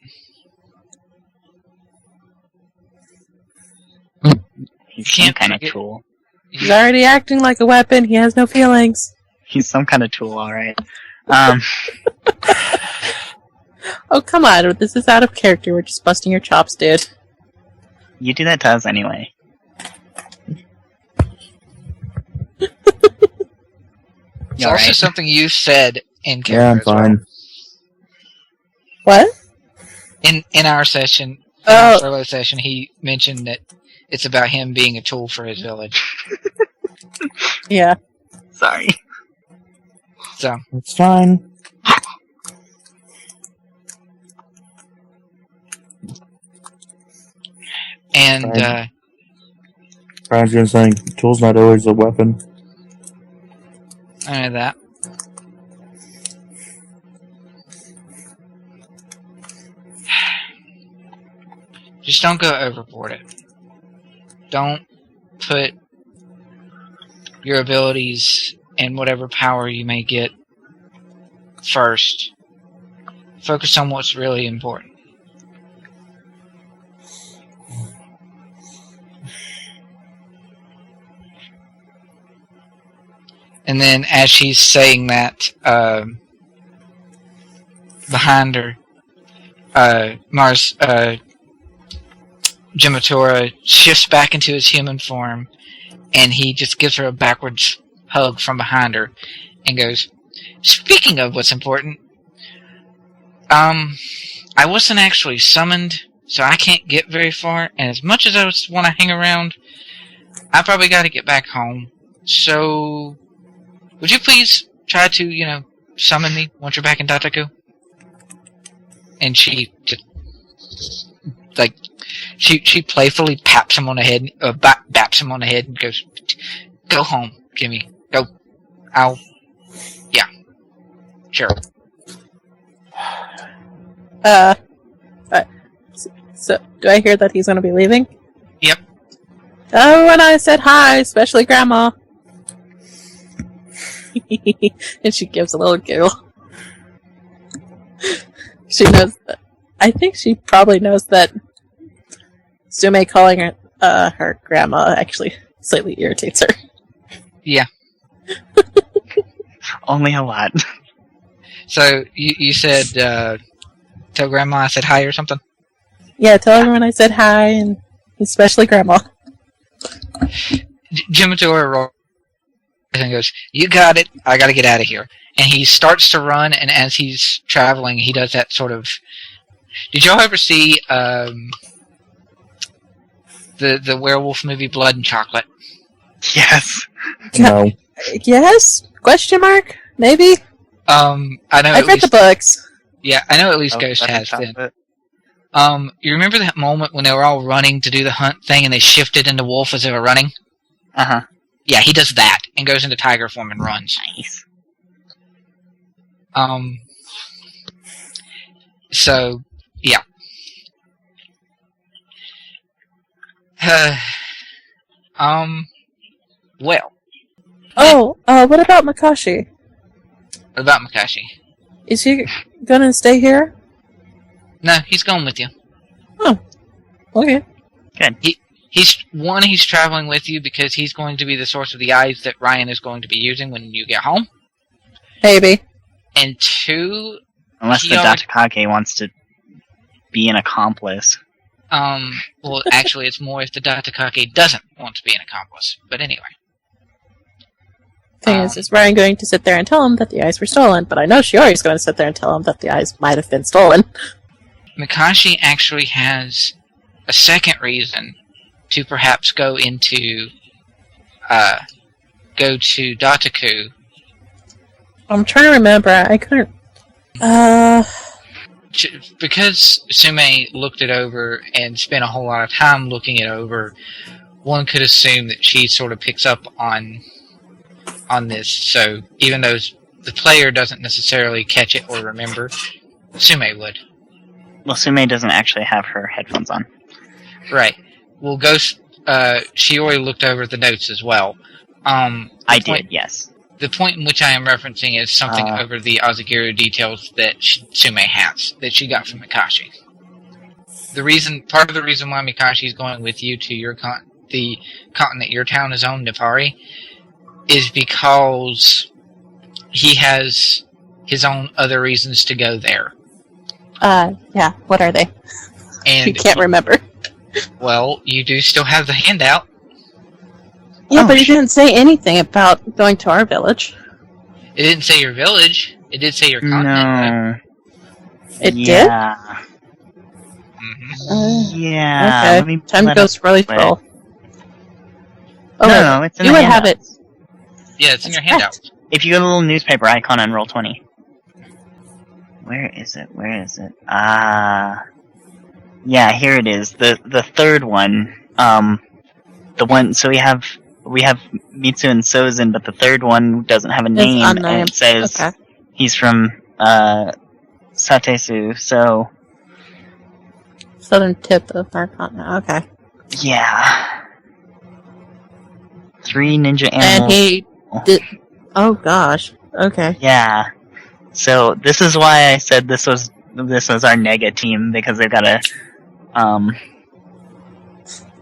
He's some Can't kind of forget- tool. He's already acting like a weapon. He has no feelings. He's some kind of tool, alright. Oh, come on. This is out of character. We're just busting your chops, dude. You do that to us anyway. It's You also alright? something you said in character. Yeah, I'm as well. fine. What? In our session, Oh. our solo session, he mentioned that it's about him being a tool for his village. Yeah. Sorry. So, It's fine. and Right. Ryan's gonna say, tool's not always a weapon. I know that. Just don't go overboard it. Don't put your abilities and whatever power you may get first. Focus on what's really important. And then as she's saying that, behind her, Jimatora shifts back into his human form, and he just gives her a backwards hug from behind her, and goes, "Speaking of what's important, I wasn't actually summoned, so I can't get very far, and as much as I want to hang around, I probably got to get back home. So, would you please try to, summon me once you're back in Dataku?" And she just, she playfully paps him on the head, baps him on the head, and goes, "Go home, Jimmy. Go. Yeah. Sure." So, do I hear that he's going to be leaving? Yep. Oh, when I said hi, especially Grandma. And she gives a little giggle. She knows that. I think she probably knows that Tsume calling her grandma actually slightly irritates her. Yeah. Only a lot. So, you said, tell Grandma I said hi or something? Yeah, tell everyone I said hi, and especially Grandma. Jimatora rolls and goes, "You got it. I got to get out of here." And he starts to run, and as he's traveling, he does that sort of... Did y'all ever see the werewolf movie Blood and Chocolate? Yes. No. Yes? Question mark? Maybe? I know. I've read the books. Yeah, I know at least Oh, Ghost Blood and has then. Chocolate. You remember that moment when they were all running to do the hunt thing and they shifted into wolf as they were running? Uh-huh. Yeah, he does that and goes into tiger form and runs. Nice. So, yeah. Well, Oh, what about Makashi? what about Makashi? Is he gonna stay here? No, he's going with you. Okay. He's traveling with you because he's going to be the source of the eyes that Ryhn is going to be using when you get home. Maybe. And two, Unless the Datakage wants to be an accomplice. well, actually, it's more if the Datakage doesn't want to be an accomplice. But anyway. Thing is Ryan going to sit there and tell him that the eyes were stolen? But I know Shiori's going to sit there and tell him that the eyes might have been stolen. Makashi actually has a second reason to perhaps go to Dataku. I'm trying to remember. I couldn't. Because Tsume looked it over and spent a whole lot of time looking it over, one could assume that she sort of picks up on this. So even though the player doesn't necessarily catch it or remember, Tsume would. Well, Sume doesn't actually have her headphones on. Right. Well, Shiori looked over the notes as well. I did, yes. The point in which I am referencing is something over the Azagiru details that Tsume has, that she got from Mikashi. Part of the reason why Mikashi is going with you to the continent your town is on, Nipari, is because he has his own other reasons to go there. Yeah, what are they? And you can't remember. Well, you do still have the handout. Yeah, but he didn't say anything about going to our village. It didn't say your village. It did say your continent. No. It did? Yeah. Yeah. Okay. Time goes really slow. Oh, No, it's in you the would have handout. it. Yeah, it's in your handout. If you go to the little newspaper icon on Roll20. Where is it? Yeah, here it is. The third one. The one, so we have Mitsu and Sozin, but the third one doesn't have a name, and it says he's from Satesu, so southern tip of our continent. Okay. Yeah. 3 ninja And animals. he did. Oh gosh. Okay. Yeah. So this is why I said this was our nega team, because they've got a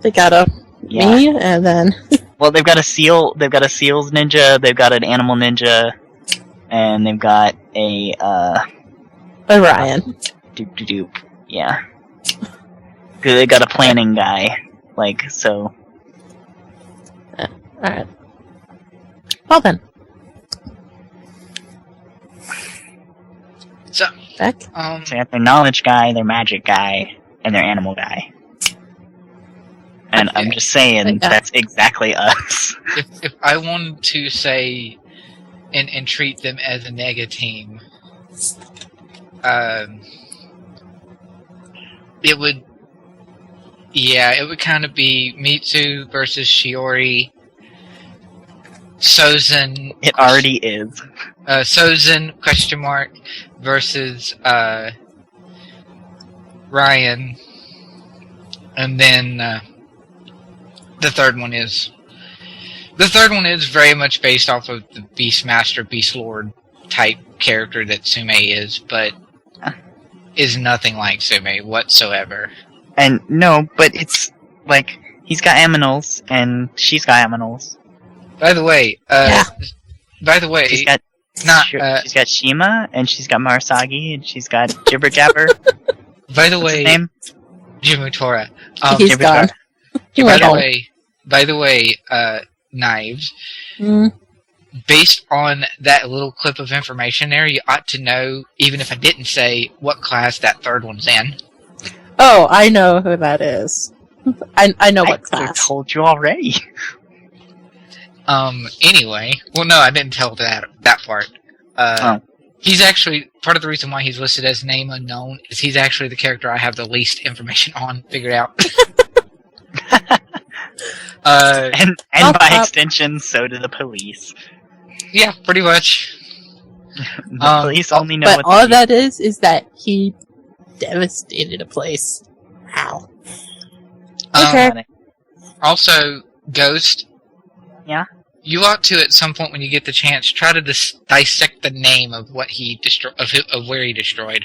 They got a yeah. me, and then Well, they've got a seals ninja, they've got an animal ninja, and they've got a Orion. doop. Yeah. They got a planning guy. Like, so. Alright. Well then. So, Back. So they got their knowledge guy, their magic guy, and their animal guy. And Okay. I'm just saying, Like that. that's exactly us. if I wanted to say and treat them as a nega team, it would kind of be Mitsu versus Shiori, Sozin. It already is. Sozin versus Ryhn, and then the third one is very much based off of the Beastmaster, Beastlord type character that Tsume is, but is nothing like Tsume whatsoever. And no, but it's like he's got aminals and she's got aminals. By the way, She's got she's got Shima and she's got Marasagi and she's got Jibber Jabber. by the What's his way, name? Jimutora. He's Jibber gone. Jabber. He By went the home. way, Knives. Mm. Based on that little clip of information there, you ought to know, even if I didn't say, what class that third one's in. Oh, I know who that is. I know what I class. told you already. Anyway, well, no, I didn't tell that part. He's actually, part of the reason why he's listed as name unknown is he's actually the character I have the least information on figured out. And Up, by up. extension, so do the police. Yeah, pretty much. The police only know But what all they that is that he devastated a place. How? Okay. do. Also, Ghost. Yeah? You ought to, at some point when you get the chance, try to dissect the name of what he of where he destroyed.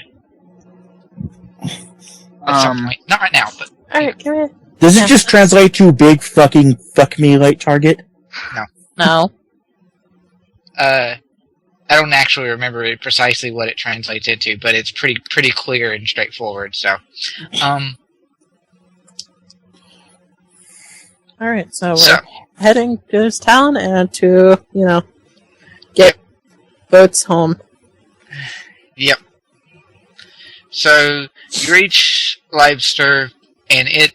At some point, not right now, but Alright, come here. Does it just translate to big fucking fuck me light target? No. I don't actually remember precisely what it translates into, but it's pretty clear and straightforward. So, Alright, so we're heading to his town and to, get boats home. Yep. So you reach Leibster, and it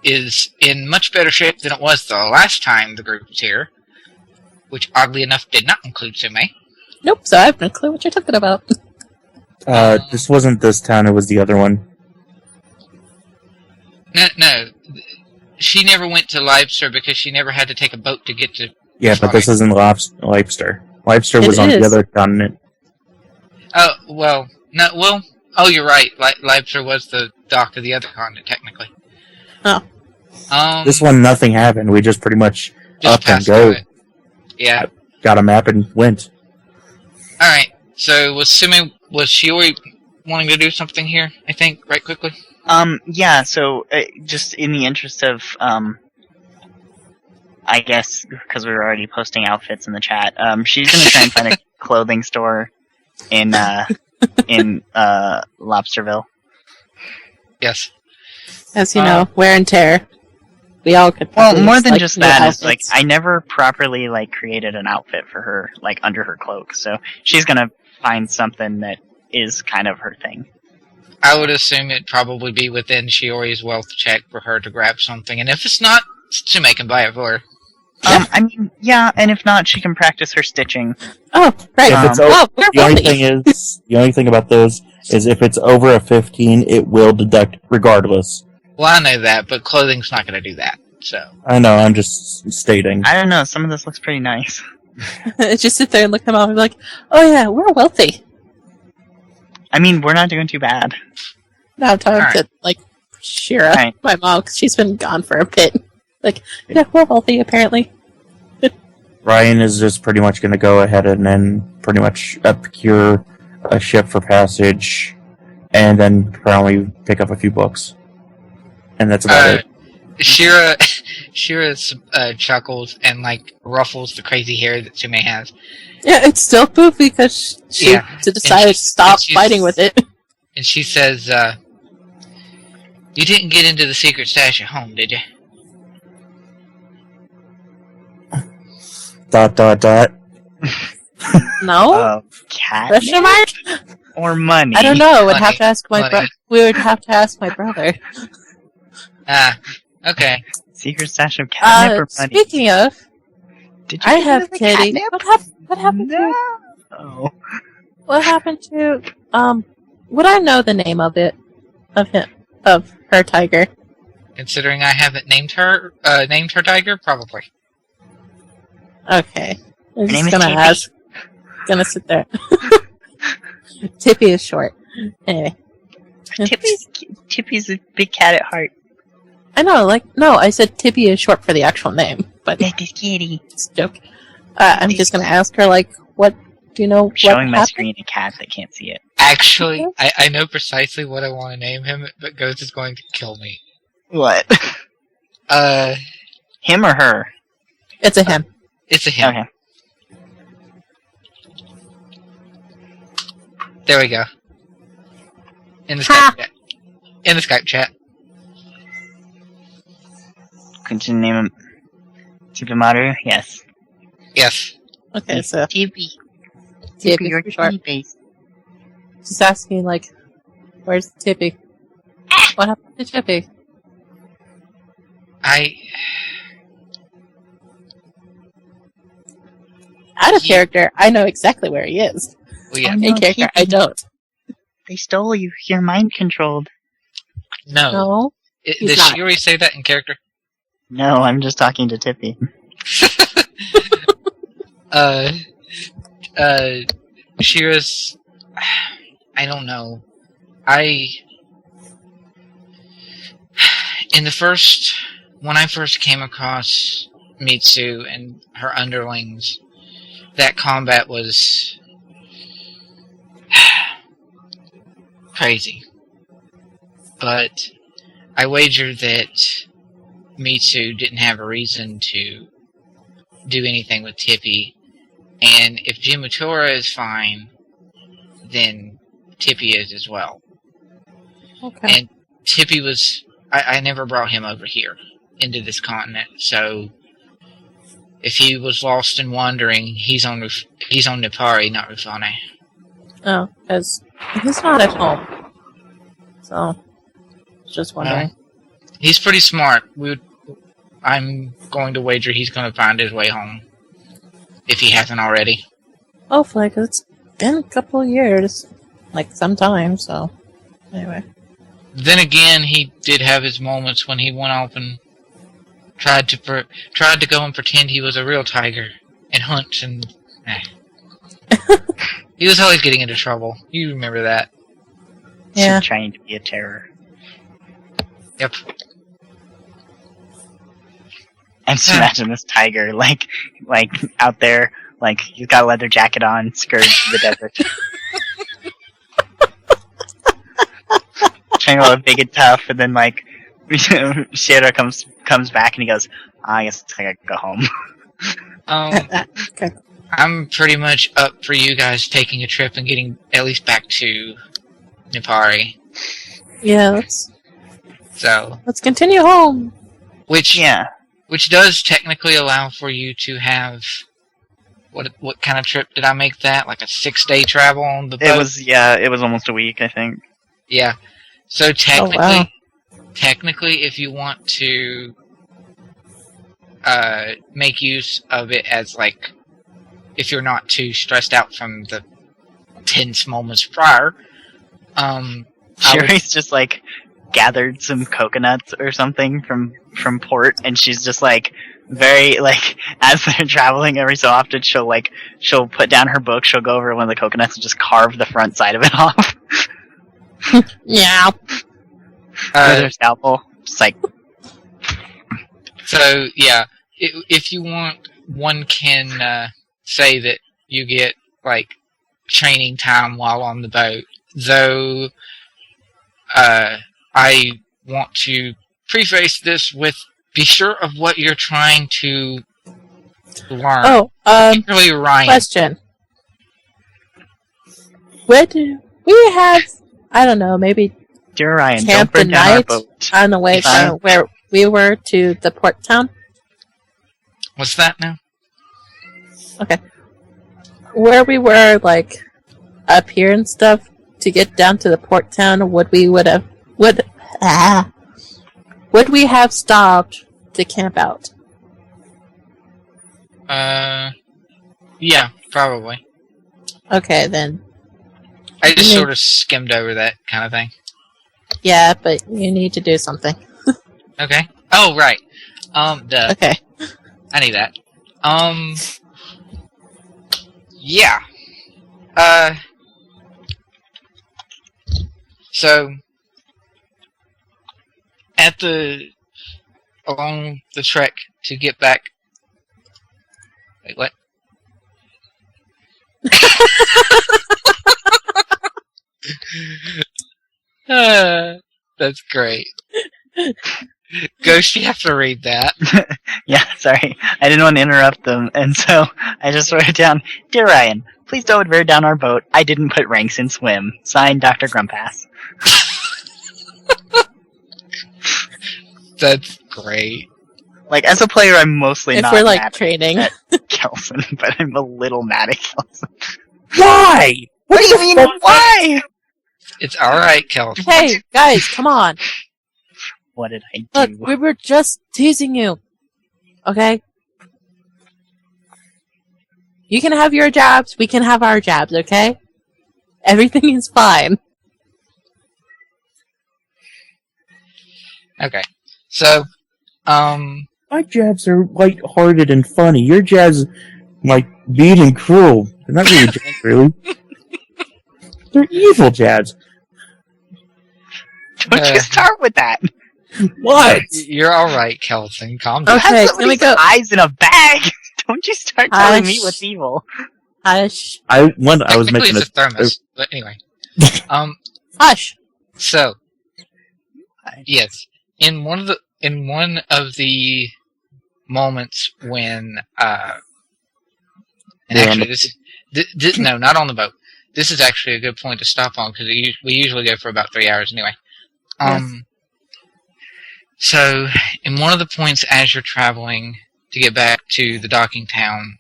is in much better shape than it was the last time the group was here, which oddly enough did not include Tsume. Nope, so I have no clue what you're talking about. This wasn't this town, it was the other one. No, she never went to Leibster because she never had to take a boat to get to. Yeah, but this isn't Leibster. Leibster It was on the is. other continent. Oh well, no, well. Oh, you're right. Leibster was the dock of the other continent, technically. Oh. This one, nothing happened. We just pretty much Just up and passed go. through it. Yeah. Got a map and went. Alright, so was Shiori wanting to do something here, I think, right quickly? Yeah, so, just in the interest of, I guess, because we were already posting outfits in the chat, she's gonna try and find a clothing store in Lobsterville. Yes. As you know, wear and tear. We all could Well, probably more use, than like, just new that, it's like, outfits. I never properly, created an outfit for her, under her cloak, so she's gonna find something that is kind of her thing. I would assume it'd probably be within Shiori's wealth check for her to grab something, and if it's not, Tsume can buy it for her. I mean, yeah, and if not, she can practice her stitching. Oh, right. If it's Oh, we're the only wealthy. thing is, the only thing about those is if it's over a 15, it will deduct regardless. Well, I know that, but clothing's not going to do that, so. I know, I'm just stating. I don't know, some of this looks pretty nice. Just sit there and look at them all and be like, oh yeah, we're wealthy. I mean, we're not doing too bad. Now time Alright. to, Shira, Right. my mom, 'cause she's been gone for a bit. Like, yeah, we're healthy, apparently. Ryhn is just pretty much going to go ahead and then pretty much procure a ship for passage, and then probably pick up a few books. And that's about it. Shira chuckles and like ruffles the crazy hair that Tsume has. Yeah, it's still poofy because she decided to stop fighting with it. And she says, "You didn't get into the secret stash at home, did you?" Dot, dot, dot. No? Cat Question mark? or money? I don't know. Would have Money. to ask my Money. We would have to ask my brother. Okay. Secret stash of catnip or money? Speaking of, Did you I get have the Kitty. catnip? What happened to? No. What happened to? Would I know the name of it? Of her tiger? Considering I haven't named her tiger, probably. Okay. I'm Her name just is gonna Tippy. ask. Gonna sit there. Tippy is short. Anyway. Tippy's a big cat at heart. I know, no, I said Tippy is short for the actual name, but That is kitty. it's a joke. I'm just gonna ask her, what, do you know what Showing my happened? screen a cat that can't see it. Actually, I know precisely what I want to name him, but Ghost is going to kill me. What? Him or her? It's a him. It's a him. Okay. There we go. In the Ha! Skype chat. In the Skype chat. Could you name him Tsubimaru? Yes. Yes. Okay, so Tippy. Tippy your for short. Tippy face. Just asking, where's Tippy? What happened to Tippy? Out of character, I know exactly where he is. Well, yeah. Oh, no, In character, I Tippy. don't. They stole you. You're mind controlled. No. No. Did he's not. Shiori say that in character? No, I'm just talking to Tippy. Shira's... I don't know. When I first came across Mitsu and her underlings, that combat was crazy. But I wager that Mitsu didn't have a reason to do anything with Tippy, and if Jimutora is fine, then Tippy is as well. Okay. And Tippy was... I never brought him over here, into this continent, so if he was lost and wandering, he's on Nipari, not Rufane. Oh, because he's not at home. So, just wondering. He's pretty smart. I'm going to wager he's going to find his way home, if he hasn't already. Hopefully, because it's been a couple of years. Some time, so... Anyway. Then again, he did have his moments when he went off and tried to go and pretend he was a real tiger and hunt and... He was always getting into trouble. You remember that. Yeah. She's trying to be a terror. Yep. And just imagine this tiger, out there, he's got a leather jacket on, skirts the desert. Trying to look big and tough, and then, Shiro comes back and he goes, I guess I gotta go home. Okay. I'm pretty much up for you guys taking a trip and getting at least back to Nipari. Yeah, let's continue home. Which Yeah. Which does technically allow for you to have... What kind of trip did I make that? Like a 6-day travel on the boat? It was almost a week, I think. Yeah. So technically, wow. technically, if you want to make use of it as if you're not too stressed out from the tense moments prior, Shuri's just gathered some coconuts or something from port, and she's just very as they're traveling every so often she'll put down her book, she'll go over one of the coconuts and just carve the front side of it off. Yeah. With her scalpel. Just like, So, yeah, if you want, one can say that you get, like, training time while on the boat. Though, I want to preface this with, be sure of what you're trying to learn. Oh, Particularly Ryhn. question. Where do we have, I don't know, maybe dear Ryhn, camp don't burn the down our night boat. on the way from where we were to the port town? What's that now? Okay. Where we were, like, up here and stuff, to get down to the port town, would we have stopped to camp out? Yeah, probably. Okay, then. I just You sort of skimmed over that kind of thing. Yeah, but you need to do something. Okay. Oh, right. Duh. Okay. I need that. Yeah. So, along the trek to get back. Wait, what? That's great. Ghost, you have to read that. Yeah, sorry. I didn't want to interrupt them, and so I just wrote it down. Dear Ryhn, please don't wear down our boat. I didn't put ranks in swim. Signed, Dr. Grumpass. That's great. Like, as a player, I'm mostly If not we're, like, mad training. at Kelson, but I'm a little mad at Kelson. Why? What do you mean, why? It's alright, Kelson. Hey, guys, come on. What did I do? Look, we were just teasing you. Okay? You can have your jobs, we can have our jobs, okay? Everything is fine. Okay. So, My jabs are light-hearted and funny. Your jabs, like, mean and cruel. They're not really jabs, really. They're evil jabs. Don't you start with that. What? you're alright, Kelson. Calm down. Okay, Have let me somebody's go. eyes in a bag. Don't you start telling me what's evil. Hush. I was Technically, making it's a thermos. But anyway. Hush. So, yes. In one of the moments when, and You're on actually no, not on the boat. This is actually a good point to stop on, because we usually go for about 3 hours anyway. So, in one of the points as you're traveling to get back to the docking town,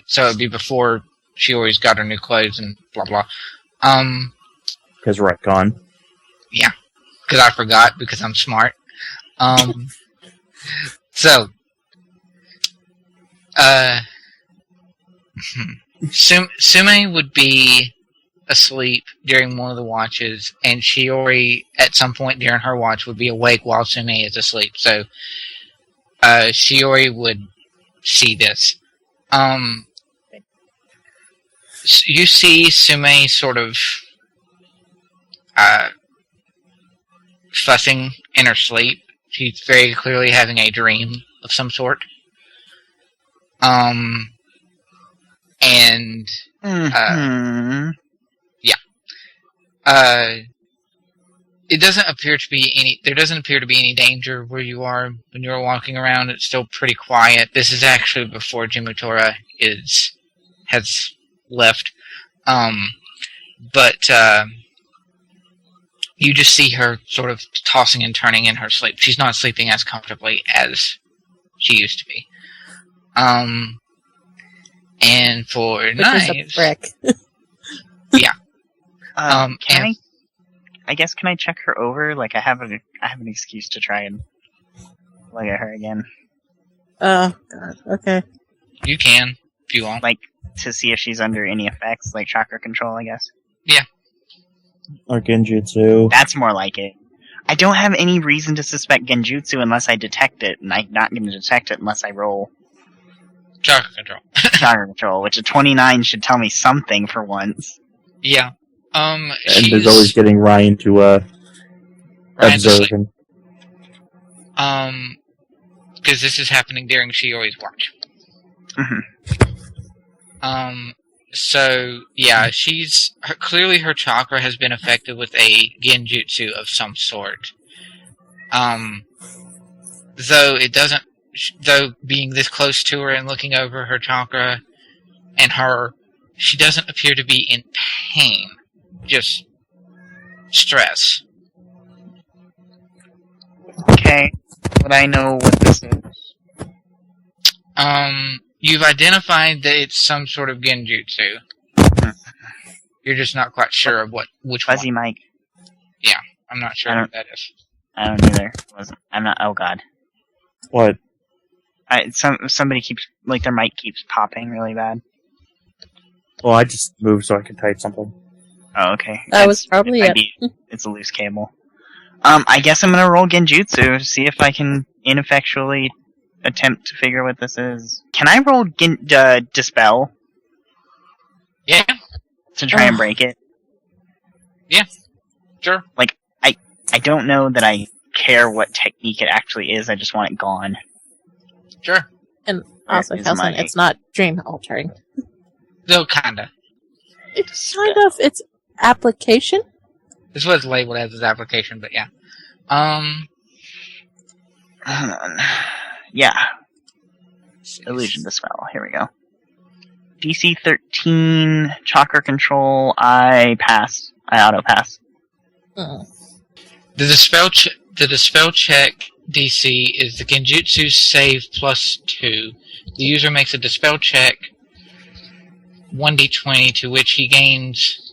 so it'd be before Shiori's got her new clothes and blah blah. Because retcon. Yeah, because I forgot, because I'm smart. So, Tsume would be asleep during one of the watches, and Shiori, at some point during her watch, would be awake while Tsume is asleep. So, Shiori would see this. You see Tsume sort of fussing in her sleep. She's very clearly having a dream of some sort. And it doesn't appear to be there doesn't appear to be any danger where you are when you're walking around. It's still pretty quiet. This is actually before Jimutora has left. But you just see her sort of tossing and turning in her sleep. She's not sleeping as comfortably as she used to be. And for Which nights, is a brick. yeah. Can I guess can I check her over? Like I have an excuse to try and look at her again. Oh, God. Okay. You can if you want. Like to see if she's under any effects, like chakra control, I guess. Yeah. Or Genjutsu. That's more like it. I don't have any reason to suspect Genjutsu unless I detect it, and I'm not going to detect it unless I roll Chakra control. chakra control, which a 29 should tell me something for once. Yeah. And there's always getting Ryhn to Ryhn to sleep. observing. Because this is happening during Shiori's watch. So, yeah, clearly her chakra has been affected with a genjutsu of some sort. Though being this close to her and looking over her chakra and she doesn't appear to be in pain, just stress. Okay. Would I know what this is? You've identified that it's some sort of genjutsu. You're just not quite sure of which one. Fuzzy Mike. Yeah, I'm not sure what that is. I don't either. I'm not. Oh God. What? Somebody keeps their mic keeps popping really bad. Well, I just moved so I could type something. Oh, okay. That was probably it. It's a loose cable. I guess I'm gonna roll genjutsu, see if I can ineffectually attempt to figure what this is. Can I roll dispel? Yeah. To try and break it? Yeah. Sure. I don't know that I care what technique it actually is, I just want it gone. Sure. And also, Kelson, it's not dream altering. No, kinda. It's kind of its application. This was labeled as his application, but yeah. Hold on. Yeah. Illusion Dispel. Here we go. DC 13, Chakra Control, I pass. I auto-pass. The dispel check DC is the Genjutsu save +2. The user makes a dispel check 1d20 to which he gains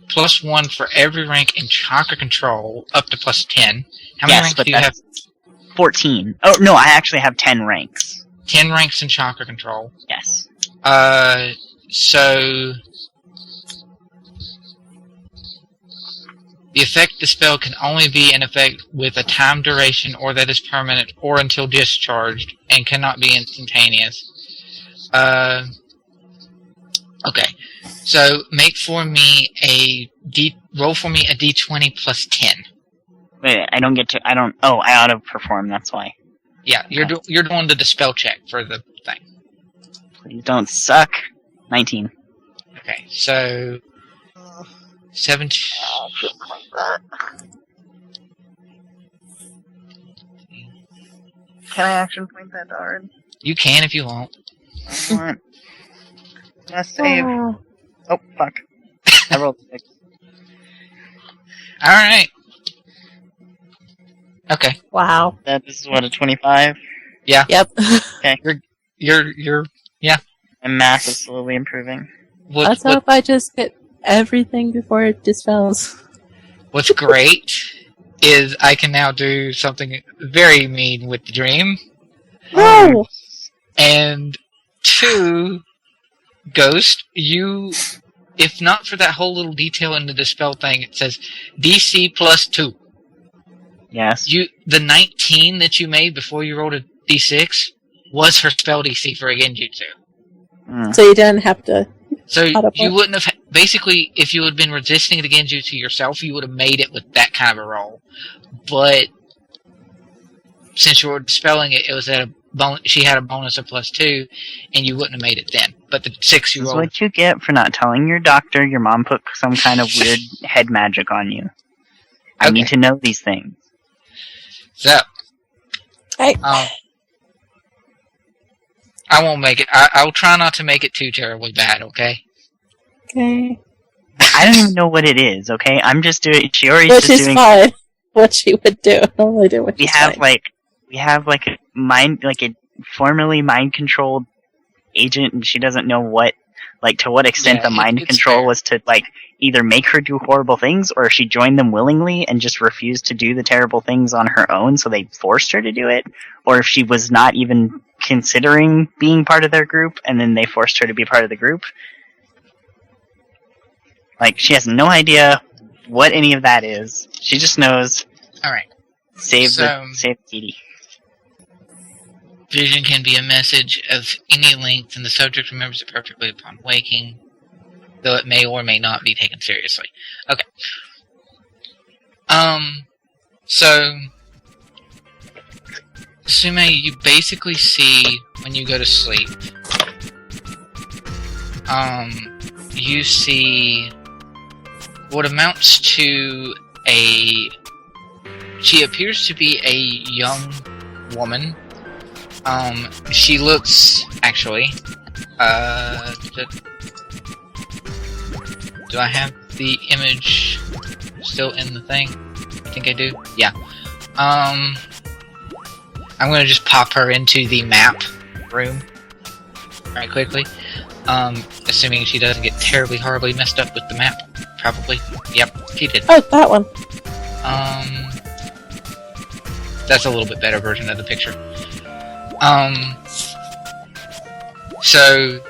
+1 for every rank in Chakra Control up to +10. How many ranks do you have? 14. Oh, no, I actually have 10 ranks. 10 ranks in Chakra Control. Yes. So the effect of the spell can only be in effect with a time duration or that is permanent or until discharged and cannot be instantaneous. Okay. So roll for me a d20 plus 10. Wait, I auto perform, that's why. Yeah, you're doing the dispel check for the thing. Please don't suck. 19. Okay, so 17. Can I action point that darn? You can if you want. I want. Save. Oh, fuck. I rolled 6. Alright. Okay. Wow. This is what, a 25? Yeah. Yep. Okay. You're My math is slowly improving. Let's hope I just get everything before it dispels. What's great is I can now do something very mean with the dream. No! And 2, Ghost, if not for that whole little detail in the dispel thing, it says DC +2. Yes. The 19 that you made before you rolled a D6 was her spell DC for a Genjutsu. So you didn't have to... So you wouldn't have... Basically, if you had been resisting the Genjutsu yourself, you would have made it with that kind of a roll. But since you were dispelling it, it was at she had a bonus of +2, and you wouldn't have made it then. But the 6 you rolled... This is what you get for not telling your doctor your mom put some kind of weird head magic on you. I need to know these things. So... Hey. I won't make it. I'll try not to make it too terribly bad, okay? Okay. I don't even know what it is, okay? I'm just doing... Shiori's Which just is doing... fine. What she would do. Normally do what We have a formerly mind-controlled agent, and she doesn't know to what extent the mind control was to, either make her do horrible things, or if she joined them willingly and just refused to do the terrible things on her own, so they forced her to do it, or if she was not even considering being part of their group, and then they forced her to be part of the group. She has no idea what any of that is. She just knows. Alright. Save Edie. Vision can be a message of any length, and the subject remembers it perfectly upon waking, though it may or may not be taken seriously. Okay. So, Tsume, you basically see when you go to sleep, you see what amounts to she appears to be a young woman. She looks, actually, do I have the image still in the thing? I think I do. Yeah. I'm gonna just pop her into the map room right quickly. Assuming she doesn't get terribly horribly messed up with the map. Probably. Yep, she did. Oh, that one. That's a little bit better version of the picture. So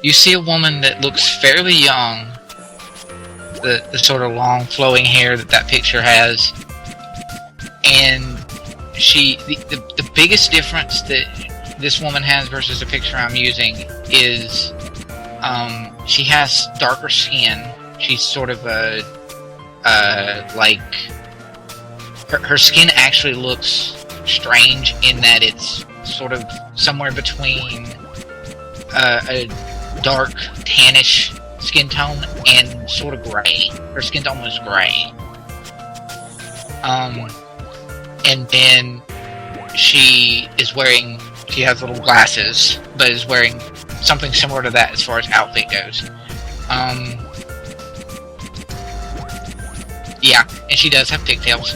you see a woman that looks fairly young. The sort of long flowing hair that picture has, and the biggest difference that this woman has versus the picture I'm using is she has darker skin. She's sort of like her skin actually looks strange in that it's sort of somewhere between a dark tannish skin tone and sort of gray. Her skin's almost gray. And then she has little glasses, but is wearing something similar to that as far as outfit goes. Yeah, and she does have pigtails.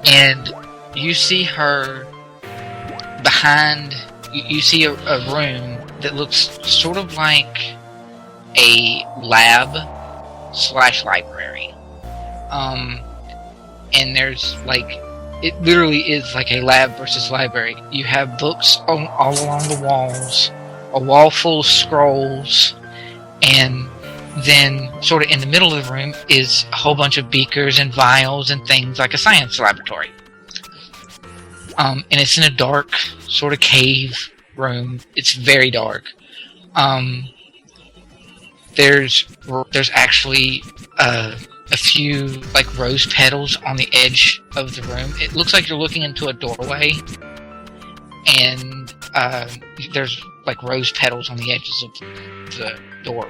And you see her behind. You see a room that looks sort of like a lab/library. And there's it literally is like a lab versus library. You have books all along the walls, a wall full of scrolls, and then sort of in the middle of the room is a whole bunch of beakers and vials and things like a science laboratory. And it's in a dark sort of cave room. It's very dark. There's actually a few rose petals on the edge of the room. It looks like you're looking into a doorway, and there's rose petals on the edges of the door.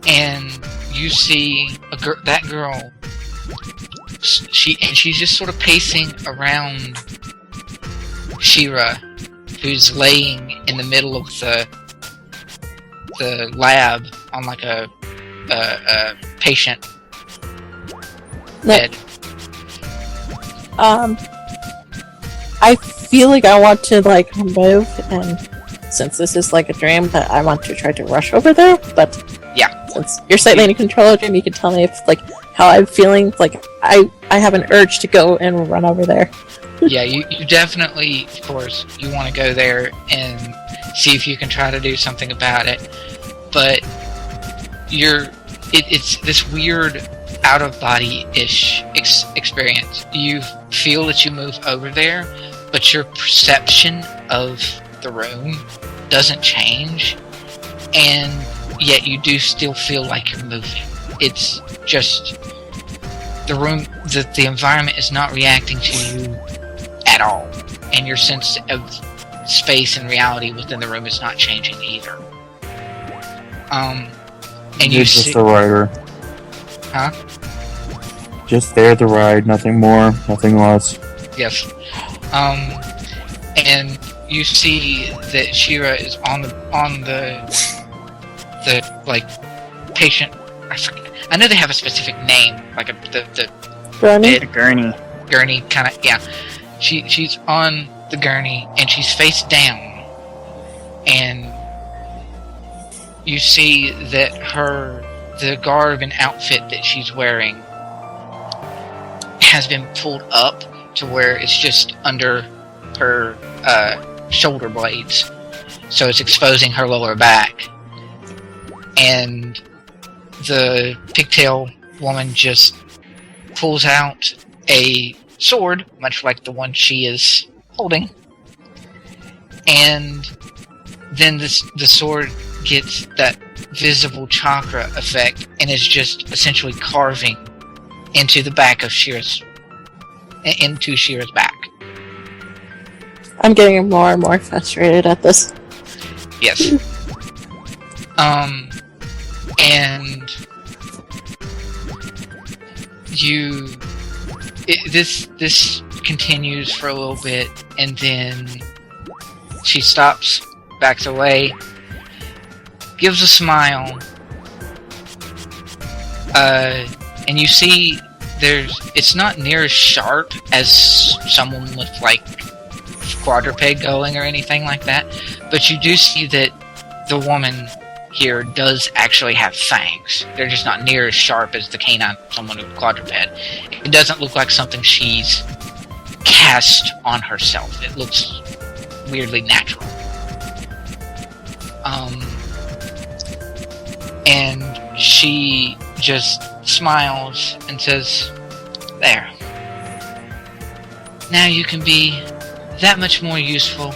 And you see that girl. She's just sort of pacing around Shira, who's laying in the middle of the lab on a patient bed. I feel like I want to move, and since this is a dream, I want to try to rush over there. But yeah, since you're slightly in a control dream, you can tell me if how I'm feeling. I have an urge to go and run over there. Yeah, you definitely, of course, you want to go there and see if you can try to do something about it. But it's this weird out-of-body-ish experience. You feel that you move over there, but your perception of the room doesn't change, and yet you do still feel like you're moving. It's just the room, the environment is not reacting to you at all, and your sense of space and reality within the room is not changing either. And you're just a rider. Huh? Just there to ride, nothing more, nothing less. Yes. And you see that Shira is on the patient. I know they have a specific name, the Gurney? The gurney. Gurney kind of, yeah. She's on the gurney and she's face down, and you see that the garb and outfit that she's wearing has been pulled up to where it's just under her shoulder blades, so it's exposing her lower back. And the pigtail woman just pulls out a sword, much like the one she is holding, and then the sword gets that visible chakra effect and is just essentially carving into the back of Shira's back. I'm getting more and more frustrated at this. Yes. And this continues for a little bit, and then she stops, backs away, gives a smile, and you see it's not near as sharp as someone with like quadruped going or anything like that, but you do see that the woman here does actually have fangs. They're just not near as sharp as the canine someone with quadruped. It doesn't look like something she's cast on herself. It looks weirdly natural. And she just smiles and says, "There. Now you can be that much more useful,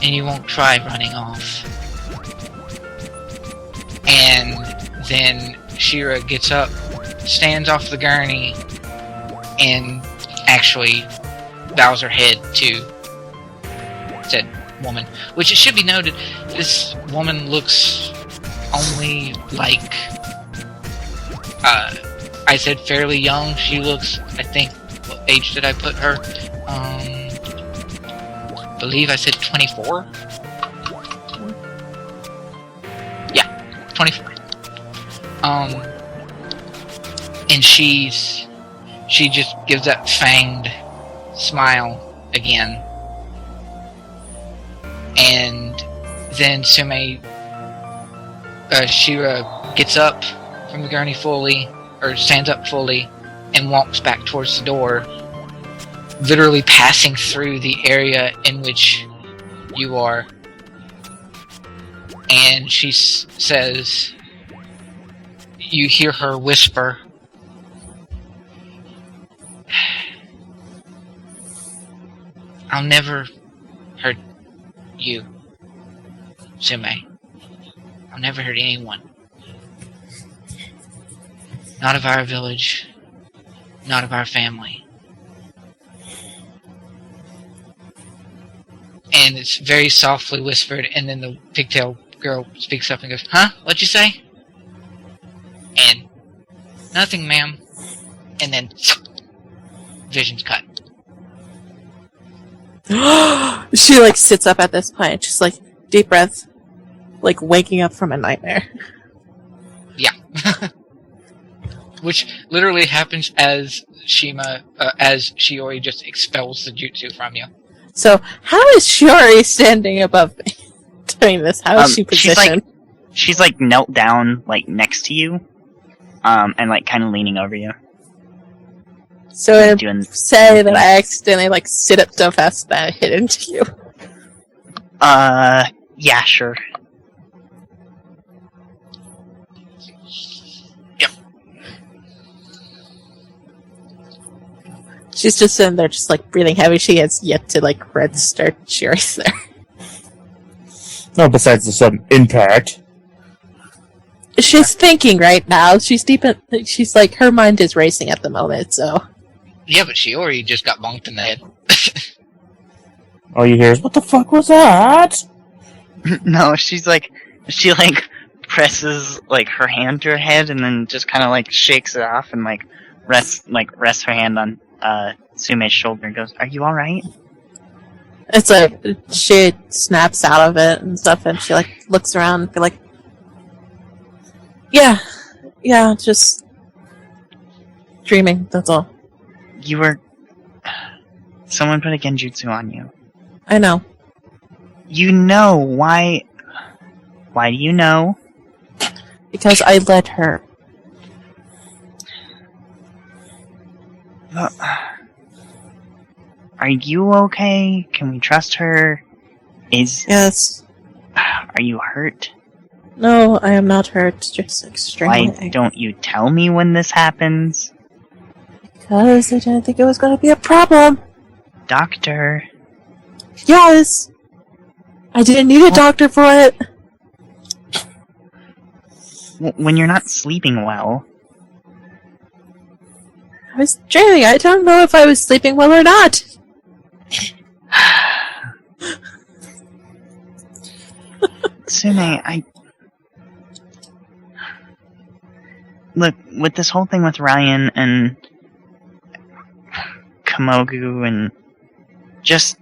and you won't try running off." And then Shira gets up, stands off the gurney, and actually bows her head to said woman. Which, it should be noted, this woman looks only like, I said fairly young. She looks, I think, what age did I put her? Believe I said 24? Yeah, 24. And she just gives that fanged smile again. And then Shira gets up from the gurney fully, or stands up fully, and walks back towards the door, literally passing through the area in which you are. And she says, you hear her whisper, "I'll never hurt you, Tsume. I'll never hurt anyone. Not of our village, not of our family." And it's very softly whispered, and then the pigtail girl speaks up and goes, "Huh? What'd you say?" And, "Nothing, ma'am." And then, vision's cut. She like sits up at this point, just like deep breath, like waking up from a nightmare. Yeah. Which literally happens as Shiori just expels the jutsu from you. So, how is Shiori standing above me doing this? How is she positioned? She's like knelt down, like next to you, and like kind of leaning over you. So, say that I accidentally like sit up so fast that I hit into you. Yeah, sure. Yep. She's just sitting there, just like breathing heavy. She has yet to like register Shiori's there. No, besides the sudden impact. She's thinking right now. She's deep in. She's like, her mind is racing at the moment. So. Yeah, but Shiori just got bonked in the head. All you hear is, "What the fuck was that?" No, she presses like her hand to her head and then just kind of like shakes it off and like rests her hand on Tsume's shoulder and goes, "Are you all right?" It's like she snaps out of it and stuff, and she like looks around and be like, "Yeah, just dreaming. That's all." You were. Someone put a genjutsu on you. I know. You know why? Why do you know? Because I let her. Are you okay? Can we trust her? Yes. Are you hurt? No, I am not hurt. Just extremely. Why don't you tell me when this happens? Because I didn't think it was going to be a problem. Doctor. Yes. I didn't need a doctor for it. When you're not sleeping well. I was dreaming. I don't know if I was sleeping well or not. Tsume, Look, with this whole thing with Ryhn and Komogu and just...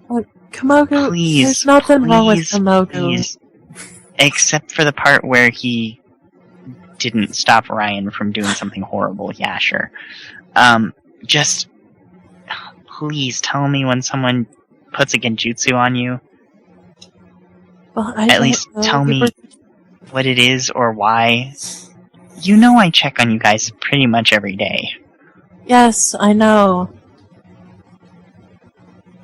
Komogu, please, there's nothing wrong with Komogu. Please. Except for the part where he didn't stop Ryhn from doing something horrible. Yeah, sure. Just... please tell me when someone puts a genjutsu on you. Well, At least tell me what it is or why. You know I check on you guys pretty much every day. Yes, I know.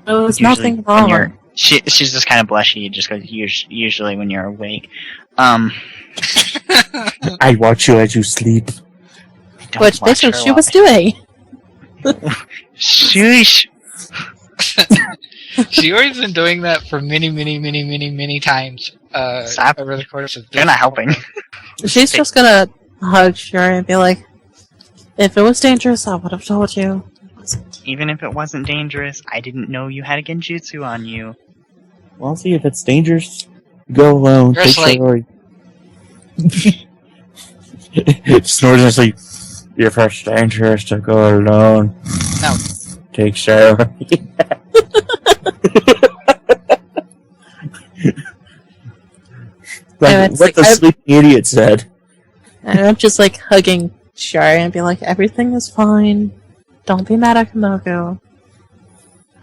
There was Usually nothing wrong. She's just kind of blushy, just because usually when you're awake. I watch you as you sleep. Which that's what she was doing. Shush! Shiori's been doing that for many times Stop. over the course of this. You're not helping. She's just gonna hug Shiori and be like, if it was dangerous, I would have told you. Even if it wasn't dangerous, I didn't know you had a genjutsu on you. Well, see, if it's dangerous, go alone. You're Take asleep. Shiori. Snores and sleep. If it's dangerous to go alone, No. take Shiori. And it's What like, the sleeping idiot said. And I'm just like hugging Shiori and be like, everything is fine. Don't be mad at Komogu.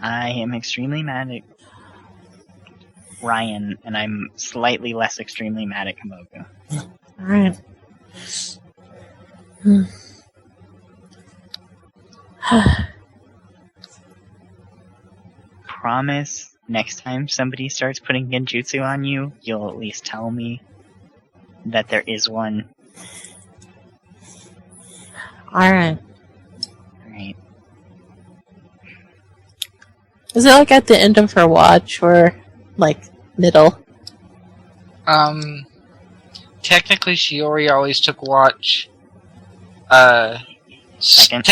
I am extremely mad at Ryhn, and I'm slightly less extremely mad at Komogu. Alright. Promise, next time somebody starts putting genjutsu on you, you'll at least tell me that there is one. Alright. Right. Is it like at the end of her watch or like middle? Technically, Shiori always took watch. Second.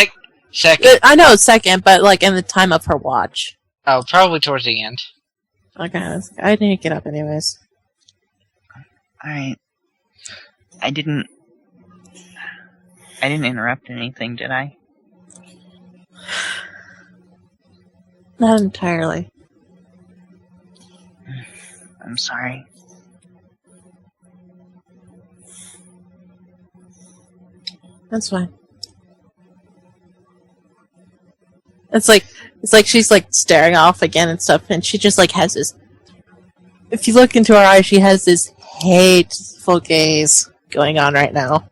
Second. I know it's second, but like in the time of her watch. Oh, probably towards the end. Okay, I need to get up anyways. Alright. I didn't interrupt anything, did I? Not entirely. I'm sorry. That's fine. It's like she's like staring off again and stuff, and she just like has this. If you look into her eyes, she has this hateful gaze going on right now.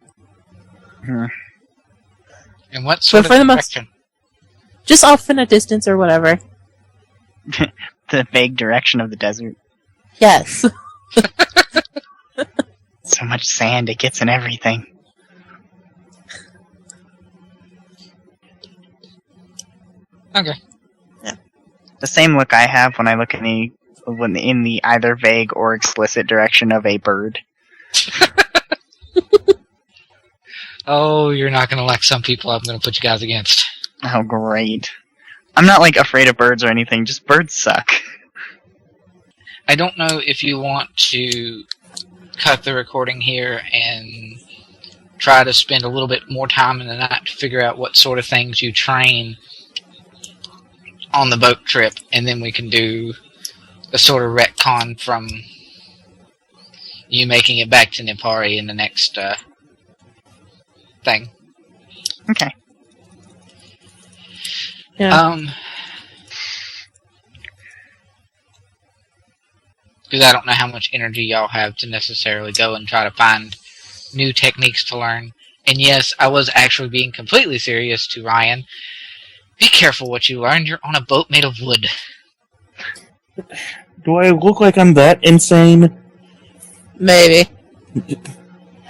And what sort for of the most- direction? Just off in a distance or whatever. The vague direction of the desert. Yes. So much sand, it gets in everything. Okay. The same look I have when I look in the either vague or explicit direction of a bird. Oh, you're not going to like some people I'm going to put you guys against. Oh, great. I'm not, like, afraid of birds or anything, just birds suck. I don't know if you want to cut the recording here and try to spend a little bit more time in the night to figure out what sort of things you train on the boat trip, and then we can do a sort of retcon from you making it back to Nipari in the next thing. Okay. Yeah. Because I don't know how much energy y'all have to necessarily go and try to find new techniques to learn. And yes, I was actually being completely serious to Ryhn. Be careful what you learn. You're on a boat made of wood. Do I look like I'm that insane? Maybe.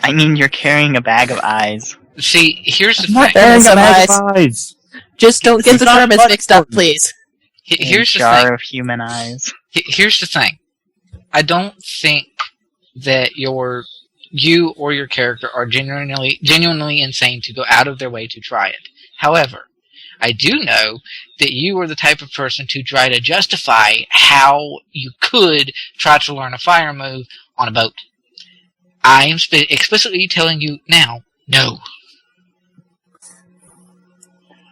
I mean, you're carrying a bag of eyes. See, here's the not thing. there. There's a Eyes. bag of eyes. Just don't get It's the not terms fun mixed up, for me. please. Here's A the jar thing. of human eyes. Here's the thing. I don't think that your you or your character are genuinely insane to go out of their way to try it. However, I do know that you are the type of person to try to justify how you could try to learn a fire move on a boat. I am explicitly telling you now, no.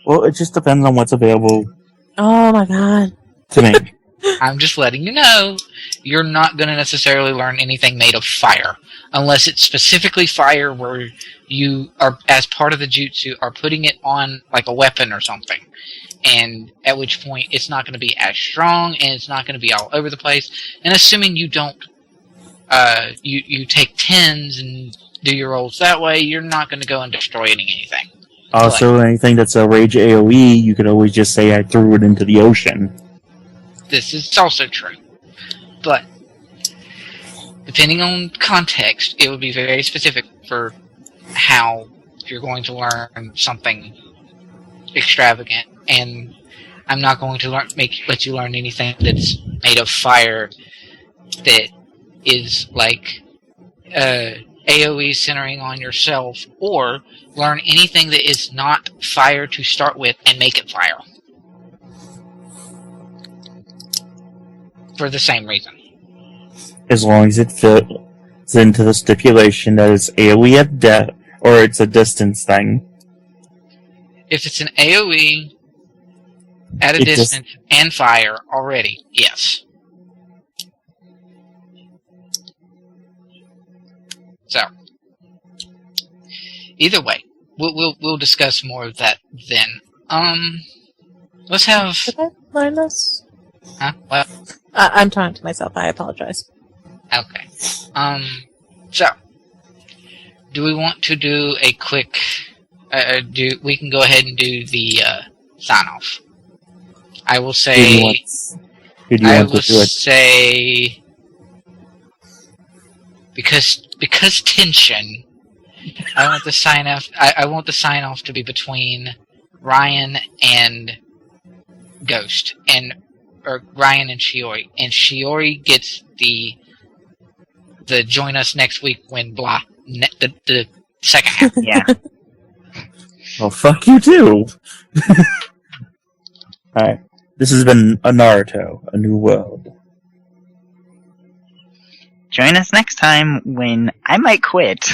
Well, it just depends on what's available Oh my god. to me. I'm just letting you know, you're not going to necessarily learn anything made of fire. Unless it's specifically fire where you are, as part of the jutsu, are putting it on like a weapon or something. And at which point, it's not going to be as strong, and it's not going to be all over the place. And assuming you don't, you take 10s and do your rolls that way, you're not going to go and destroy anything. Also, anything that's a rage AoE, you could always just say I threw it into the ocean. This is also true. But, depending on context, it would be very specific for how you're going to learn something extravagant. And I'm not going to let you learn anything that's made of fire that is like AoE centering on yourself, or learn anything that is not fire to start with and make it fire. For the same reason. As long as it fits into the stipulation that it's AoE at death, or it's a distance thing. If it's an AoE at a distance and fire already, yes. So, either way, we'll discuss more of that then. Let's have. Did I learn this? Huh? What? I'm talking to myself. I apologize. Okay. So, do we want to do a quick? We can go ahead and do the sign off. I will say. Who do you want to do it? Say because tension. I want the sign off. I want the sign off to be between Ryhn and Ghost, or Ryhn and Shiori, and Shiori gets the join us next week when blah the second half. Yeah. Well, fuck you too. Alright. This has been a Naruto, A New World. Join us next time when I might quit.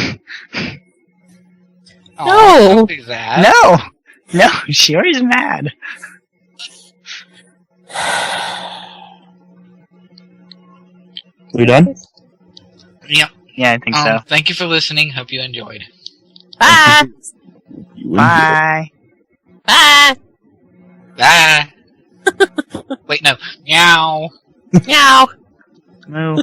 Oh, don't do that. No, Shiori's mad. We done? Yep. Yeah, I think so. Thank you for listening. Hope you enjoyed. Bye! Bye. Bye! Bye. Wait, no. Meow. Meow! Moo.